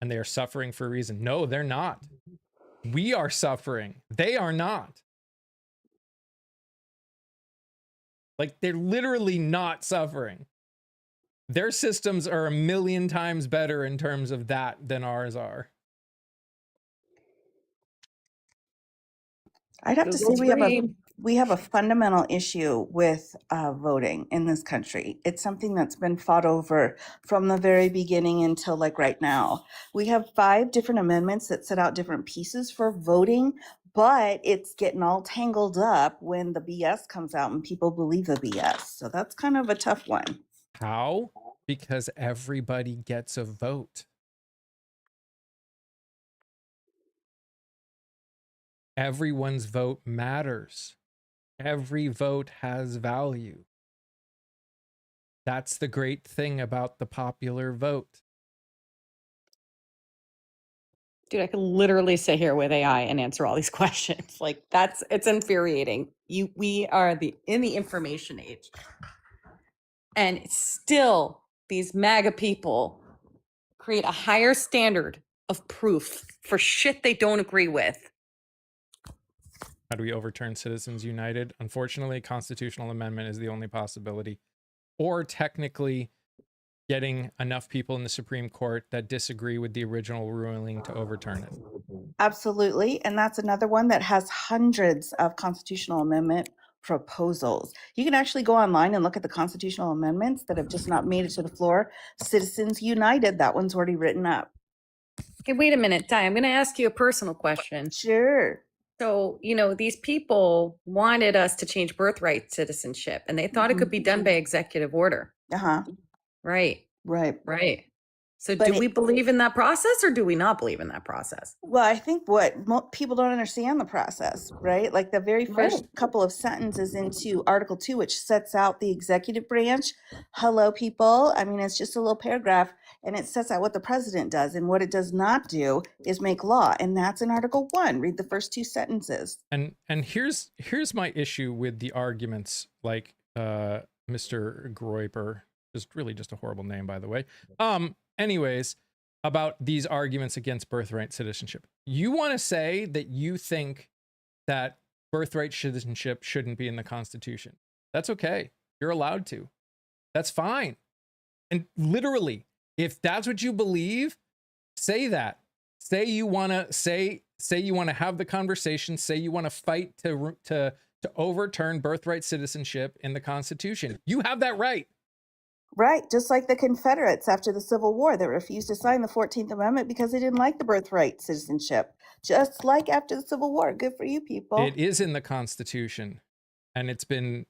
And they are suffering for a reason. No, they're not. We are suffering. They are not. Like, they're literally not suffering. Their systems are 1,000,000 times better in terms of that than ours are. I'd have to say Google's we have a fundamental issue with voting in this country. It's something that's been fought over from the very beginning until like right now. We have 5 different amendments that set out different pieces for voting, but it's getting all tangled up when the BS comes out and people believe the BS. So that's kind of a tough one. How? Because everybody gets a vote. Everyone's vote matters. Every vote has value. That's the great thing about the popular vote. Dude, I could literally sit here with AI and answer all these questions. Like, it's infuriating. We are in the information age. And still these MAGA people create a higher standard of proof for shit they don't agree with. How do we overturn Citizens United? Unfortunately, constitutional amendment is the only possibility. Or technically getting enough people in the Supreme Court that disagree with the original ruling to overturn it. Absolutely. And that's another one that has hundreds of constitutional amendment proposals. You can actually go online and look at the constitutional amendments that have just not made it to the floor. Citizens United, that one's already written up. Okay, wait a minute, Di. I'm going to ask you a personal question. Sure. So, these people wanted us to change birthright citizenship, and they thought it could be done by executive order. Uh-huh. Right. Right. So But do we believe in that process or do we not believe in that process? Well, I think people don't understand the process, right? Like the very first couple of sentences into Article 2, which sets out the executive branch. Hello, people. I mean, it's just a little paragraph and it sets out what the president does, and what it does not do is make law. And that's in Article 1. Read the first 2 sentences. And here's my issue with the arguments, like Mr. Groiper, just a horrible name, by the way. Anyways, about these arguments against birthright citizenship. You want to say that you think that birthright citizenship shouldn't be in the Constitution. That's okay. You're allowed to. That's fine. And literally, if that's what you believe, say that. Say you want to have the conversation, say you want to fight to overturn birthright citizenship in the Constitution. You have that right. Right, just like the Confederates after the Civil War that refused to sign the 14th Amendment because they didn't like the birthright citizenship. Just like after the Civil War. Good for you people. It is in the Constitution, and it's been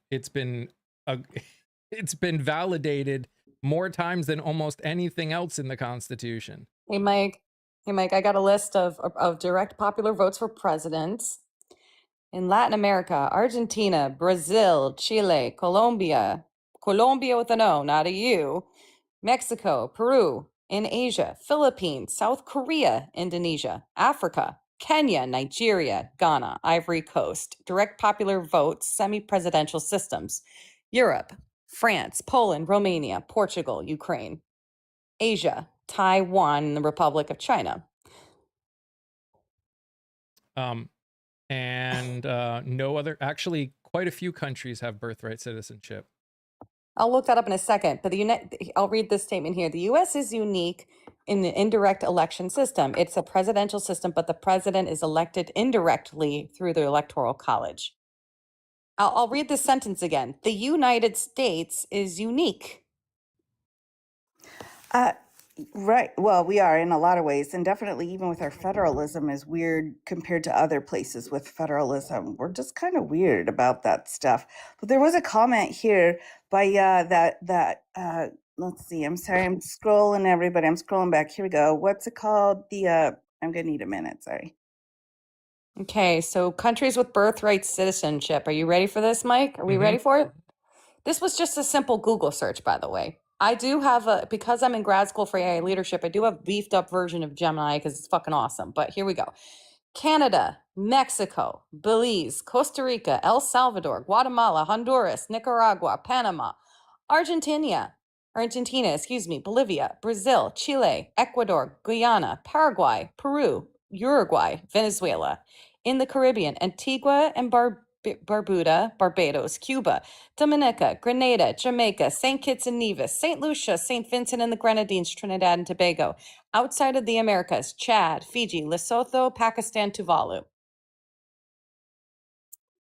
validated more times than almost anything else in the Constitution. Hey, Mike, I got a list of direct popular votes for presidents. In Latin America, Argentina, Brazil, Chile, Colombia with an O, not a U, Mexico, Peru. In Asia, Philippines, South Korea, Indonesia, Africa, Kenya, Nigeria, Ghana, Ivory Coast. Direct popular votes, semi-presidential systems. Europe, France, Poland, Romania, Portugal, Ukraine. Asia, Taiwan, and the Republic of China. And no other, actually, quite a few countries have birthright citizenship. I'll look that up in a second, but I'll read this statement here. The U.S. is unique in the indirect election system. It's a presidential system, but the president is elected indirectly through the Electoral College. I'll read this sentence again. The United States is unique. Right. Well, we are in a lot of ways, and definitely even with our federalism is weird compared to other places with federalism. We're just kind of weird about that stuff. But there was a comment here by let's see. I'm sorry. I'm scrolling, everybody. I'm scrolling back. Here we go. What's it called? I'm gonna need a minute. Sorry. Okay, so countries with birthright citizenship. Are you ready for this, Mike? Are we ready for it? This was just a simple Google search, by the way. I do have because I'm in grad school for AI leadership, I do have a beefed up version of Gemini because it's fucking awesome. But here we go. Canada, Mexico, Belize, Costa Rica, El Salvador, Guatemala, Honduras, Nicaragua, Panama, Argentina, Bolivia, Brazil, Chile, Ecuador, Guyana, Paraguay, Peru, Uruguay, Venezuela. In the Caribbean, Antigua and Barbuda, Barbados, Cuba, Dominica, Grenada, Jamaica, St. Kitts and Nevis, St. Lucia, St. Vincent and the Grenadines, Trinidad and Tobago. Outside of the Americas, Chad, Fiji, Lesotho, Pakistan, Tuvalu.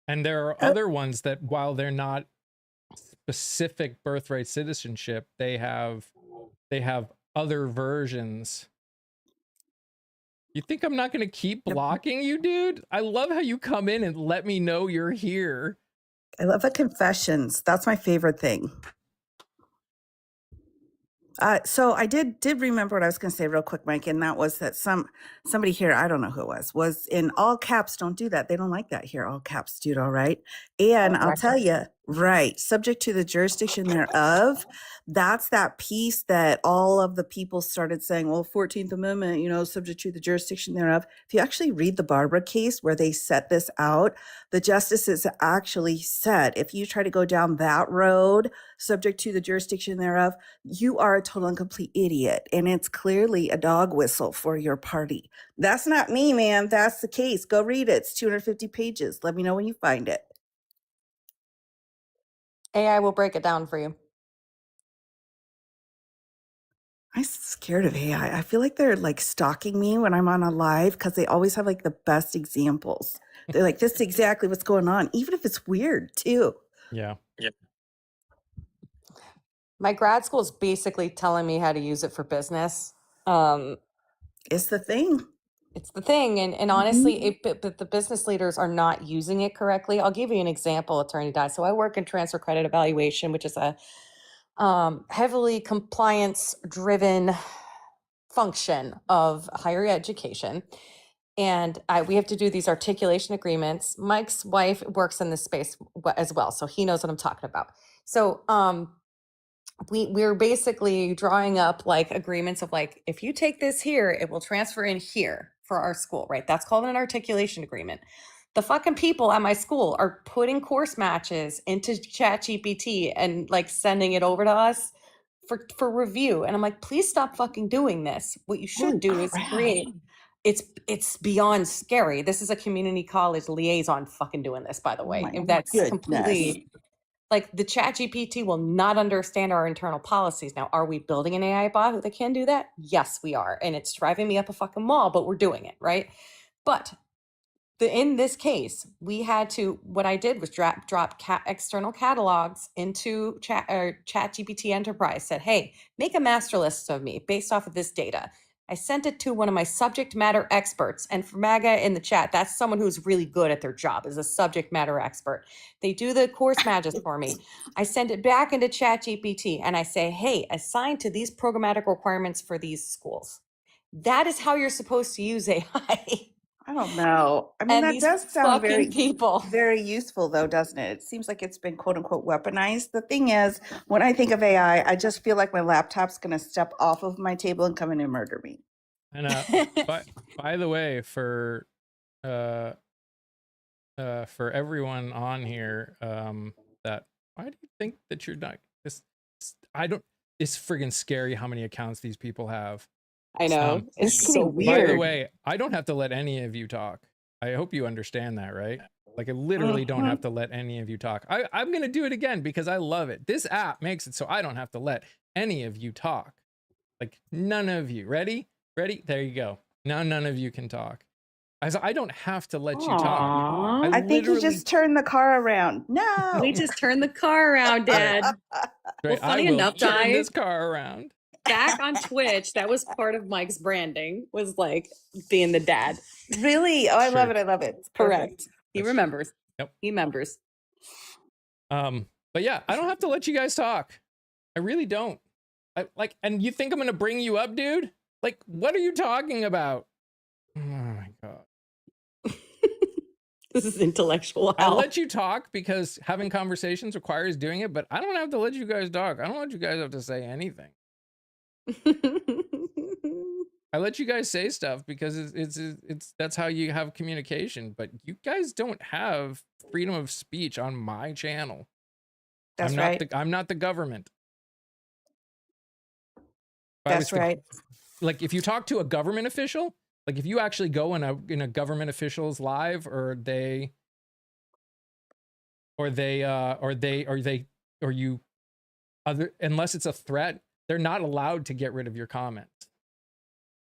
And there are other ones that, while they're not specific birthright citizenship, they have other versions. You think I'm not going to keep blocking you, dude? I love how you come in and let me know you're here. I love the confessions. That's my favorite thing. So I did remember what I was going to say real quick, Mike, and that was that somebody here, I don't know who it was in all caps. Don't do that. They don't like that here. All caps, dude. All right. And I'll tell you, Right. Subject to the jurisdiction thereof. That's that piece that all of the people started saying, well, 14th Amendment, subject to the jurisdiction thereof. If you actually read the Barbara case where they set this out, the justices actually said, if you try to go down that road, subject to the jurisdiction thereof, you are a total and complete idiot. And it's clearly a dog whistle for your party. That's not me, man. That's the case. Go read it. It's 250 pages. Let me know when you find it. AI will break it down for you. I'm scared of AI. I feel like they're like stalking me when I'm on a live because they always have like the best examples. They're like, this is exactly what's going on, even if it's weird too. Yeah. My grad school is basically telling me how to use it for business. It's the thing. It's the thing. And honestly, but the business leaders are not using it correctly. I'll give you an example, Attorney Di. So I work in transfer credit evaluation, which is a heavily compliance driven function of higher education. And we have to do these articulation agreements. Mike's wife works in this space as well, so he knows what I'm talking about. So we're basically drawing up like agreements of like, if you take this here, it will transfer in here for our school, right? That's called an articulation agreement. The fucking people at my school are putting course matches into ChatGPT and like sending it over to us for review. And I'm like, please stop fucking doing this. What you should do is create. It's beyond scary. This is a community college liaison fucking doing this, by the way. my And that's goodness. completely like the ChatGPT will not understand our internal policies. Now, are we building an AI bot that can do that? Yes, we are. And it's driving me up a fucking wall, but we're doing it, right? But in this case, we had to, what I did was drop external catalogs into ChatGPT Enterprise, said, hey, make a master list of me based off of this data. I sent it to one of my subject matter experts. And for MAGA in the chat, that's someone who's really good at their job, is a subject matter expert. They do the course matches for me. I send it back into ChatGPT and I say, hey, assign to these programmatic requirements for these schools. That is how you're supposed to use AI. I don't know. I mean, And that these does sound fucking people. very useful, though, doesn't it? It seems like it's been quote unquote weaponized. The thing is, when I think of AI, I just feel like my laptop's going to step off of my table and come in and murder me. And by the way, for everyone on here, that why do you think that you're not this? It's friggin' scary how many accounts these people have. I know. It's so weird. By the way, I don't have to let any of you talk. I hope you understand that, right? Like I literally don't have to let any of you talk. I'm going to do it again because I love it. This app makes it so I don't have to let any of you talk. Like none of you. Ready? There you go. Now none of you can talk. I don't have to let you talk. I think you just turned the car around. No. We just turned the car around, Dad. Well, funny enough, turn this car around. Back on Twitch, that was part of Mike's branding, was like being the dad. Really? Oh, I love it. I love it. It's correct. He That's remembers. Yep. He remembers. But yeah, I don't have to let you guys talk. I really don't. And you think I'm gonna bring you up, dude? Like, what are you talking about? Oh my god. This is intellectual I hell. let you talk because having conversations requires doing it, but I don't have to let you guys talk. I don't want you guys have to say anything. I let you guys say stuff because it's that's how you have communication, but you guys don't have freedom of speech on my channel. That's right. I'm not the government. That's right. Like if you talk to a government official, like if you actually go in a government official's live or unless it's a threat, they're not allowed to get rid of your comments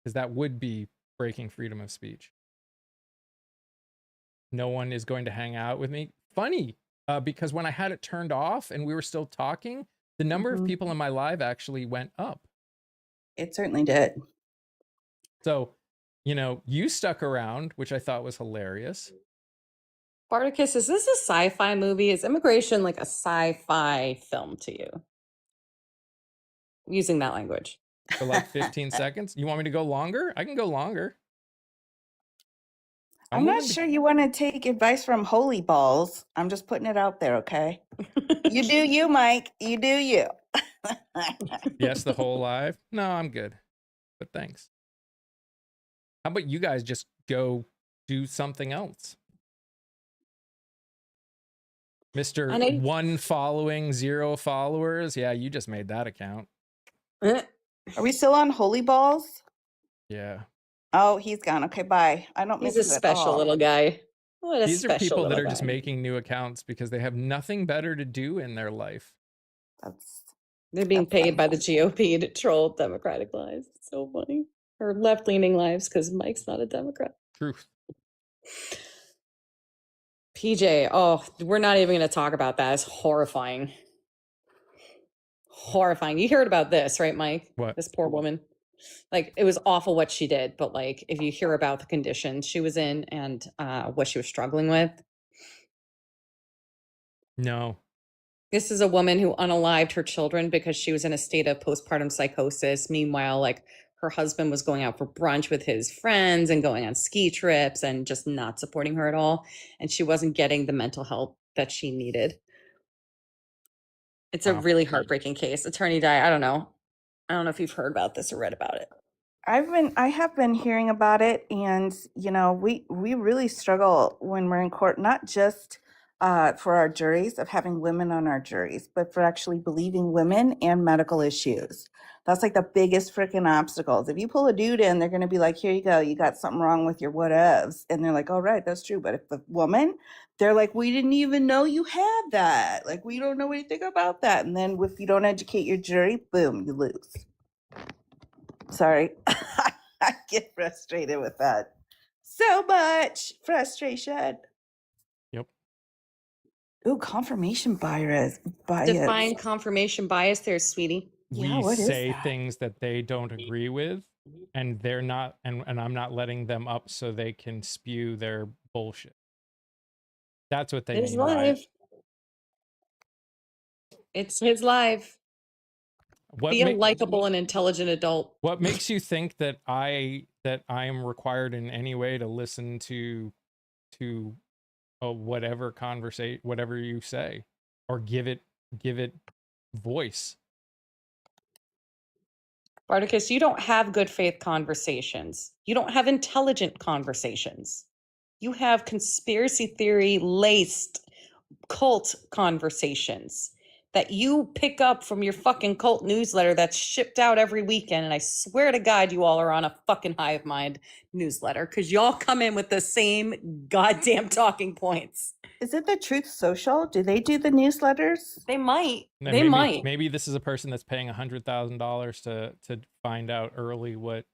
because that would be breaking freedom of speech. No one is going to hang out with me. Funny, because when I had it turned off and we were still talking, the number of people in my live actually went up. It certainly did. So, you stuck around, which I thought was hilarious. Spartacus, is this a sci-fi movie? Is immigration like a sci-fi film to you? Using that language. For like 15 seconds. You want me to go longer? I can go longer. I'm not willing to- sure you want to take advice from holy balls. I'm just putting it out there, okay? You do you, Mike. You do you. Yes, the whole live. No, I'm good. But thanks. How about you guys just go do something else? Mr. And I- 1 following, 0 followers. Yeah, you just made that account. Are we still on holy balls? Yeah. Oh, he's gone. Okay, bye. I don't He's miss a you at special all. little guy. What a These are special people that little are just guy. making new accounts because they have nothing better to do in their life. They're being That's paid by the GOP to troll Democratic lives. It's so funny. Or left-leaning lives, because Mike's not a Democrat. Truth. PJ, oh, we're not even going to talk about that. It's horrifying. Horrifying. You heard about this, right, Mike? What? This poor woman. Like, it was awful what she did, but like, if you hear about the conditions she was in and what she was struggling with. No. This is a woman who unalived her children because she was in a state of postpartum psychosis. Meanwhile, like, her husband was going out for brunch with his friends and going on ski trips and just not supporting her at all. And she wasn't getting the mental help that she needed. It's a Wow. really heartbreaking case. Attorney Di, I don't know. I don't know if you've heard about this or read about it. I have been hearing about it, and you know, we really struggle when we're in court, not just for our juries of having women on our juries, but for actually believing women and medical issues. That's like the biggest freaking obstacles. If you pull a dude in, they're going to be like, "Here you go, you got something wrong with your whatevs," and they're like, "All right, that's true." But if the woman, they're like, "We didn't even know you had that. Like, we don't know anything about that." And then if you don't educate your jury, boom, you lose. Sorry. I get frustrated with that. So much frustration. Yep. Ooh, confirmation bias. Define confirmation bias there, sweetie. Yeah, We what is say that? things that they don't agree with, and they're not, and I'm not letting them up so they can spew their bullshit. That's what they His mean by it. life. It's his life. Be a likable and intelligent adult. What makes you think that I am required in any way to listen to whatever conversation, whatever you say, or give it voice? Spartacus, you don't have good faith conversations. You don't have intelligent conversations. You have conspiracy theory laced cult conversations that you pick up from your fucking cult newsletter that's shipped out every weekend. And I swear to God, you all are on a fucking Hive Mind newsletter because y'all come in with the same goddamn talking points. Is it the Truth Social? Do they do the newsletters? They might. And they might. Maybe this is a person that's paying $100,000 to find out early what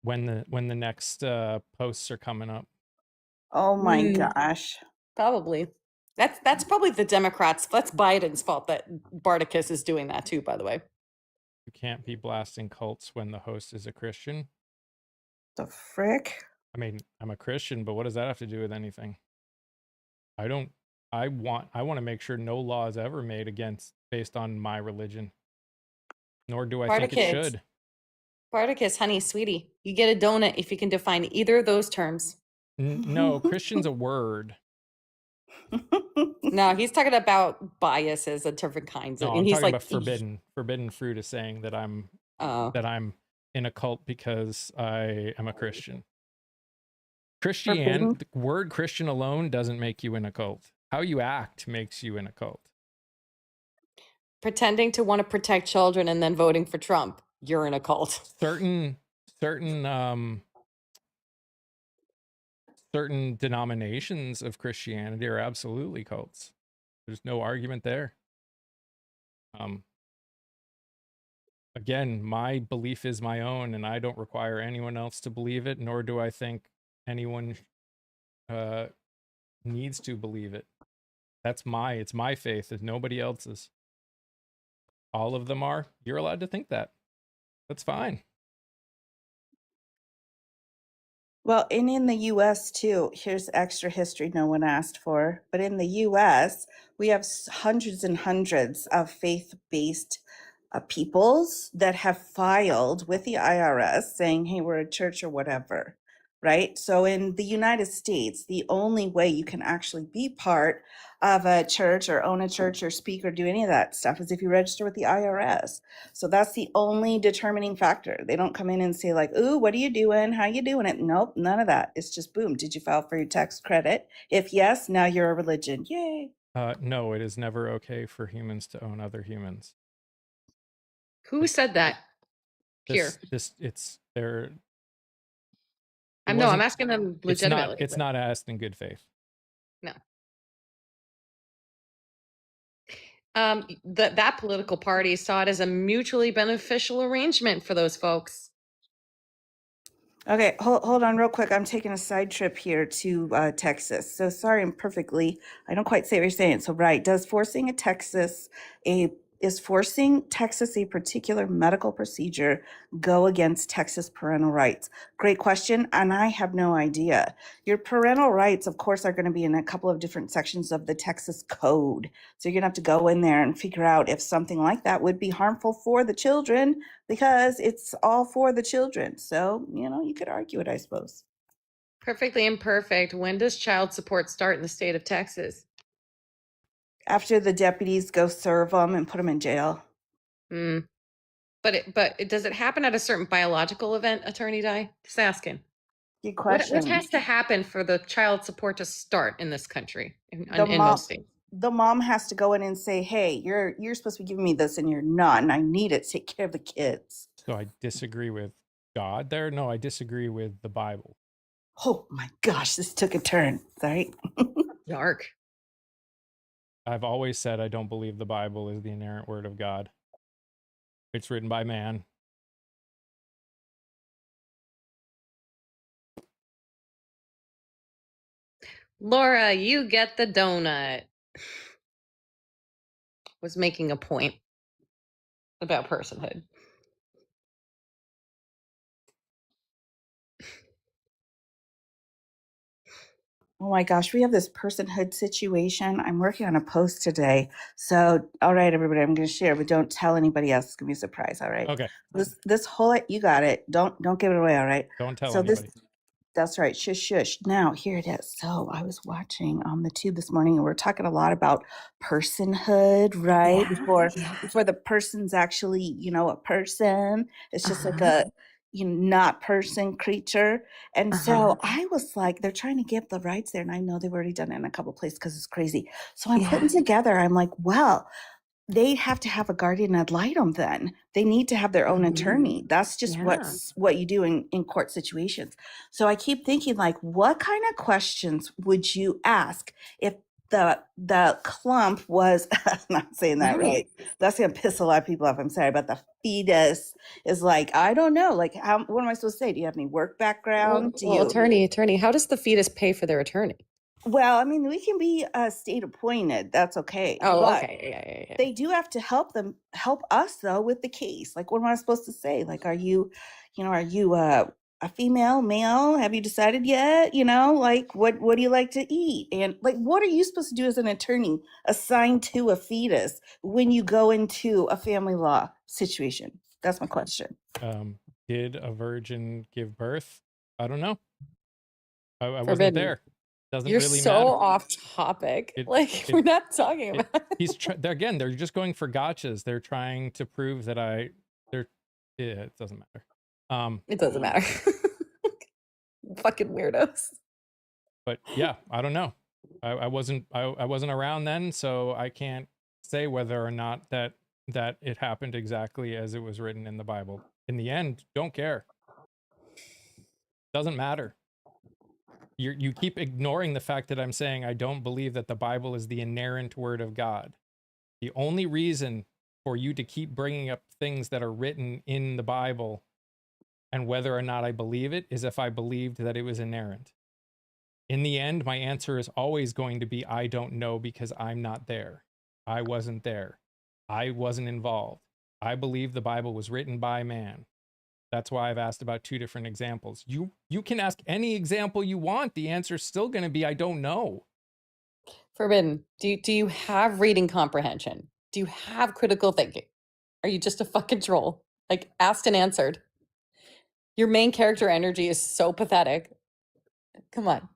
when the next posts are coming up. Oh my gosh. Probably. That's probably the Democrats. That's Biden's fault that Spartacus is doing that too, by the way. You can't be blasting cults when the host is a Christian. The frick? I mean, I'm a Christian, but what does that have to do with anything? I want to make sure no law is ever made based on my religion. Nor do I think it should. Spartacus, honey, sweetie, you get a donut if you can define either of those terms. No, Christian's a word. No, he's talking about biases of different kinds. No, And I'm he's talking like, about forbidden fruit is saying that I'm in a cult because I am a Christian. The word Christian alone doesn't make you in a cult. How you act makes you in a cult. pretending to want to protect children and then voting for Trump. You're in a cult. Certain denominations of Christianity are absolutely cults. There's no argument there. Again, my belief is my own, and I don't require anyone else to believe it, nor do I think anyone needs to believe it. It's my faith, it's nobody else's. All of them are. You're allowed to think that. That's fine. Well, and in the US too, here's extra history no one asked for. But in the US, we have hundreds and hundreds of faith-based peoples that have filed with the IRS saying, hey, we're a church or whatever, right? So in the United States, the only way you can actually be part of a church or own a church or speak or do any of that stuff is if you register with the IRS. So that's the only determining factor. They don't come in and say like, "Ooh, what are you doing? How you doing it?" Nope, none of that. It's just boom. Did you file for your tax credit? If yes, now you're a religion. Yay. No, it is never okay for humans to own other humans. Who said that? Here. It's there. I'm asking them legitimately. It's not asked in good faith. No. That political party saw it as a mutually beneficial arrangement for those folks. Okay, hold on real quick. I'm taking a side trip here to Texas. So sorry, I don't quite say what you're saying. So right, is forcing Texas a particular medical procedure go against Texas parental rights? Great question, and I have no idea. Your parental rights, of course, are going to be in a couple of different sections of the Texas code. So you're gonna have to go in there and figure out if something like that would be harmful for the children, because it's all for the children. So, you could argue it, I suppose. Perfectly imperfect. When does child support start in the state of Texas? After the deputies go serve them and put them in jail. But does it happen at a certain biological event, Attorney Di? Just asking. Good What question. has to happen for the child support to start in this country, in The mom, most states? the mom has to go in and say, "Hey, you're supposed to be giving me this, and you're not, and I need it to take care of the kids." So I disagree with God there. No, I disagree with the Bible. Oh my gosh, this took a turn. Sorry. Dark. I've always said I don't believe the Bible is the inerrant word of God. It's written by man. Laura, you get the donut. Was making a point about personhood. Oh my gosh, we have this personhood situation. I'm working on a post today. So, all right, everybody, I'm going to share, but don't tell anybody else. It's going to be a surprise. All right. Okay. This whole, you got it. Don't give it away. All right. Don't tell So anybody. that's right. Shush, shush. Now, here it is. So I was watching on the tube this morning, and we're talking a lot about personhood, right? Before the person's actually, a person. It's just like a not person creature. And so I was like, they're trying to give the rights there. And I know they've already done it in a couple places because it's crazy. So I'm putting together, I'm like, well, they have to have a guardian ad litem then. They need to have their own attorney. That's just what you do in court situations. So I keep thinking, like, what kind of questions would you ask if the clump was I'm not saying that right. That's gonna piss a lot of people off. I'm sorry, but the fetus is like, I don't know, like, what am I supposed to say? Do you have any work background? Attorney, how does the fetus pay for their attorney? Well, I mean, we can be state appointed. That's okay. But Okay. they do have to help us though with the case. Like, what am I supposed to say? Like, are you a female, male? Have you decided yet? Like, what do you like to eat? And like, what are you supposed to do as an attorney assigned to a fetus when you go into a family law situation? That's my question. Did a virgin give birth? I don't know. I wasn't Forbidden. there. Doesn't You're really so matter. off topic. We're not talking about they're just going for gotchas. They're trying to prove that it doesn't matter. It doesn't matter. Fucking weirdos. But yeah, I don't know. I wasn't around then, so I can't say whether or not that it happened exactly as it was written in the Bible. In the end, don't care. Doesn't matter. You keep ignoring the fact that I'm saying I don't believe that the Bible is the inerrant word of God. The only reason for you to keep bringing up things that are written in the Bible and whether or not I believe it is if I believed that it was inerrant. In the end, my answer is always going to be, I don't know, because I'm not there. I wasn't there. I wasn't involved. I believe the Bible was written by man. That's why I've asked about two different examples. You can ask any example you want. The answer is still going to be, I don't know. Forbidden. Do you have reading comprehension? Do you have critical thinking? Are you just a fucking troll? Like, asked and answered. Your main character energy is so pathetic. Come on.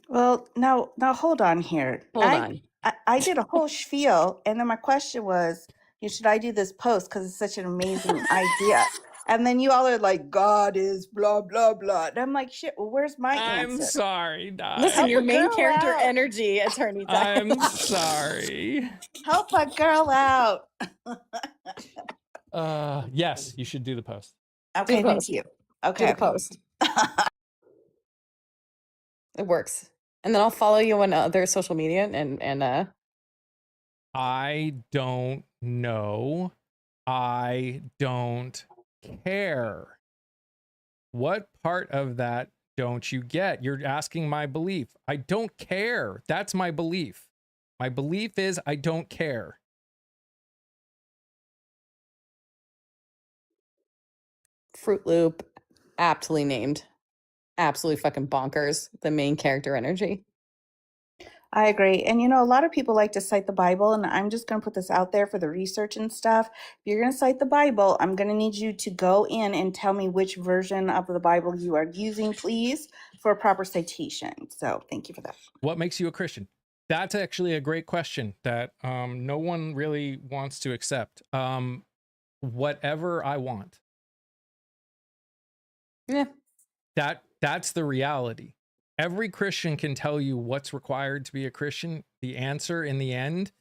Well, now hold on here. Hold on. I did a whole spiel, and then my question was, should I do this post because it's such an amazing idea? And then you all are like, God is blah blah blah, and I'm like, shit. Well, where's my I'm answer? sorry, Di. Listen, Help your a main girl character out. energy, attorney. I'm sorry. Help a girl out. Yes, you should do the post. Okay, the thank post. you. Do Okay. the post. It works. And then I'll follow you on other social media and I don't know. I don't care. What part of that don't you get? You're asking my belief. I don't care. That's my belief. My belief is I don't care. Fruit Loop, aptly named. Absolutely fucking bonkers. The main character energy. I agree. And a lot of people like to cite the Bible, and I'm just going to put this out there for the research and stuff. If you're going to cite the Bible, I'm going to need you to go in and tell me which version of the Bible you are using, please, for a proper citation. So thank you for that. What makes you a Christian? That's actually a great question that no one really wants to accept. Whatever I want. Yeah. That's the reality. Every Christian can tell you what's required to be a Christian. The answer in the end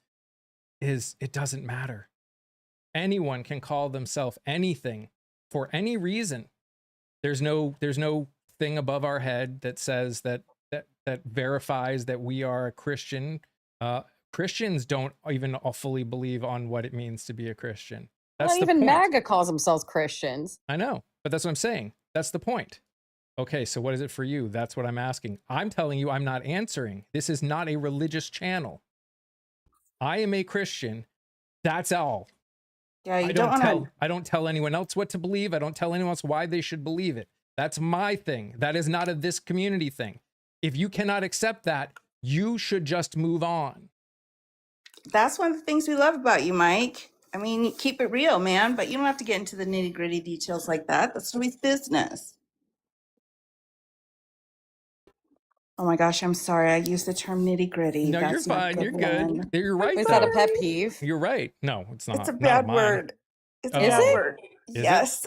is it doesn't matter. Anyone can call themselves anything for any reason. There's no thing above our head that says that verifies that we are a Christian. Christians don't even fully believe on what it means to be a Christian. That's Well, the even point. MAGA calls themselves Christians. I know, but that's what I'm saying. That's the point. Okay, so what is it for you? That's what I'm asking. I'm telling you, I'm not answering. This is not a religious channel. I am a Christian. That's all. Yeah, I don't tell anyone else what to believe. I don't tell anyone else why they should believe it. That's my thing. That is not a this community thing. If you cannot accept that, you should just move on. That's one of the things we love about you, Mike. I mean, keep it real, man, but you don't have to get into the nitty gritty details like that. That's nobody's business. Oh my gosh, I'm sorry. I used the term nitty gritty. No, you're fine. You're good. You're right. Is that a pet peeve? You're right. No, it's not. It's a Not bad mine. word. It's a Is bad it? word. Is Yes.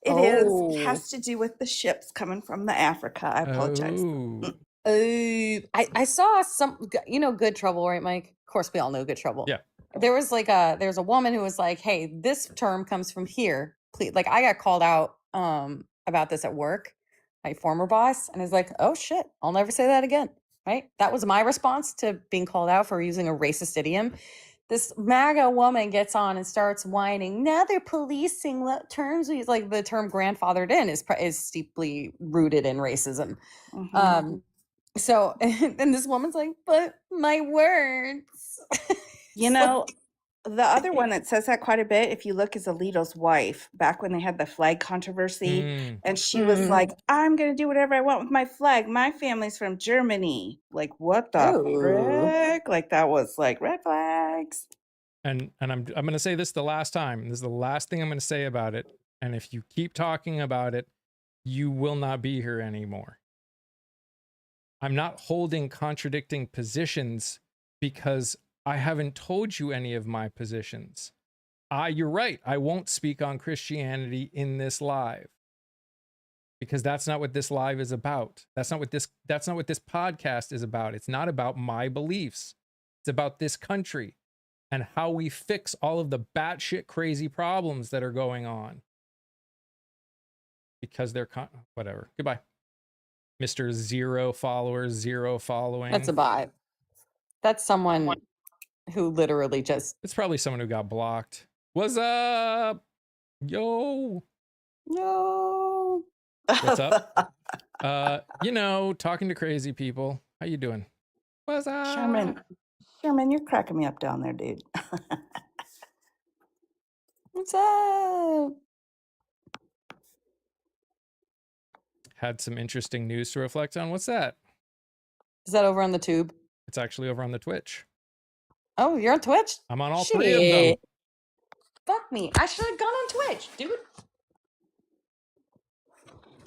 It is. Oh. It has to do with the ships coming from the Africa. I apologize. Oh. I saw some, Good Trouble, right, Mike? Of course, we all know Good Trouble. Yeah. There was there's a woman who was like, hey, this term comes from here. Please, I got called out about this at work, my former boss, and I was like, oh shit, I'll never say that again. Right? That was my response to being called out for using a racist idiom. This MAGA woman gets on and starts whining. Now they're policing what terms we use. Like the term grandfathered in is steeply rooted in racism. Mm-hmm. So, and this woman's like, but my words. The other one that says that quite a bit, if you look, is Alito's wife, back when they had the flag controversy. And she was like, I'm going to do whatever I want with my flag. My family's from Germany. Like, what the frick? Like, that was like red flags. And I'm going to say this the last time. This is the last thing I'm going to say about it. And if you keep talking about it, you will not be here anymore. I'm not holding contradicting positions because I haven't told you any of my positions. You're right. I won't speak on Christianity in this live because that's not what this live is about. That's not what this podcast is about. It's not about my beliefs. It's about this country and how we fix all of the batshit crazy problems that are going on. Because they're whatever. Goodbye. Mr. 0 followers, 0 following. That's a bot. That's someone who literally just... It's probably someone who got blocked. What's up? Yo. What's up? Talking to crazy people. How you doing? What's up? Sherman, you're cracking me up down there, dude. What's up? Had some interesting news to reflect on. What's that? Is that over on the tube? It's actually over on the Twitch. Oh, you're on Twitch? I'm on all 3 of them. Fuck me. I should have gone on Twitch, dude.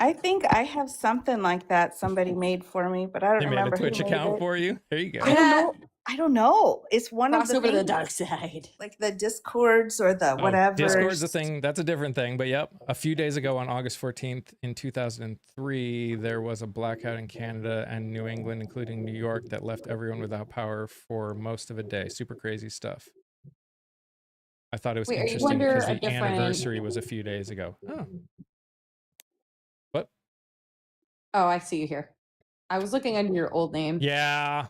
I think I have something like that somebody made for me, but I They don't made a remember who Twitch made account it. for you. There you go. I don't know. I don't know. It's one of Cross the over to the things, dark side. like the Discords or the Oh, whatever. Discord's a thing. That's a different thing. But yep, a few days ago on August 14th in 2003, there was a blackout in Canada and New England, including New York, that left everyone without power for most of a day. Super crazy stuff. I thought it was Wait, are you interesting under because a the different? anniversary was a few days ago. Oh, what? Oh, I see you here. I was looking under your old name. Yeah,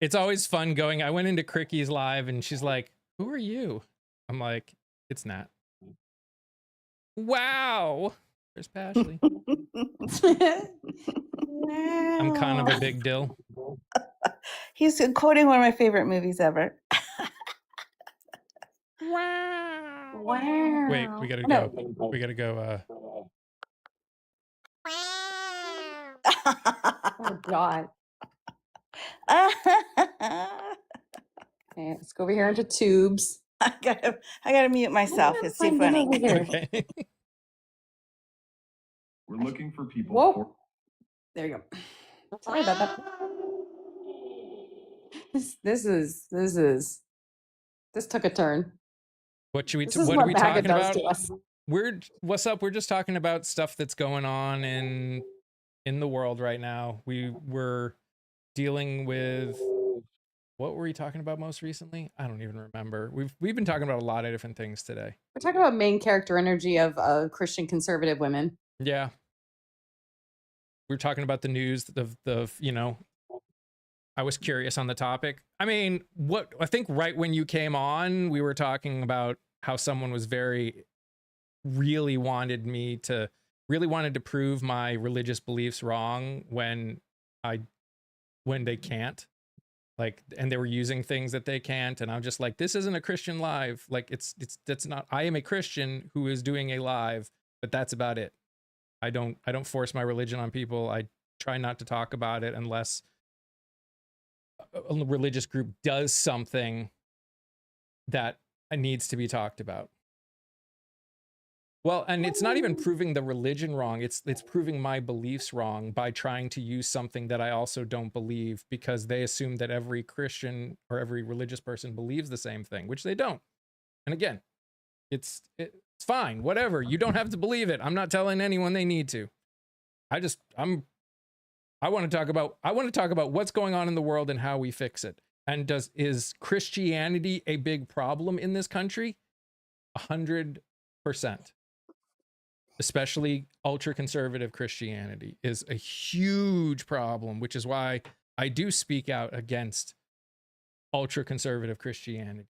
it's always fun going. I went into Cricky's live and she's like, "Who are you?" I'm like, "It's Nat." Wow. There's Pashley. I'm kind of a big deal. He's quoting one of my favorite movies ever. Wow. Wow. Wait, we gotta No. go. We gotta go. Oh God. Okay, let's go over here into tubes. I gotta mute myself. It's too Find funny. them over here. Okay. We're looking for people. Whoa. There you go. Sorry about that. This took a turn. What should we? This is What are what we MAGA talking does about? to us. What's up? We're just talking about stuff that's going on in the world right now. We were dealing with, what were we talking about most recently? I don't even remember. We've been talking about a lot of different things today. We're talking about main character energy of Christian conservative women. Yeah. We're talking about the news of I was curious on the topic. I mean, I think right when you came on, we were talking about how someone was really wanted to prove my religious beliefs wrong when they can't. Like, and they were using things that they can't, and I'm just like, this isn't a Christian live. Like, that's not. I am a Christian who is doing a live, but that's about it. I don't force my religion on people. I try not to talk about it unless a religious group does something that needs to be talked about. Well, and it's not even proving the religion wrong. It's proving my beliefs wrong by trying to use something that I also don't believe, because they assume that every Christian or every religious person believes the same thing, which they don't. And again, it's fine, whatever. You don't have to believe it. I'm not telling anyone they need to. I want to talk about what's going on in the world and how we fix it. And is Christianity a big problem in this country? 100%. Especially ultra-conservative Christianity is a huge problem, which is why I do speak out against ultra-conservative Christianity.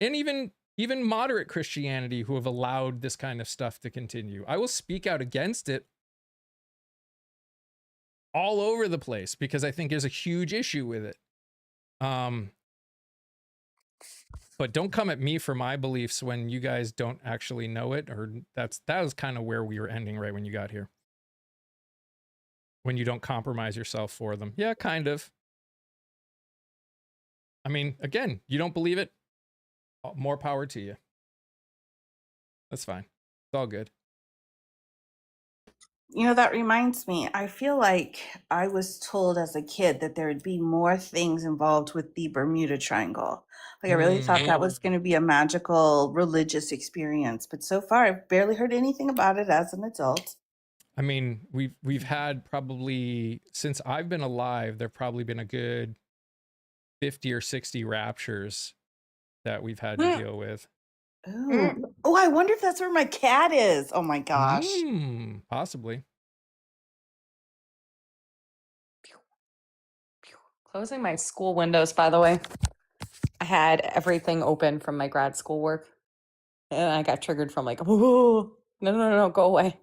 And even moderate Christianity who have allowed this kind of stuff to continue. I will speak out against it all over the place because I think there's a huge issue with it. But don't come at me for my beliefs when you guys don't actually know it, or that was kind of where we were ending right when you got here. When you don't compromise yourself for them. Yeah, kind of. I mean, again, you don't believe it, more power to you. That's fine. It's all good. You know, that reminds me, I feel like I was told as a kid that there would be more things involved with the Bermuda Triangle. Like, I really thought that was going to be a magical religious experience. But so far, I've barely heard anything about it as an adult. I mean, we've had probably, since I've been alive, there've probably been a good 50 or 60 raptures that we've had to deal with. Ooh. Oh, I wonder if that's where my cat is. Oh my gosh. Possibly. Closing my school windows, by the way. I had everything open from my grad school work. And I got triggered from like, oh, no, go away.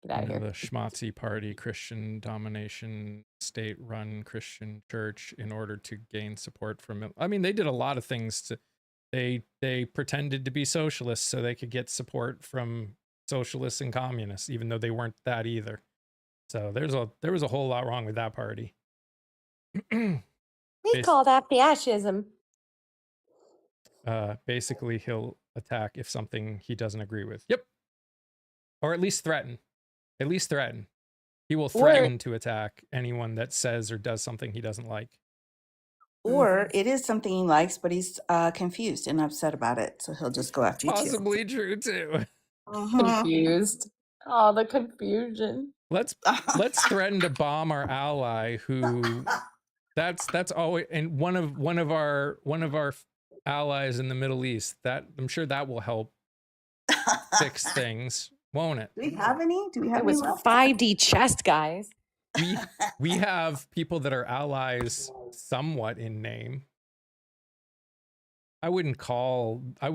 Get out of here. The Schmatzi Party, Christian domination, state-run Christian church, in order to gain support from. I mean, they did a lot of things to. They pretended to be socialists so they could get support from socialists and communists, even though they weren't that either. So there was a whole lot wrong with that party. We call that fascism. Basically, he'll attack if something he doesn't agree with. Yep. Or at least threaten. At least threaten. He will Or- threaten to attack anyone that says or does something he doesn't like. Or it is something he likes, but he's confused and upset about it. So he'll just go after you too. Possibly true too. Confused. Oh, the confusion. Let's threaten to bomb our ally who that's always, and one of our allies in the Middle East. That I'm sure that will help fix things, won't it? Do we have any? Do we have It any was left? 5D chest, guys. We have people that are allies somewhat in name. I wouldn't call a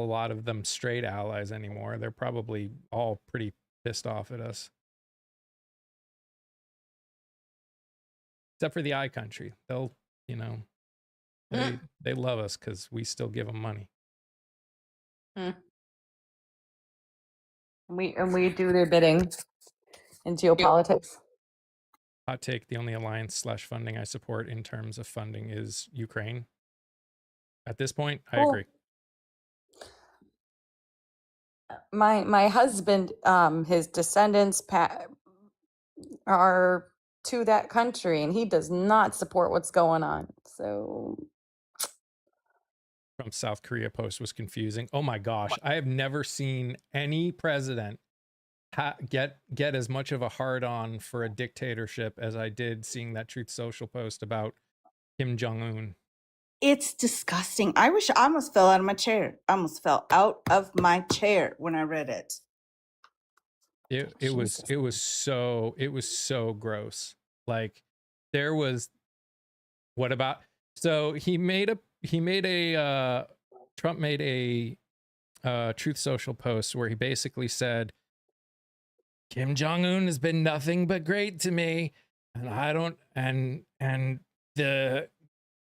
lot of them straight allies anymore. They're probably all pretty pissed off at us. Except for the I country. They'll, you know, they love us because we still give them money. We do their bidding in geopolitics. Hot take, the only alliance / funding I support in terms of funding is Ukraine. At this point, I agree. My husband, his descendants are to that country, and he does not support what's going on. So Trump's South Korea post was confusing. Oh my gosh, I have never seen any president get as much of a hard on for a dictatorship as I did seeing that Truth Social post about Kim Jong-un. It's disgusting. I wish I almost fell out of my chair. I almost fell out of my chair when I read it. It was so gross. Like there was, what about, so Trump made a Truth Social post where he basically said, Kim Jong-un has been nothing but great to me, and I don't, and the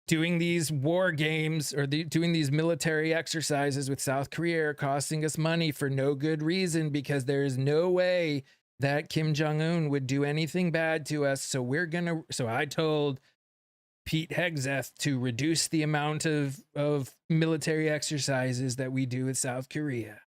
doing these war games or doing these military exercises with South Korea are costing us money for no good reason, because there is no way that Kim Jong-un would do anything bad to us. So so I told Pete Hegseth to reduce the amount of military exercises that we do with South Korea.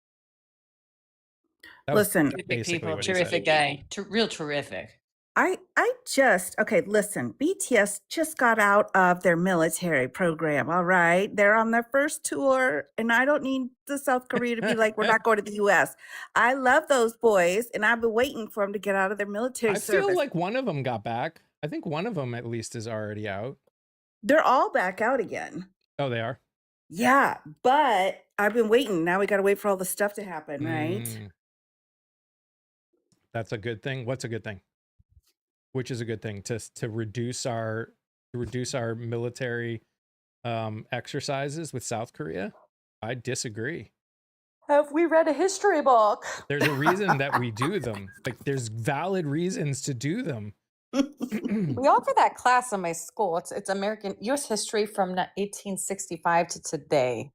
Listen, basically what he terrific said. guy, real terrific. Okay, listen, BTS just got out of their military program, all right? They're on their first tour, and I don't need the South Korea to be like, we're not going to the U.S. I love those boys, and I've been waiting for them to get out of their military service. I feel like one of them got back. I think one of them at least is already out. They're all back out again. Oh, they are? Yeah, but I've been waiting. Now we got to wait for all the stuff to happen, right? That's a good thing. What's a good thing? Which is a good thing? To reduce our military exercises with South Korea? I disagree. Have we read a history book? There's a reason that we do them. Like there's valid reasons to do them. We offer that class in my school. It's American U.S. history from 1865 to today.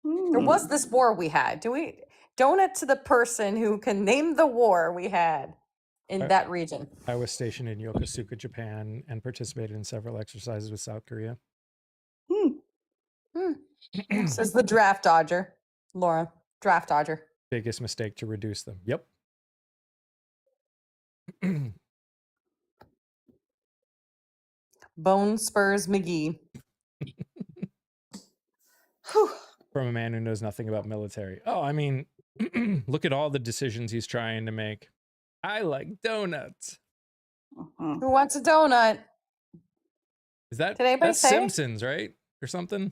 There was this war we had. Donate to the person who can name the war we had in that region. I was stationed in Yokosuka, Japan, and participated in several exercises with South Korea. Says the draft dodger, Laura. Draft dodger. Biggest mistake to reduce them. Yep. Bone Spurs McGee. From a man who knows nothing about military. Oh, I mean, look at all the decisions he's trying to make. I like donuts. Who wants a donut? Is that Did anybody that's say? Simpsons, right? Or something?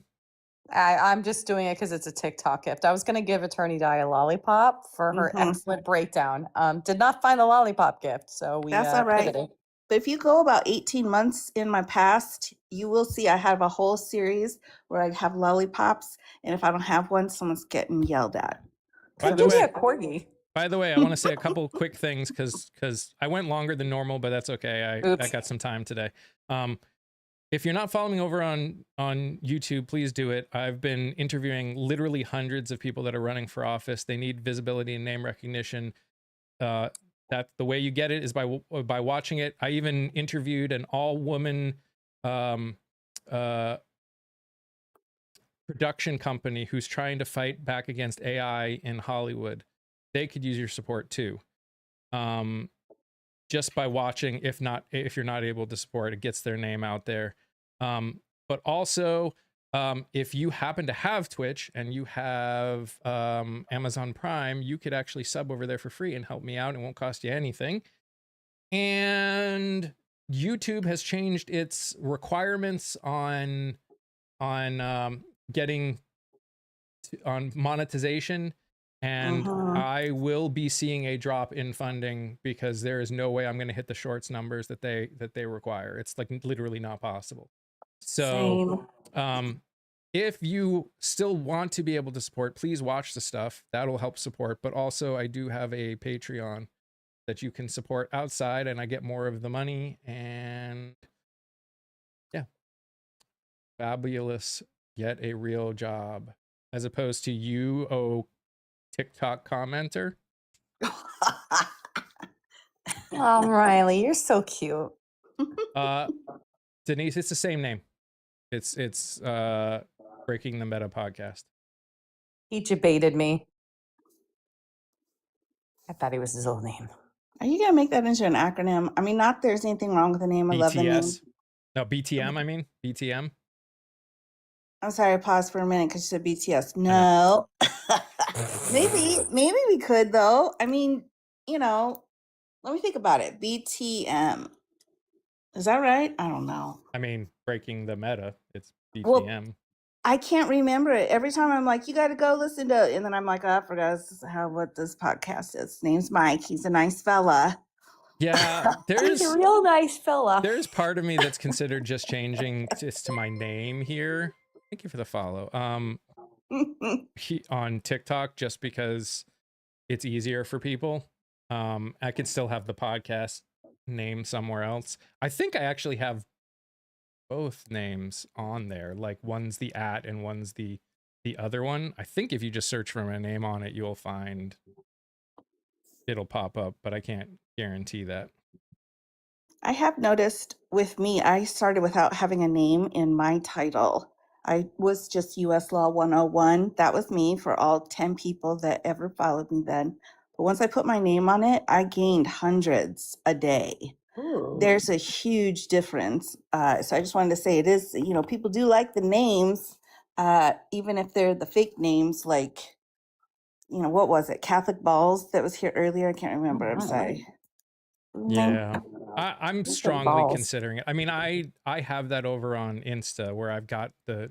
I'm just doing it because it's a TikTok gift. I was going to give Attorney Di a lollipop for her excellent breakdown. Did not find the lollipop gift, so we That's all right. pivoted. But if you go about 18 months in my past, you will see I have a whole series where I have lollipops, and if I don't have one, someone's getting yelled at. By the Give me way, a corgi. By the way, I want to say a couple quick things because I went longer than normal, but that's okay. I got some time today. If you're not following me over on YouTube, please do it. I've been interviewing literally hundreds of people that are running for office. They need visibility and name recognition. That the way you get it is by watching it. I even interviewed an all-woman production company who's trying to fight back against AI in Hollywood. They could use your support too. just by watching. If you're not able to support, it gets their name out there. But also, if you happen to have Twitch and you have Amazon Prime, you could actually sub over there for free and help me out. It won't cost you anything. And YouTube has changed its requirements on getting on monetization, and I will be seeing a drop in funding because there is no way I'm going to hit the shorts numbers that they require. It's like literally not possible. So if you still want to be able to support, please watch the stuff. That'll help support. But also, I do have a Patreon that you can support outside, and I get more of the money. And yeah, fabulous. Get a real job, as opposed to you, oh TikTok commenter. Oh, Riley, you're so cute. Denise, it's the same name. It's Breaking the Meta podcast. He debated me. I thought he was his old name. Are you gonna make that into an acronym? I mean, not there's anything wrong with the name. I love the name. BTS. No, BTM. I mean BTM. I'm sorry, I paused for a minute because you said BTS. No. maybe we could though. I mean, you know, let me think about it. BTM. Is that right? I don't know. I mean, Breaking the Meta. It's BTM. Well, I can't remember it. Every time I'm like, you got to go listen to it. And then I'm like, oh, I forgot what this podcast is. His name's Mike. He's a nice fella. Yeah, He's a real nice fella. There's part of me that's considered just changing to my name here. Thank you for the follow. On TikTok, just because it's easier for people. I could still have the podcast name somewhere else. I think I actually have both names on there. Like one's the @ and one's the other one. I think if you just search for my name on it, you'll find it'll pop up, but I can't guarantee that. I have noticed with me, I started without having a name in my title. I was just US Law 101. That was me for all 10 people that ever followed me then. But once I put my name on it, I gained hundreds a day. Ooh. There's a huge difference. So I just wanted to say it is, you know, people do like the names, even if they're the fake names, like, you know, what was it? Catholic Balls that was here earlier. I can't remember. I'm sorry. Yeah. I'm strongly balls. considering it. I mean, I have that over on Insta where I've got the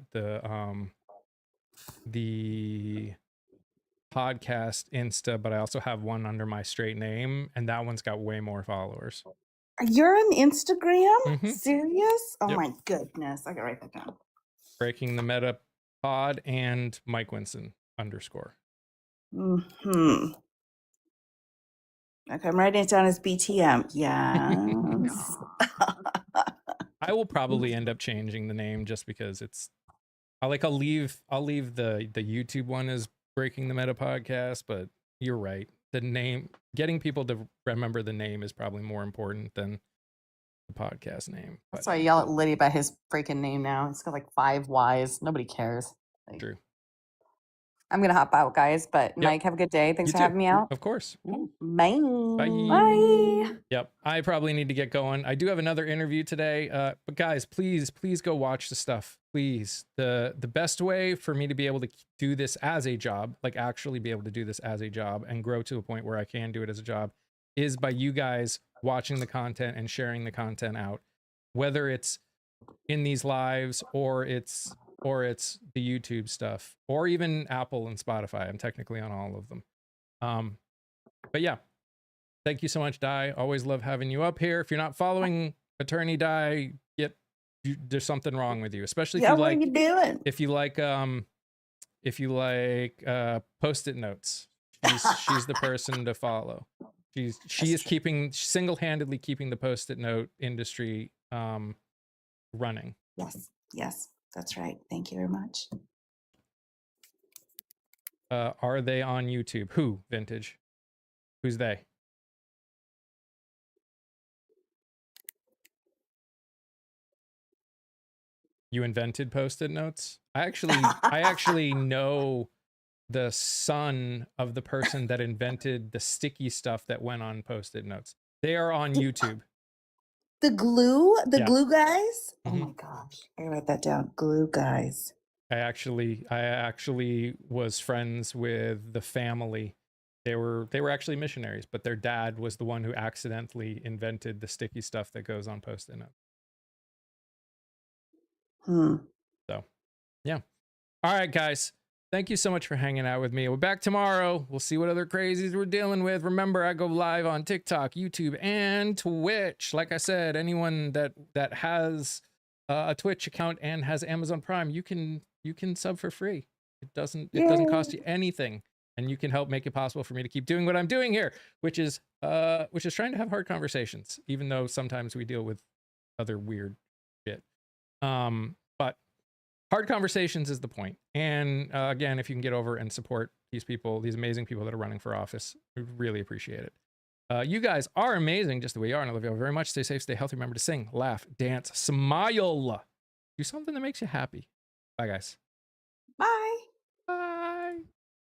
podcast Insta, but I also have one under my straight name, and that one's got way more followers. You're on Instagram? Mhm. Serious? Oh Yep. my goodness. I gotta write that down. Breaking the Meta pod and Mike Winson _ Okay, I'm writing it down as BTM. Yes. I will probably end up changing the name just because it's I'll leave the YouTube one as Breaking the Meta podcast, but you're right. The name, getting people to remember the name is probably more important than the podcast name. That's why I yell at Liddy about his freaking name now. It's got like 5 Y's. Nobody cares. Like, True. I'm gonna hop out, guys. But Mike, have a good day. Thanks You for too. having me out. Of course. Bye. Bye. Yep. I probably need to get going. I do have another interview today. But guys, please go watch the stuff. Please. The best way for me to be able to do this as a job, like actually be able to do this as a job and grow to a point where I can do it as a job, is by you guys watching the content and sharing the content out. Whether it's in these lives or it's the YouTube stuff, or even Apple and Spotify. I'm technically on all of them. But yeah, thank you so much, Di. Always love having you up here. If you're not following Attorney Di, there's something wrong with you, especially if you like. What are you doing? If you like Post-it notes, she's the person to follow. She is single-handedly keeping the Post-it note industry running. Yes, that's right. Thank you very much. Are they on YouTube? Who? Vintage? Who's they? You invented Post-it notes? I actually know the son of the person that invented the sticky stuff that went on Post-it notes. They are on YouTube. The glue Yeah. guys? Oh Mhm. my gosh. I gotta write that down. Glue guys. I actually was friends with the family. They were actually missionaries, but their dad was the one who accidentally invented the sticky stuff that goes on Post-it notes. So, yeah. All right, guys. Thank you so much for hanging out with me. We're back tomorrow. We'll see what other crazies we're dealing with. Remember, I go live on TikTok, YouTube, and Twitch. Like I said, anyone that has a Twitch account and has Amazon Prime, you can sub for free. It doesn't cost you anything, and you can help make it possible for me to keep doing what I'm doing here, which is trying to have hard conversations, even though sometimes we deal with other weird shit. But hard conversations is the point. And again, if you can get over and support these people, these amazing people that are running for office, we really appreciate it. You guys are amazing just the way you are, and I love you all very much. Stay safe, stay healthy. Remember to sing, laugh, dance, smile. Do something that makes you happy. Bye, guys.